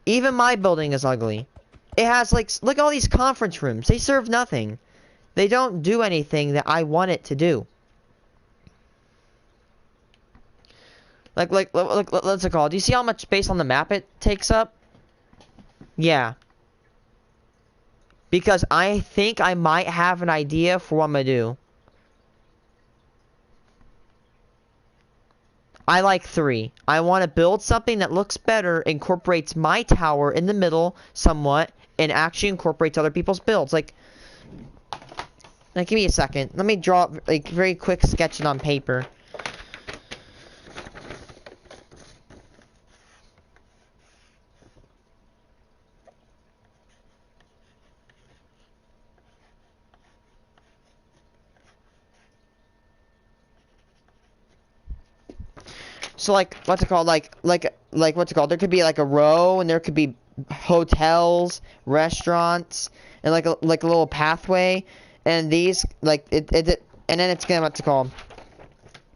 Even my building is ugly. It has, like, look at all these conference rooms. They serve nothing. They don't do anything that I want it to do. Like, what's it called? Do you see how much space on the map it takes up? Yeah. Because I think I might have an idea for what I'm gonna do. I like 3. I want to build something that looks better, incorporates my tower in the middle somewhat, and actually incorporates other people's builds. Like Now, give me a second. Let me draw like very quick sketch it on paper. So like, what's it called? Like what's it called? There could be like a row, and there could be hotels, restaurants, and like a little pathway, and these like and then it's gonna what's it called?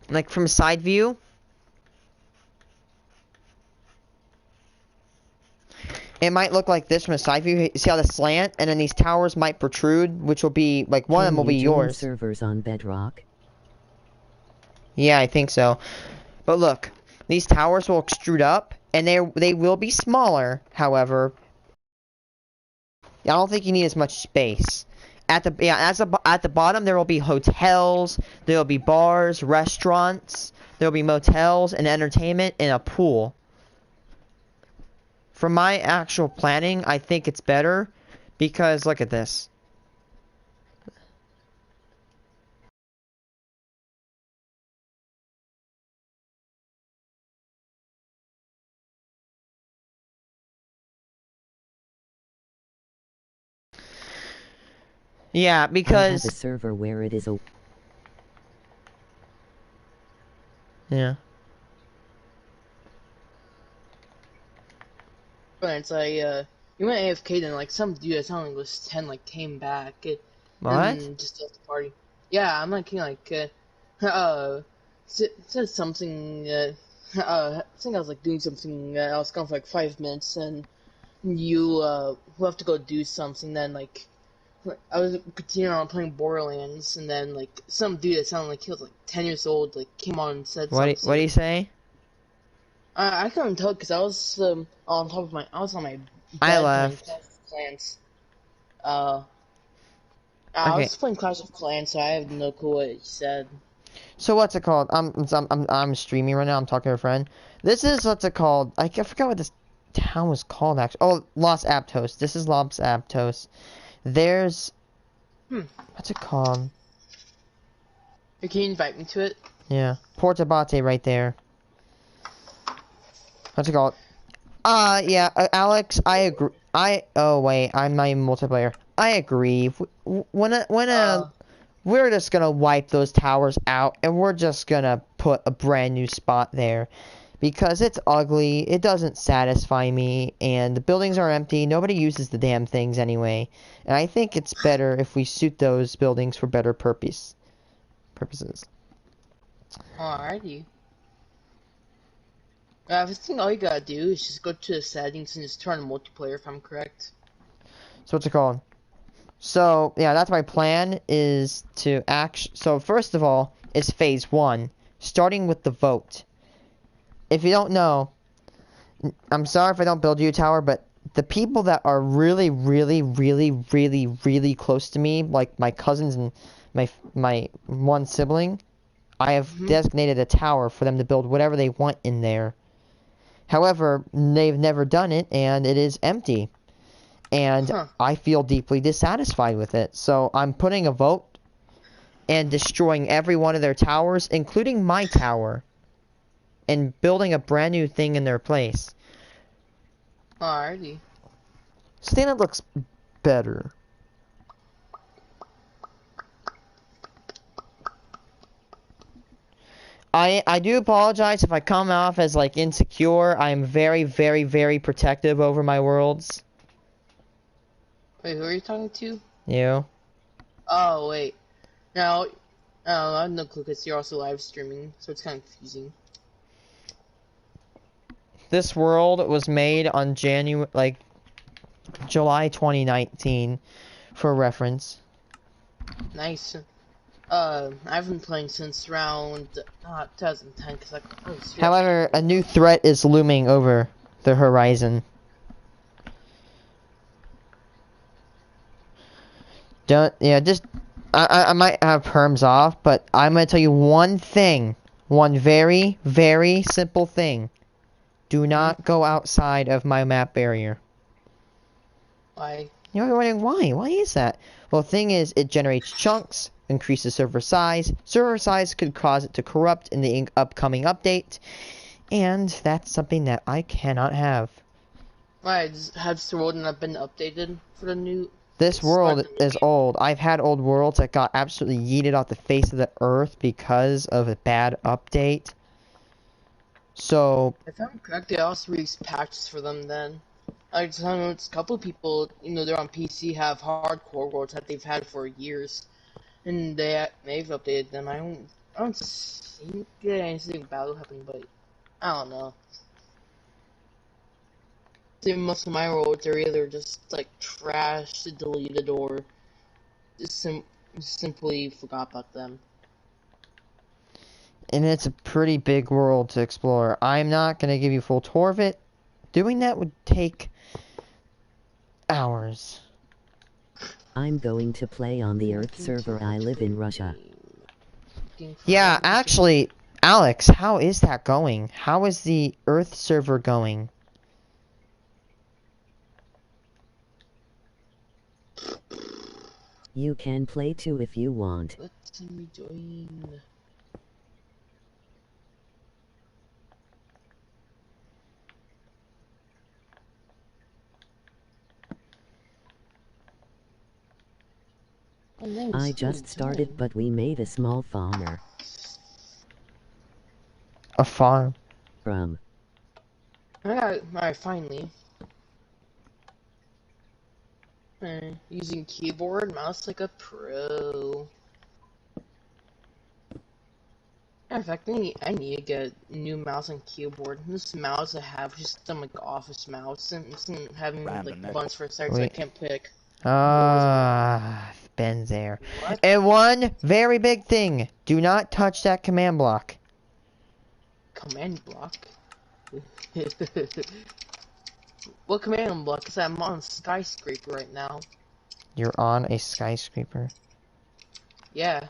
Like from side view. It might look like this from a side view. You see how the slant, and then these towers might protrude, which will be like one of them will be yours. Servers on Bedrock. Yeah, I think so. But look, these towers will extrude up, and they will be smaller. However, I don't think you need as much space. At the bottom there will be hotels, there will be bars, restaurants, there will be motels and entertainment and a pool. For my actual planning, I think it's better because look at this. Yeah, because I have a server where it is a yeah. It's like you went AFK, then like some dude that sounded like was 10 like came back What? and just left the party. Yeah, I'm like said something I think I was like doing something, I was gone for like 5 minutes, and you will have to go do something. Then like I was continuing on playing Borderlands, and then like some dude that sounded like he was like 10 years old like came on and said something. What do you say? I couldn't tell because I was on top of I was on my bed I playing left. Clash of Clans. I Okay. was playing Clash of Clans, so I have no clue what he said. So what's it called? I'm streaming right now. I'm talking to a friend. This is what's it called? I forgot what this town was called actually. Oh, Los Aptos. This is Los Aptos. There's what's it called? Can you invite me to it? Yeah, Porta Bate right there. What's it called? Yeah, Alex, I agree. Oh wait, I'm not even multiplayer. I agree. We're just gonna wipe those towers out, and we're just gonna put a brand new spot there. Because it's ugly, it doesn't satisfy me, and the buildings are empty, nobody uses the damn things anyway. And I think it's better if we suit those buildings for better purposes. Alrighty. I think all you gotta do is just go to the settings and just turn on multiplayer, if I'm correct. So what's it called? So, yeah, that's my plan, is to so first of all, it's phase 1, starting with the vote. If you don't know, I'm sorry if I don't build you a tower, but the people that are really, really, really, really, really close to me, like my cousins and my one sibling, I have designated a tower for them to build whatever they want in there. However, they've never done it, and it is empty. And I feel deeply dissatisfied with it. So I'm putting a vote and destroying every one of their towers, including my tower, and building a brand new thing in their place. Alrighty. So then it looks better. I do apologize if I come off as like insecure. I am very, very, very protective over my worlds. Wait, who are you talking to? You. Oh, wait. No, I have no clue because you're also live streaming, so it's kind of confusing. This world was made on July 2019, for reference. Nice. I've been playing since around 2010, because However, a new threat is looming over the horizon. I might have perms off, but I'm gonna tell you one thing. One very, very simple thing. Do not go outside of my map barrier. Why? You're wondering why? Why is that? Well, the thing is, it generates chunks, increases server size. Server size could cause it to corrupt in the upcoming update, and that's something that I cannot have. Right, has the world not been updated for the new... This world is old. I've had old worlds that got absolutely yeeted off the face of the earth because of a bad update. So... If I'm correct, they also released patches for them then. I know it's a couple of people, they're on PC, have hardcore worlds that they've had for years. And they've updated them. I don't see anything bad will happen, but I don't know. See, most of my worlds are either just like trash, deleted, or just simply forgot about them. And it's a pretty big world to explore. I'm not gonna give you a full tour of it. Doing that would take hours. I'm going to play on the Earth server. I live in Russia. Yeah, actually, Alex, how is that going? How is the Earth server going? You can play too if you want. Let's me join. I just started, but we made a small farmer. A farm? From. Alright, finally. Using keyboard, mouse like a pro. In fact, I need to get a new mouse and keyboard. This mouse I have just some like office mouse, and it's having like buttons for sides I can't pick. Been there. What? And one very big thing: do not touch that command block. Command block? What command block? Because I'm on a skyscraper right now. You're on a skyscraper. Yeah.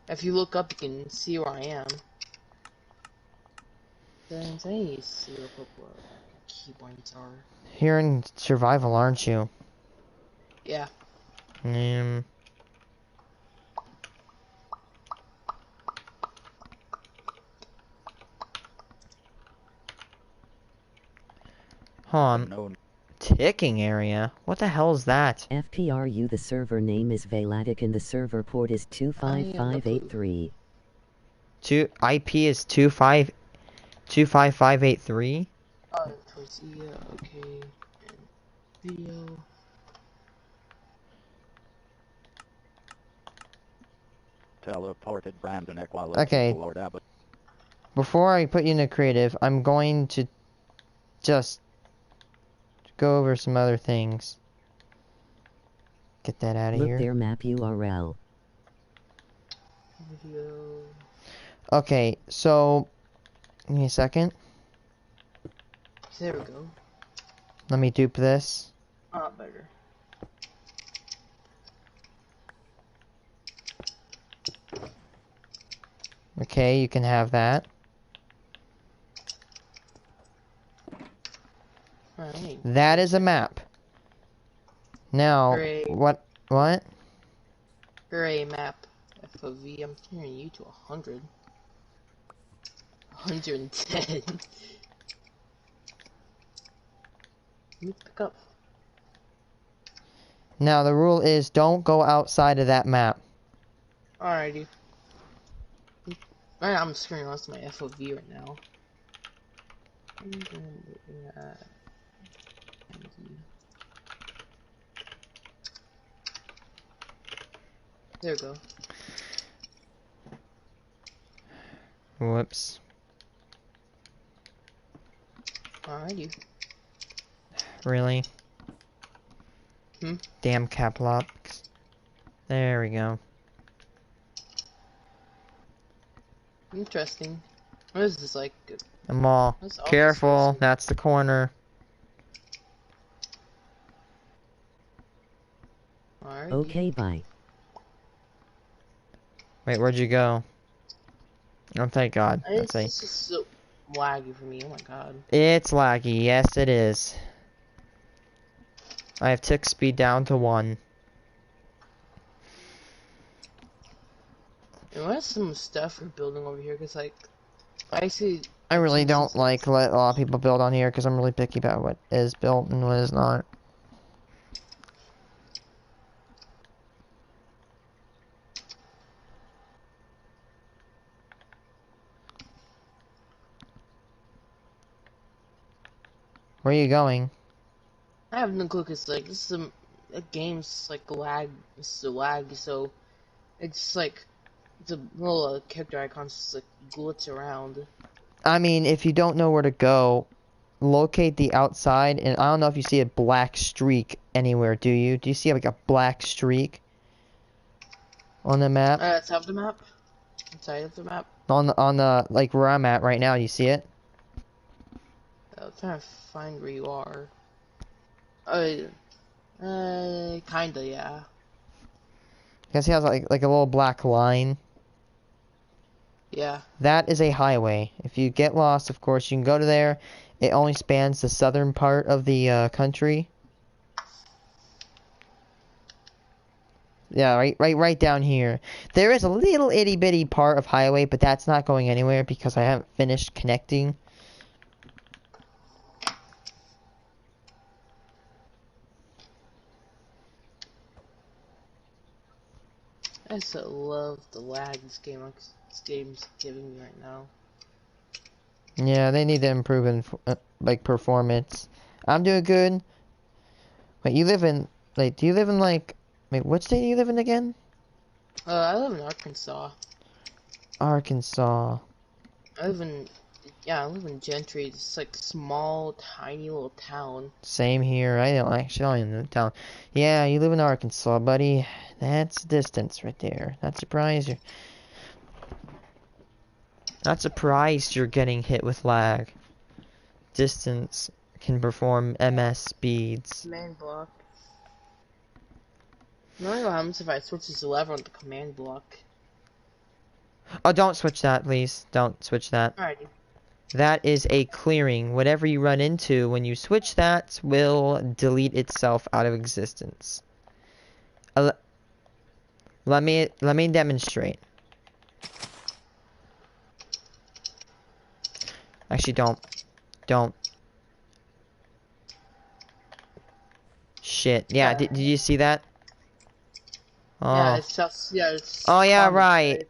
If you look up, you can see where I am. Then I need to see what keypoints are. You're in survival, aren't you? Yeah. Hold on. Ticking area? What the hell is that? FPRU, the server name is Velatic and the server port is 25583. IP is 25583? Okay. Video. Teleported Brandon Equality. Okay. Lord Abbott. Before I put you in a creative, I'm going to just go over some other things. Get that out of Look here. their map URL. Video. Okay, so give me a second. There we go. Let me dupe this. Better. Okay, you can have that. Right. That is a map. Now, Great. what? Hooray, map. FOV, I'm turning you to 100. 110. Let me pick up. Now, the rule is don't go outside of that map. Alrighty. Right, I'm screwing lost my FOV right now. There we go. Whoops. Alrighty. Really? Hmm? Damn cap locks. There we go. Interesting. What is this like? I'm all careful. That's the corner. Alrighty. Okay, bye. Wait, where'd you go? Oh, thank God. This is so laggy for me. Oh my God. It's laggy. Yes, it is. I have tick speed down to 1. And what's some stuff we're building over here? Cause like, I see. I really don't like let a lot of people build on here because I'm really picky about what is built and what is not. Where are you going? I have no clue. Cause like this is a game's like lag. This is a lag, so it's like the little character icons just like glitch around. I mean, if you don't know where to go, locate the outside, and I don't know if you see a black streak anywhere, do you? Do you see like a black streak on the map? Top of the map? Inside of the map? On the, like where I'm at right now, you see it? I'm trying to find where you are. Kinda, yeah. You can see how it's like a little black line? Yeah. That is a highway. If you get lost, of course, you can go to there. It only spans the southern part of the country. Yeah, right down here. There is a little itty bitty part of highway, but that's not going anywhere because I haven't finished connecting. I so love the lag this game's giving me right now. Yeah, they need to improve in like performance. I'm doing good. Wait, you live in like? Do you live in like? Wait, what state do you live in again? I live in Arkansas. Arkansas. I live in Gentry. It's like small, tiny little town. Same here. I don't even know the town. Yeah, you live in Arkansas, buddy. That's distance right there. Not surprised you're getting hit with lag. Distance can perform MS speeds. Command block. I don't know what happens if I switch this lever on the command block. Oh, don't switch that, please. Don't switch that. Alrighty. That is a clearing. Whatever you run into when you switch that will delete itself out of existence. Let me demonstrate. Actually, don't. Shit. Yeah, did you see that? Oh. Yeah, it's just, it's oh yeah, right.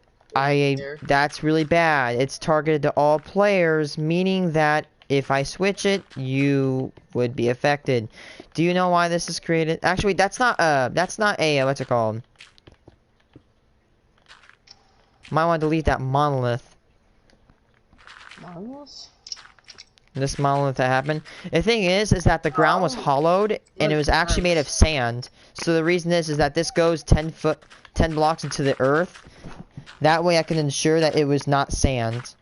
That's really bad. It's targeted to all players, meaning that if I switch it, you would be affected. Do you know why this is created? Actually, that's not a, what's it called? Might want to delete that monolith. Monolith? This monolith that happened. The thing is that the ground was hollowed, and it was actually made of sand. So the reason is that this goes 10 blocks into the earth. That way I can ensure that it was not sand.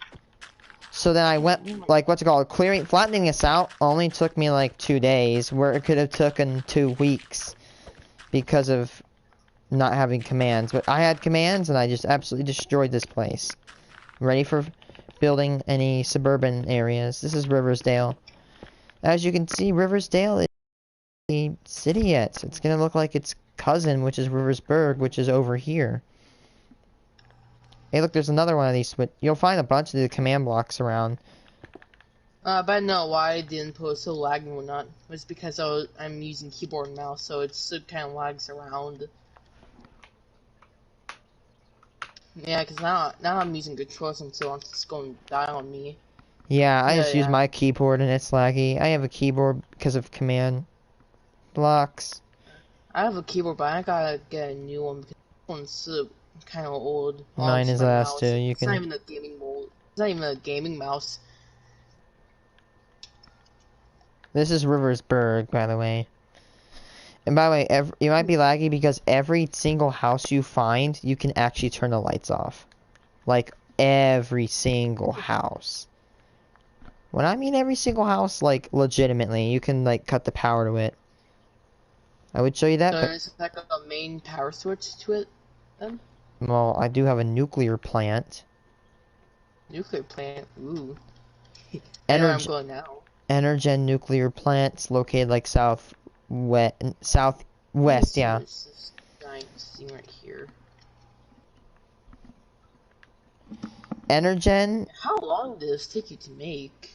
So then I went, like, flattening this out only took me like 2 days, where it could have taken 2 weeks because of not having commands. But I had commands, and I just absolutely destroyed this place. Ready for building any suburban areas. This is Riversdale. As you can see, Riversdale is a city yet. It's gonna look like its cousin, which is Riversburg, which is over here. Hey, look, there's another one of these. But you'll find a bunch of the command blocks around. But I know why the input is so lagging or not. It's because I'm using keyboard and mouse, so it kind of lags around. Yeah, because now I'm using controls, and so it's going to die on me. Yeah, I just use my keyboard, and it's laggy. I have a keyboard because of command blocks. I have a keyboard, but I gotta get a new one because this one's kind of old. Mine is last too. It's not even a gaming mold. It's not even a gaming mouse. This is Riversburg, by the way. And by the way, you might be laggy because every single house you find, you can actually turn the lights off. Like, every single house. When I mean every single house, like, legitimately, you can, like, cut the power to it. I would show you that, So but... is it like a main power switch to it, then? Well, I do have a nuclear plant. Nuclear plant? Ooh. I know where I'm going now. Energen nuclear plants located, like, southwest, yeah. This giant thing right here. Energen, How long did this take you to make?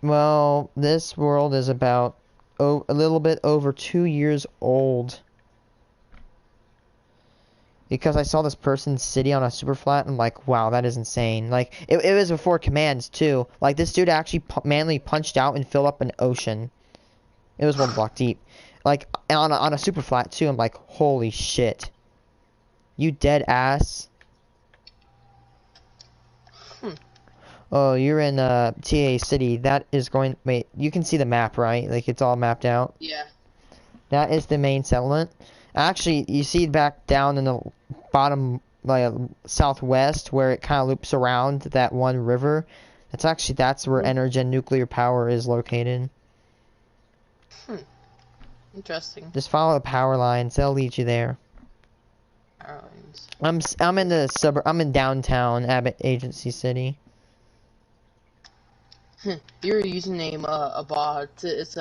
well, this world is about a little bit over 2 years old. Because I saw this person sitting on a super flat, and I'm like, wow, that is insane. Like, it was before commands, too. Like, this dude actually manually punched out and filled up an ocean. It was 1 block deep. Like, on a super flat, too. I'm like, holy shit. You dead ass. Oh, you're in TA City. That is going... Wait, you can see the map, right? Like, it's all mapped out? Yeah. That is the main settlement. Actually, you see back down in the bottom, like, southwest, where it kind of loops around that one river. That's where Energen nuclear power is located. Interesting. Just follow the power lines. They'll lead you there. Power lines. I'm in the suburb. I'm in downtown Abbott Agency City. Your username, Abbott. It's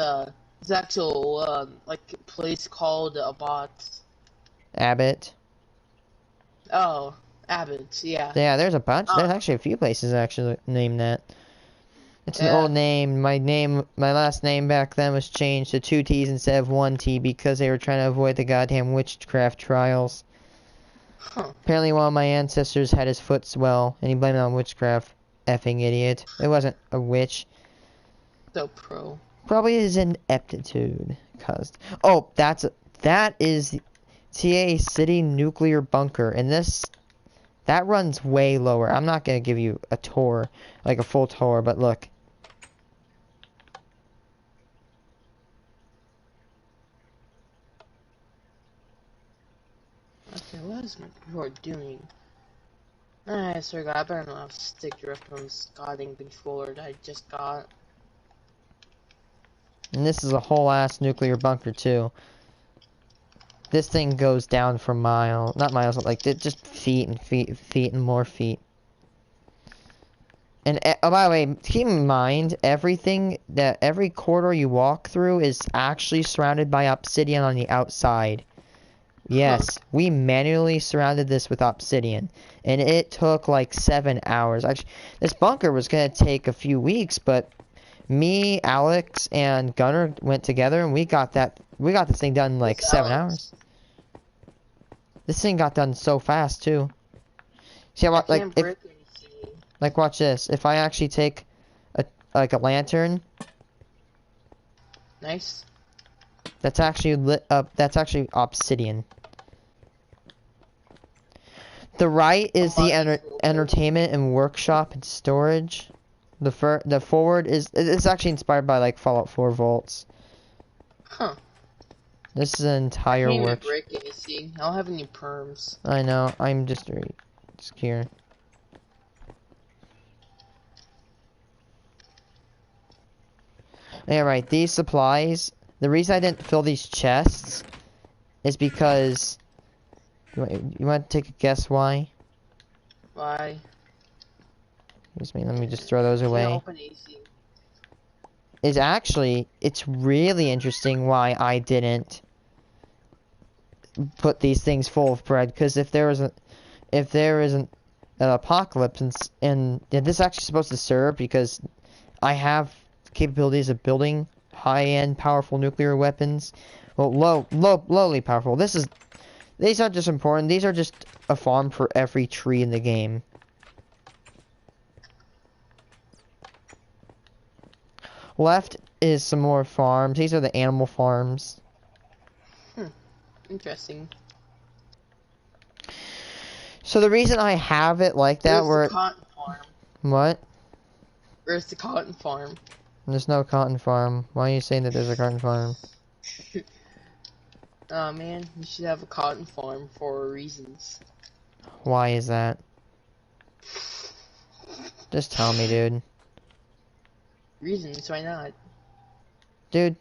actual like place called Abbott. Abbott. Oh, Abbott. Yeah. Yeah, there's a bunch. There's actually a few places actually named that. It's an Yeah. old name. My last name back then was changed to 2 T's instead of 1 T because they were trying to avoid the goddamn witchcraft trials. Apparently one of my ancestors had his foot swell, and he blamed it on witchcraft. Effing idiot. It wasn't a witch. So pro. Probably his ineptitude caused. Oh, that is TA City nuclear bunker, and that runs way lower. I'm not gonna give you a tour, like a full tour, but look. Okay, what is my board doing? I swear to God, I better not stick drift from this goddamn controller that I just got. And this is a whole ass nuclear bunker too. This thing goes down for miles, not miles, but like just feet and feet and more feet. And oh, by the way, keep in mind every corridor you walk through is actually surrounded by obsidian on the outside. Yes, we manually surrounded this with obsidian, and it took like 7 hours. Actually, this bunker was gonna take a few weeks, but me, Alex, and Gunnar went together, and we got this thing done in like 7 hours. This thing got done so fast too. See how like watch this. If I actually take a lantern, nice. That's actually lit up. That's actually obsidian. The right is the entertainment and workshop and storage. The forward is it's actually inspired by like Fallout 4 vaults. Huh. This is an entire work. Break it, see. I don't have any perms. I know. I'm just here. Yeah, right. These supplies. The reason I didn't fill these chests is because you want to take a guess why? Why? Excuse me. Let me just throw those away. Open AC. It's really interesting why I didn't put these things full of bread. Because if there isn't an apocalypse and this is actually supposed to serve because I have capabilities of building high-end powerful nuclear weapons. Well, lowly powerful. These aren't just important. These are just a farm for every tree in the game. Left is some more farms. These are the animal farms. Interesting. So the reason I have it like that, Where's the cotton farm? What? Where's the cotton farm? There's no cotton farm. Why are you saying that there's a cotton farm? Oh man, you should have a cotton farm for reasons. Why is that? Just tell me, dude. Reasons, why not? Dude,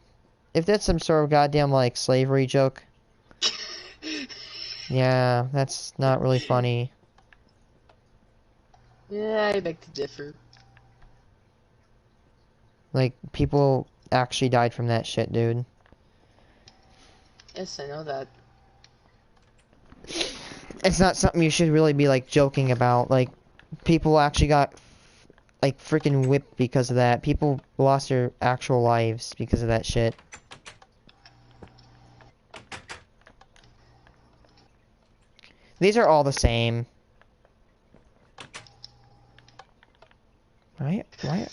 if that's some sort of goddamn, like, slavery joke... yeah, that's not really funny. Yeah, I beg to differ. Like, people actually died from that shit, dude. Yes, I know that. It's not something you should really be like joking about. Like, people actually got like freaking whipped because of that. People lost their actual lives because of that shit. These are all the same. Right? Why?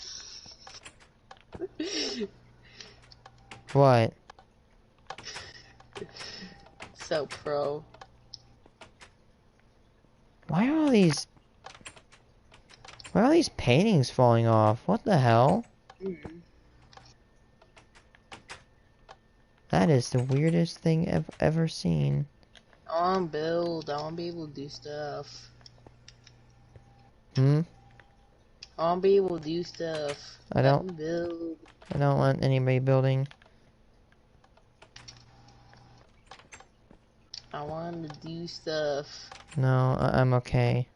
What? So pro. Why are all these paintings falling off? What the hell? That is the weirdest thing I've ever seen. I wanna build. I wanna be able to do stuff. Hmm? I wanna be able to do stuff. I Let don't me build. want anybody building. I want to do stuff. No, I'm okay.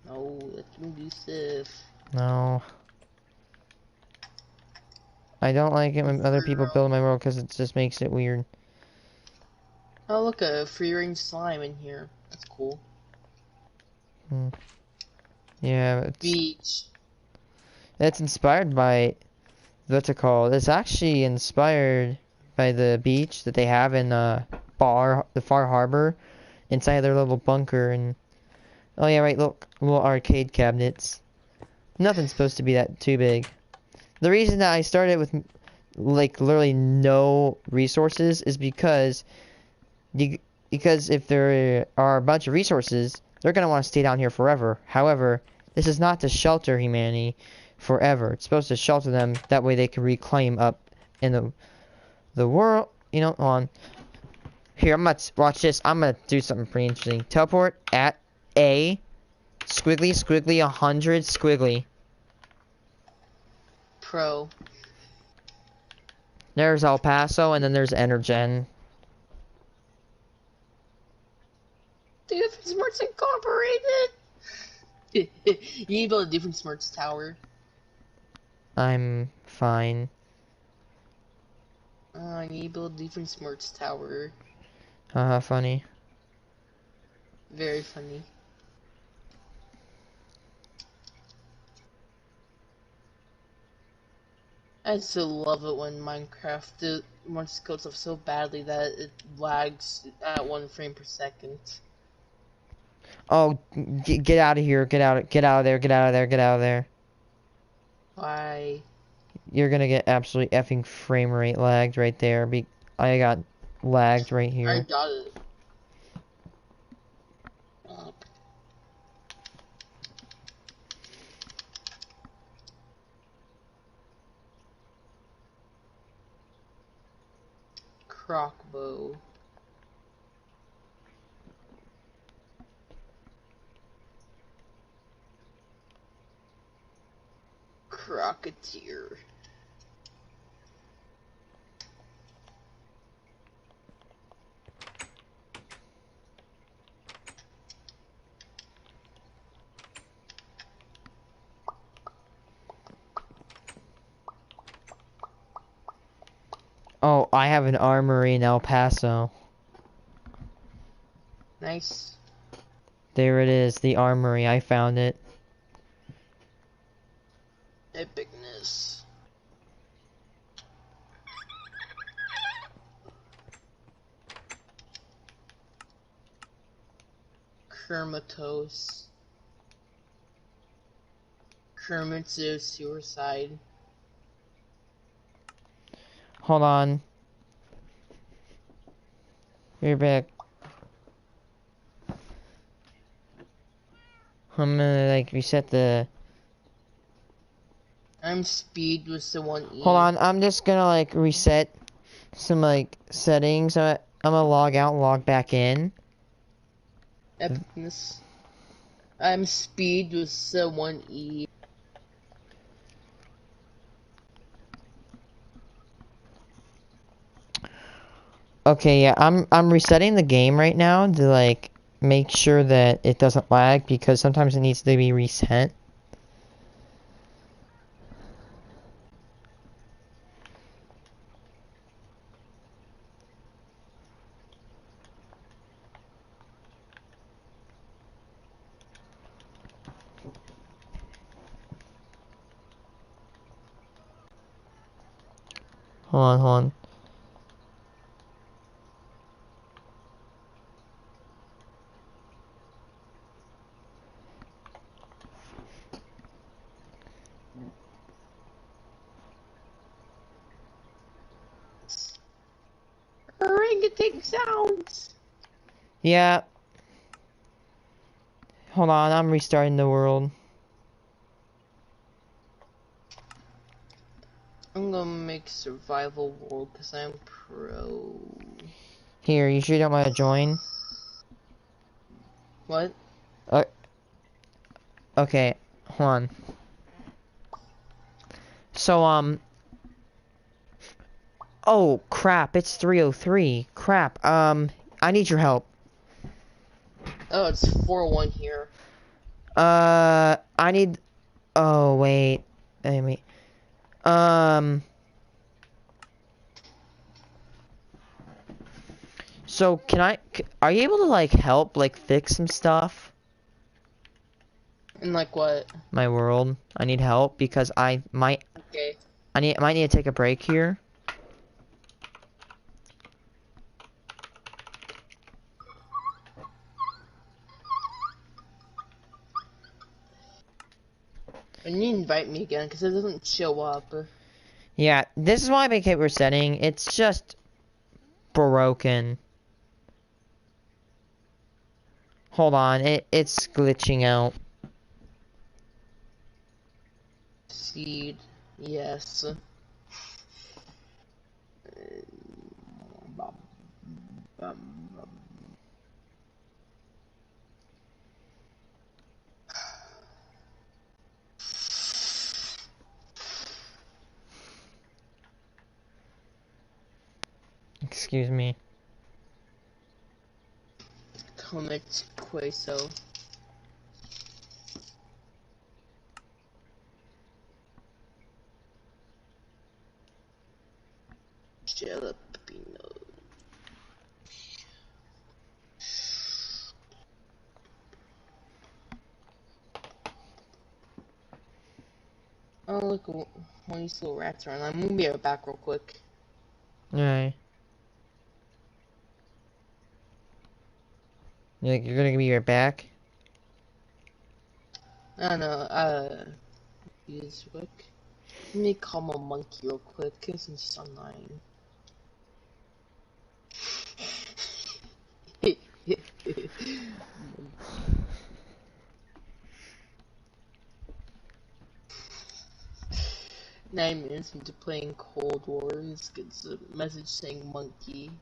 No, let me do stuff. No. I don't like it when other people build my world because it just makes it weird. Oh, look, a free range slime in here. That's cool. Hmm. Yeah, Beach. it's inspired by what's it called? It's actually inspired by the beach that they have in the Far Harbor, inside their little bunker. And oh yeah, right. Look, little arcade cabinets. Nothing's supposed to be that too big. The reason that I started with like literally no resources is because if there are a bunch of resources, they're gonna want to stay down here forever. However, this is not to shelter humanity forever. It's supposed to shelter them. That way they can reclaim up in the world. You know, on here. I'm gonna watch this. I'm gonna do something pretty interesting. Teleport at A squiggly squiggly 100 squiggly. Pro. There's El Paso, and then there's Energen. Different Smarts Incorporated! You need to build a different Smarts tower. I'm fine. I need to build a different Smarts tower. Haha, funny. Very funny. I still love it when Minecraft wants to code stuff so badly that it lags at 1 frame per second. Oh, get out of here! Get out of there! Get out of there! Get out of there! Why? You're gonna get absolutely effing frame rate lagged right there. I got lagged right I here. got it. Crockbow. Crocketeer. Oh, I have an armory in El Paso. Nice. There it is, the armory. I found it. Epicness. Kermatos. Kermit's suicide. Hold on. You're back. I'm gonna like reset the. I'm speed with the 1E. Hold on, I'm just gonna like reset some like settings. I'm gonna log out and log back in. Epicness. I'm speed with the 1E. Okay, yeah, I'm resetting the game right now to like make sure that it doesn't lag because sometimes it needs to be reset. Hold on, hold on. Orangutan sounds. Yeah. Hold on, I'm restarting the world. I'm gonna make survival world because I'm pro. Here, you sure you don't want to join? What? Okay, hold on. So, oh, crap, it's 3:03. Crap, I need your help. Oh, it's 4-1 here. I need... Oh, wait. Wait. So, are you able to, like, help, like, fix some stuff? And like what? My world. I need help because I might... Okay. might need to take a break here. And you invite me again because it doesn't show up. Yeah, this is why I keep resetting. It's just broken. Hold on, it's glitching out. Seed. Yes. Excuse me. Connect Queso. Jalapeno. Oh, look, one of these little rats around. I'm gonna be right back real quick. Alright. You're gonna be right back? I don't know, use real quick. Let me calm a monkey real quick, since he's online. Nine minutes into playing Cold War, this gets a message saying monkey.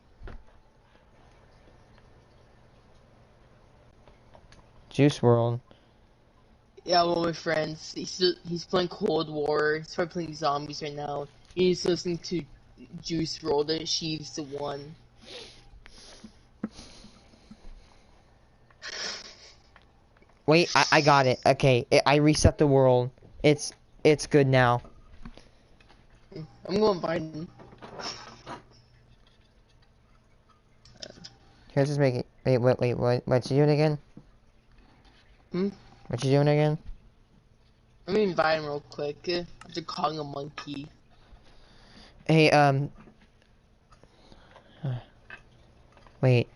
Juice World. Yeah, one of my friends, he's playing Cold War, he's probably playing zombies right now. He's listening to Juice WRLD, She's the One. Wait, I got it. Okay, I reset the world. It's good now. I'm going Biden. Here's just make it. Wait, what you doing again? What you doing again? Let me invite him real quick, after calling a monkey. Hey, wait.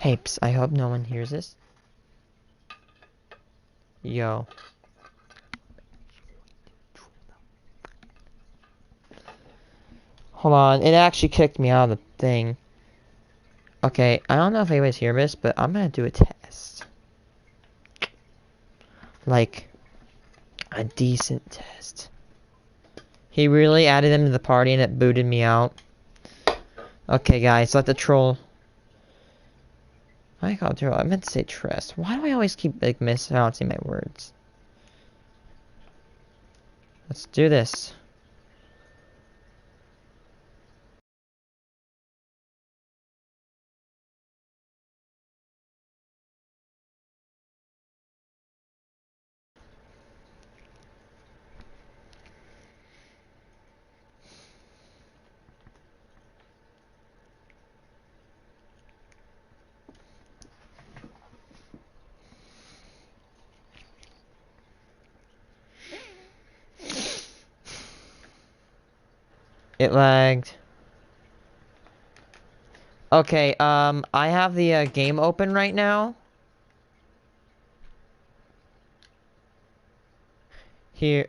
Hey, psst, I hope no one hears this. Yo. Hold on, it actually kicked me out of the thing. Okay, I don't know if anybody's hear this, but I'm gonna do a test. Like, a decent test. He really added him to the party and it booted me out. Okay, guys, let the troll... I call it troll. I meant to say trust. Why do I always keep, like, mispronouncing my words? Let's do this. It lagged. Okay, I have the game open right now. Here.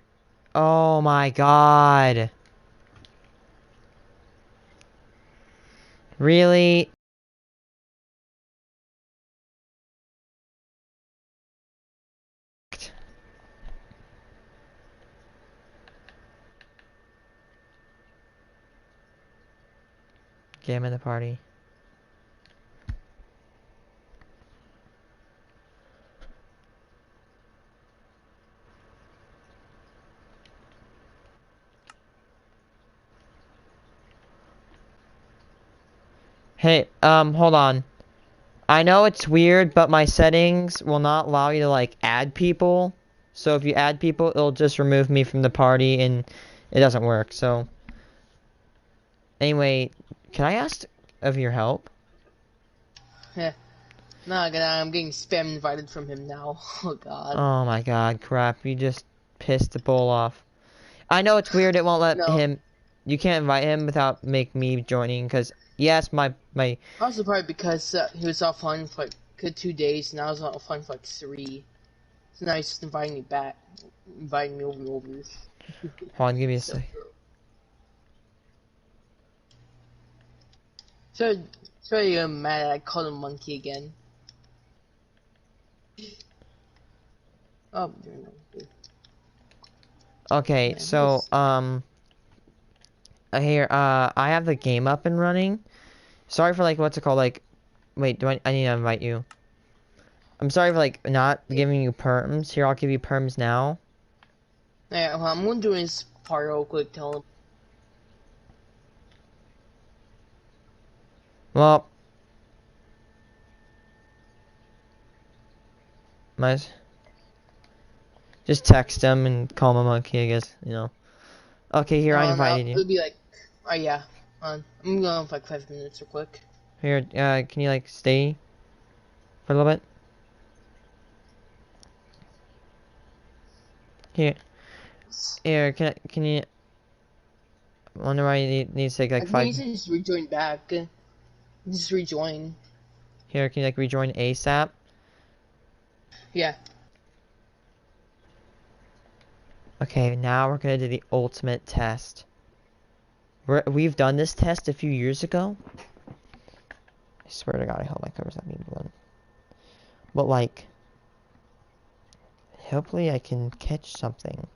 Oh my god. Really? Game in the party. Hey, hold on. I know it's weird, but my settings will not allow you to, like, add people. So if you add people, it'll just remove me from the party, and it doesn't work, so... Anyway, can I ask of your help? Yeah. No, I'm getting spam invited from him now. Oh god. Oh my god, crap. You just pissed the bull off. I know it's weird, it won't let No. him... You can't invite him without make me joining, because... Yes, my... Also probably because he was offline for like good 2 days, and I was offline for like 3. So now he's just inviting me back. Inviting me over and over. Hold on, give me a sec. Sorry, I'm mad I called him monkey again. Oh, Okay, man, so, here, I have the game up and running. Sorry for, like, what's it called, like... Wait, I need to invite you. I'm sorry for, like, not giving you perms. Here, I'll give you perms now. Yeah, well, I'm gonna do his part real quick, tell him. Well... Just text him and call him a monkey, I guess, you know. Okay, here, I invited you. It'll be like... Oh, yeah. I'm going for like 5 minutes real quick. Here, can you, like, stay for a little bit? Here, can you... I wonder why you need to take, like, 5... You can just rejoin back. Just rejoin. Here, can you, like, rejoin ASAP? Yeah. Okay, now we're gonna do the ultimate test. We've done this test a few years ago. I swear to God, I hope my cover's not being blown. But, like... Hopefully I can catch something.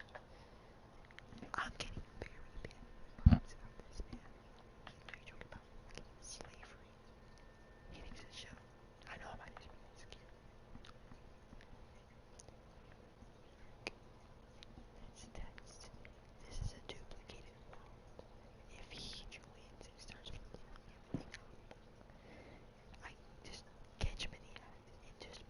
I'm getting very bad about this, man. Are you joking about slavery? He thinks it's a show. I know about this, but it's cute. That's text. This is a duplicated world. If he joins and starts following everything up, I just catch him in the act and just...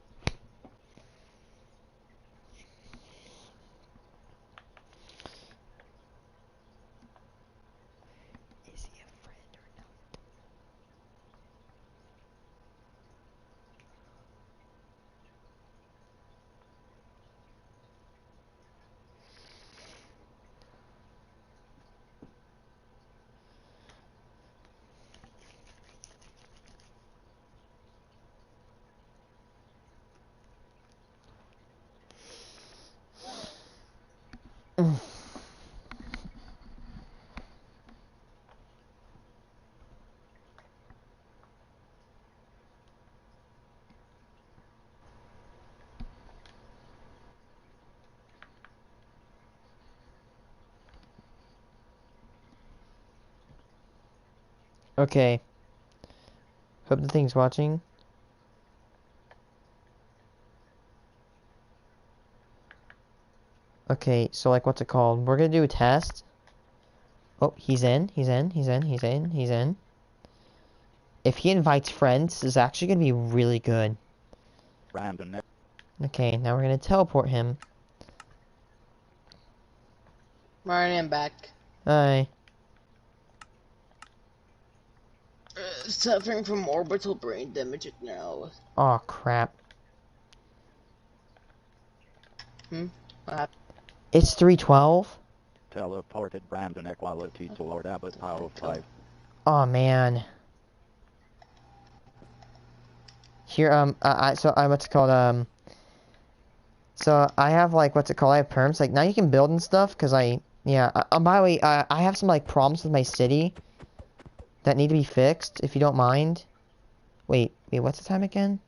Is he a friend or not? Okay. Hope the thing's watching. Okay, so like what's it called? We're gonna do a test. Oh, he's in. If he invites friends, this is actually gonna be really good. Random. Okay, now we're gonna teleport him. Alright, I'm back. Hi. Suffering from orbital brain damage now. Aw, crap. What happened? It's 3:12? Teleported brand inequality to Lord Abbott Power 5. Oh man. Here, so I what's it called, so I have like, what's it called, I have perms, like, now you can build and stuff, cause yeah, by the way, I have some, like, problems with my city that need to be fixed, if you don't mind. Wait, what's the time again?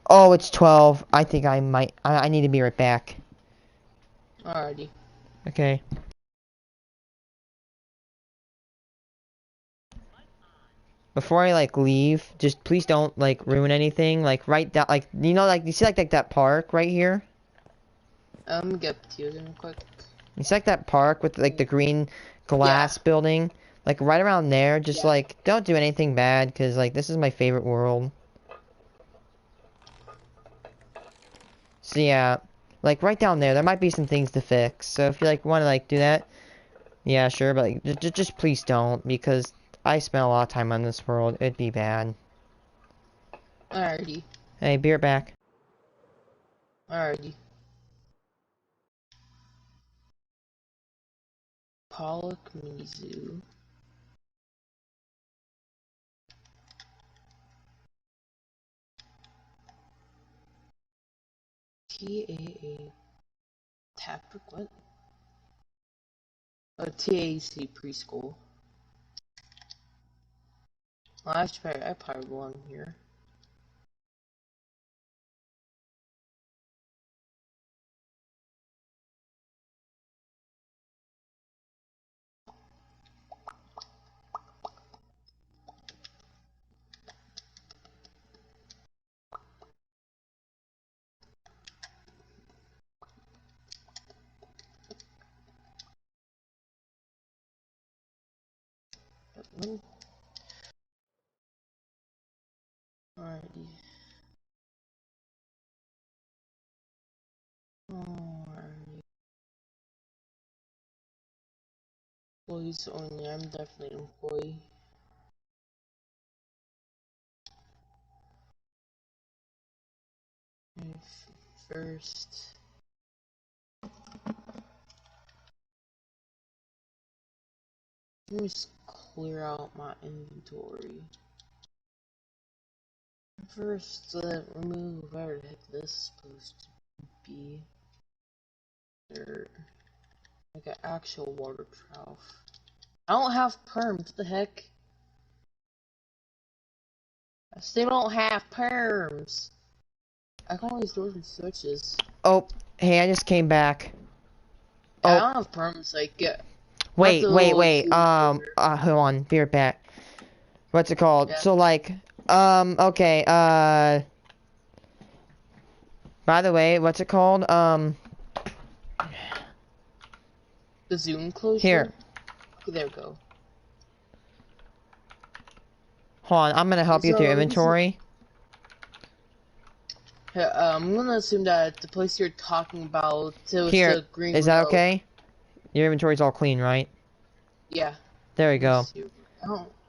Oh, it's 12. I think I need to be right back. Alrighty. Okay. Before I, like, leave, just please don't, like, ruin anything. Like, right down, like, you know, like, you see, like that park right here? Get to you real quick. You see, like, that park with, like, the green glass building? Like, right around there, just, like, don't do anything bad, because, like, this is my favorite world. So, yeah, like, right down there might be some things to fix. So, if you, like, want to, like, do that, yeah, sure, but, like, just please don't, because I spent a lot of time on this world. It'd be bad. Alrighty. Hey, be right back. Alrighty. Pollock Mini Zoo. TAA Tapic, what? Oh, TAC preschool. Well, I probably belong here. Alrighty. Alrighty. Employees only. I'm definitely an employee. First. Let me just clear out my inventory. First, remove whatever the heck this is supposed to be. Dirt. Like an actual water trough. I don't have perms, what the heck? I still don't have perms. I can always doors and switches. Oh, hey, I just came back. Yeah, Oh. I don't have perms, like, Wait, hold on, be right back. What's it called? Yeah. So, like, okay, by the way, what's it called? The zoo enclosure? Here. There we go. Hold on, I'm gonna help you with your inventory. I'm gonna assume that the place you're talking about was Here, the green is that road. okay? Your inventory's all clean, right? Yeah. There we go.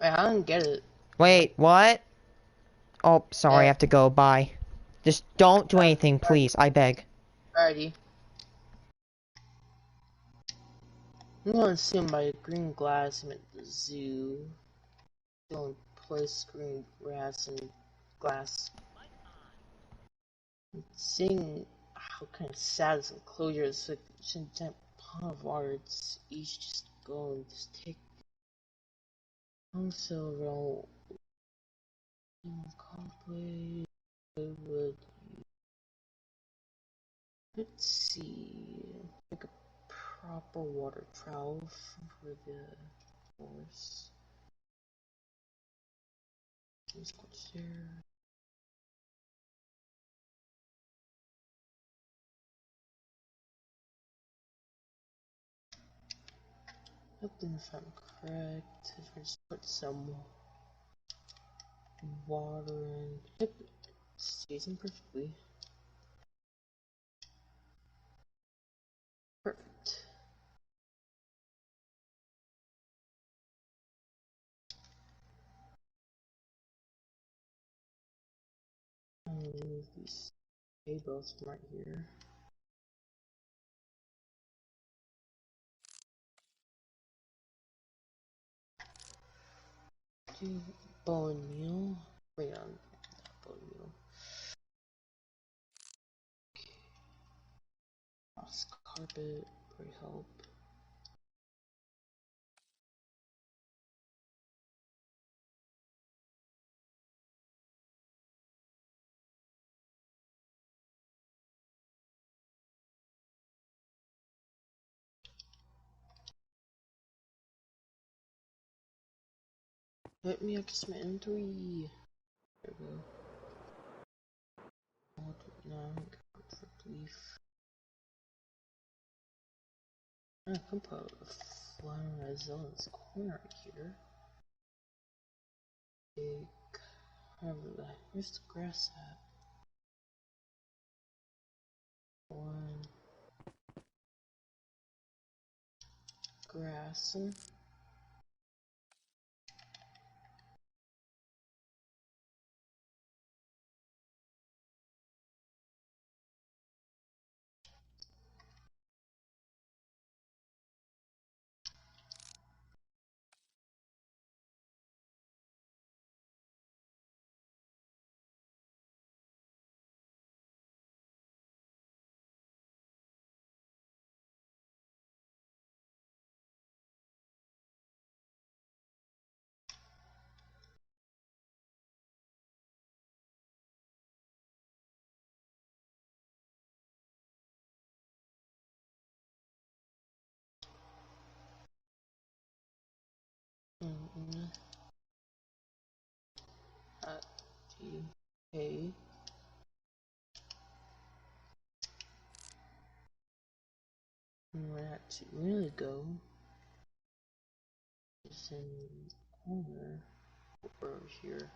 I don't get it. Wait, what? Oh, sorry, I have to go, bye. Just don't do anything, please, I beg. Alrighty. I'm gonna assume by green glass I meant the zoo. The only place green grass and glass. Seeing how kind of sad this enclosure is, like shouldn't that pond of water, it's each just go and just take. Also, complete would. Let's see, like a proper water trough for the horse. Let's go there. Hoping if I'm correct, if I just put some water in. Yep, it's seasoned perfectly. Perfect. I'm gonna move these cables from right here. Do bone meal. Wait on bone meal. Moss carpet, pretty help. Let me access my inventory. There we go. No, for leaf. I can put a flower as well in this corner right here. Big. Where's the grass at? One. Grass. At the A. And where that to really go is in the corner over here.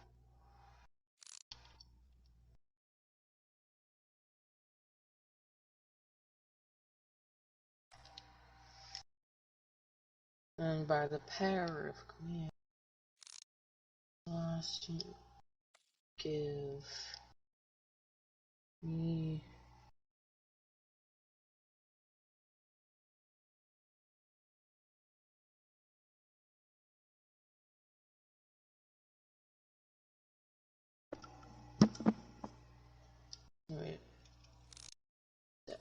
And by the power of command, must give me wait that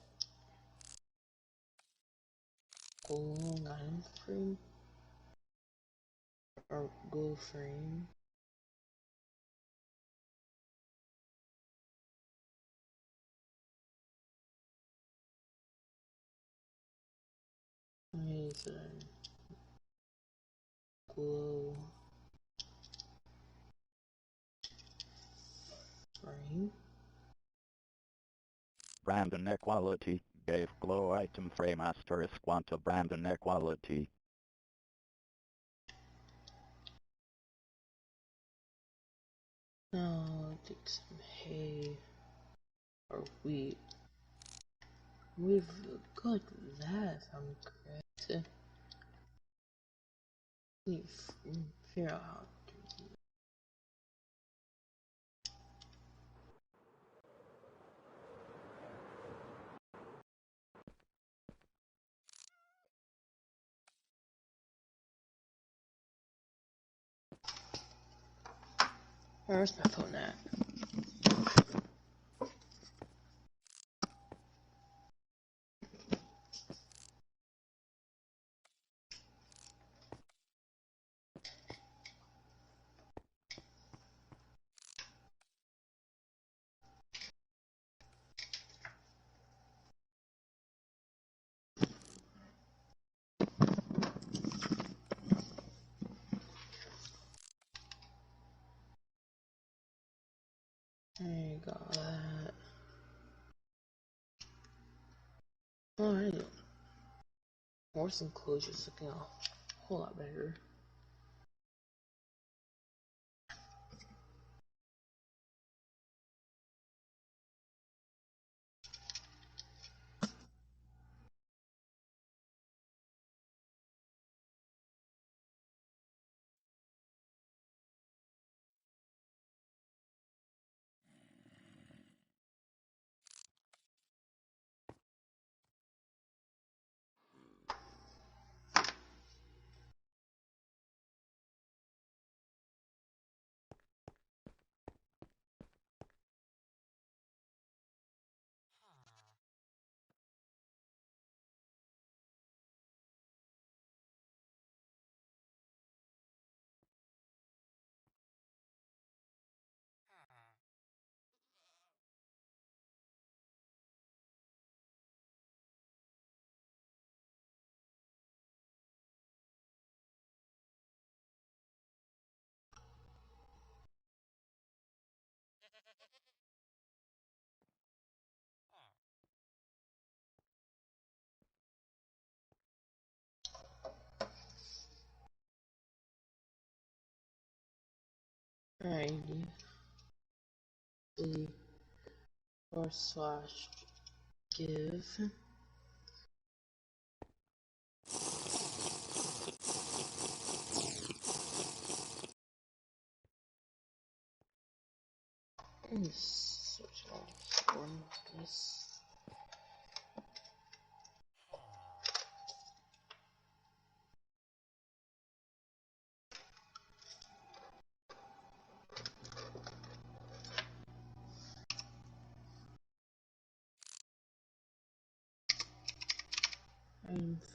goal line frame or goal frame. Is glow frame. Brand inequality. Gave glow item frame asterisk quanta brand inequality. Now take some hay or wheat. We've got that if I'm correct. Let me figure out how to do that. Where's my phone at? There you go. That. Alright. Horse enclosures looking a whole lot better. Alrighty. /give. Switch off one this.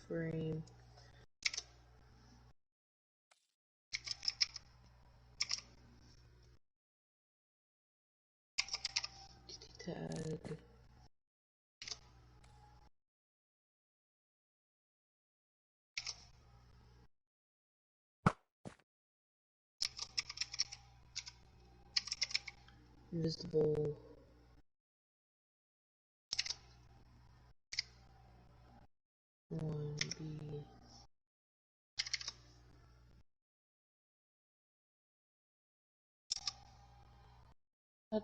Frame. Tag. Invisible. One B. What?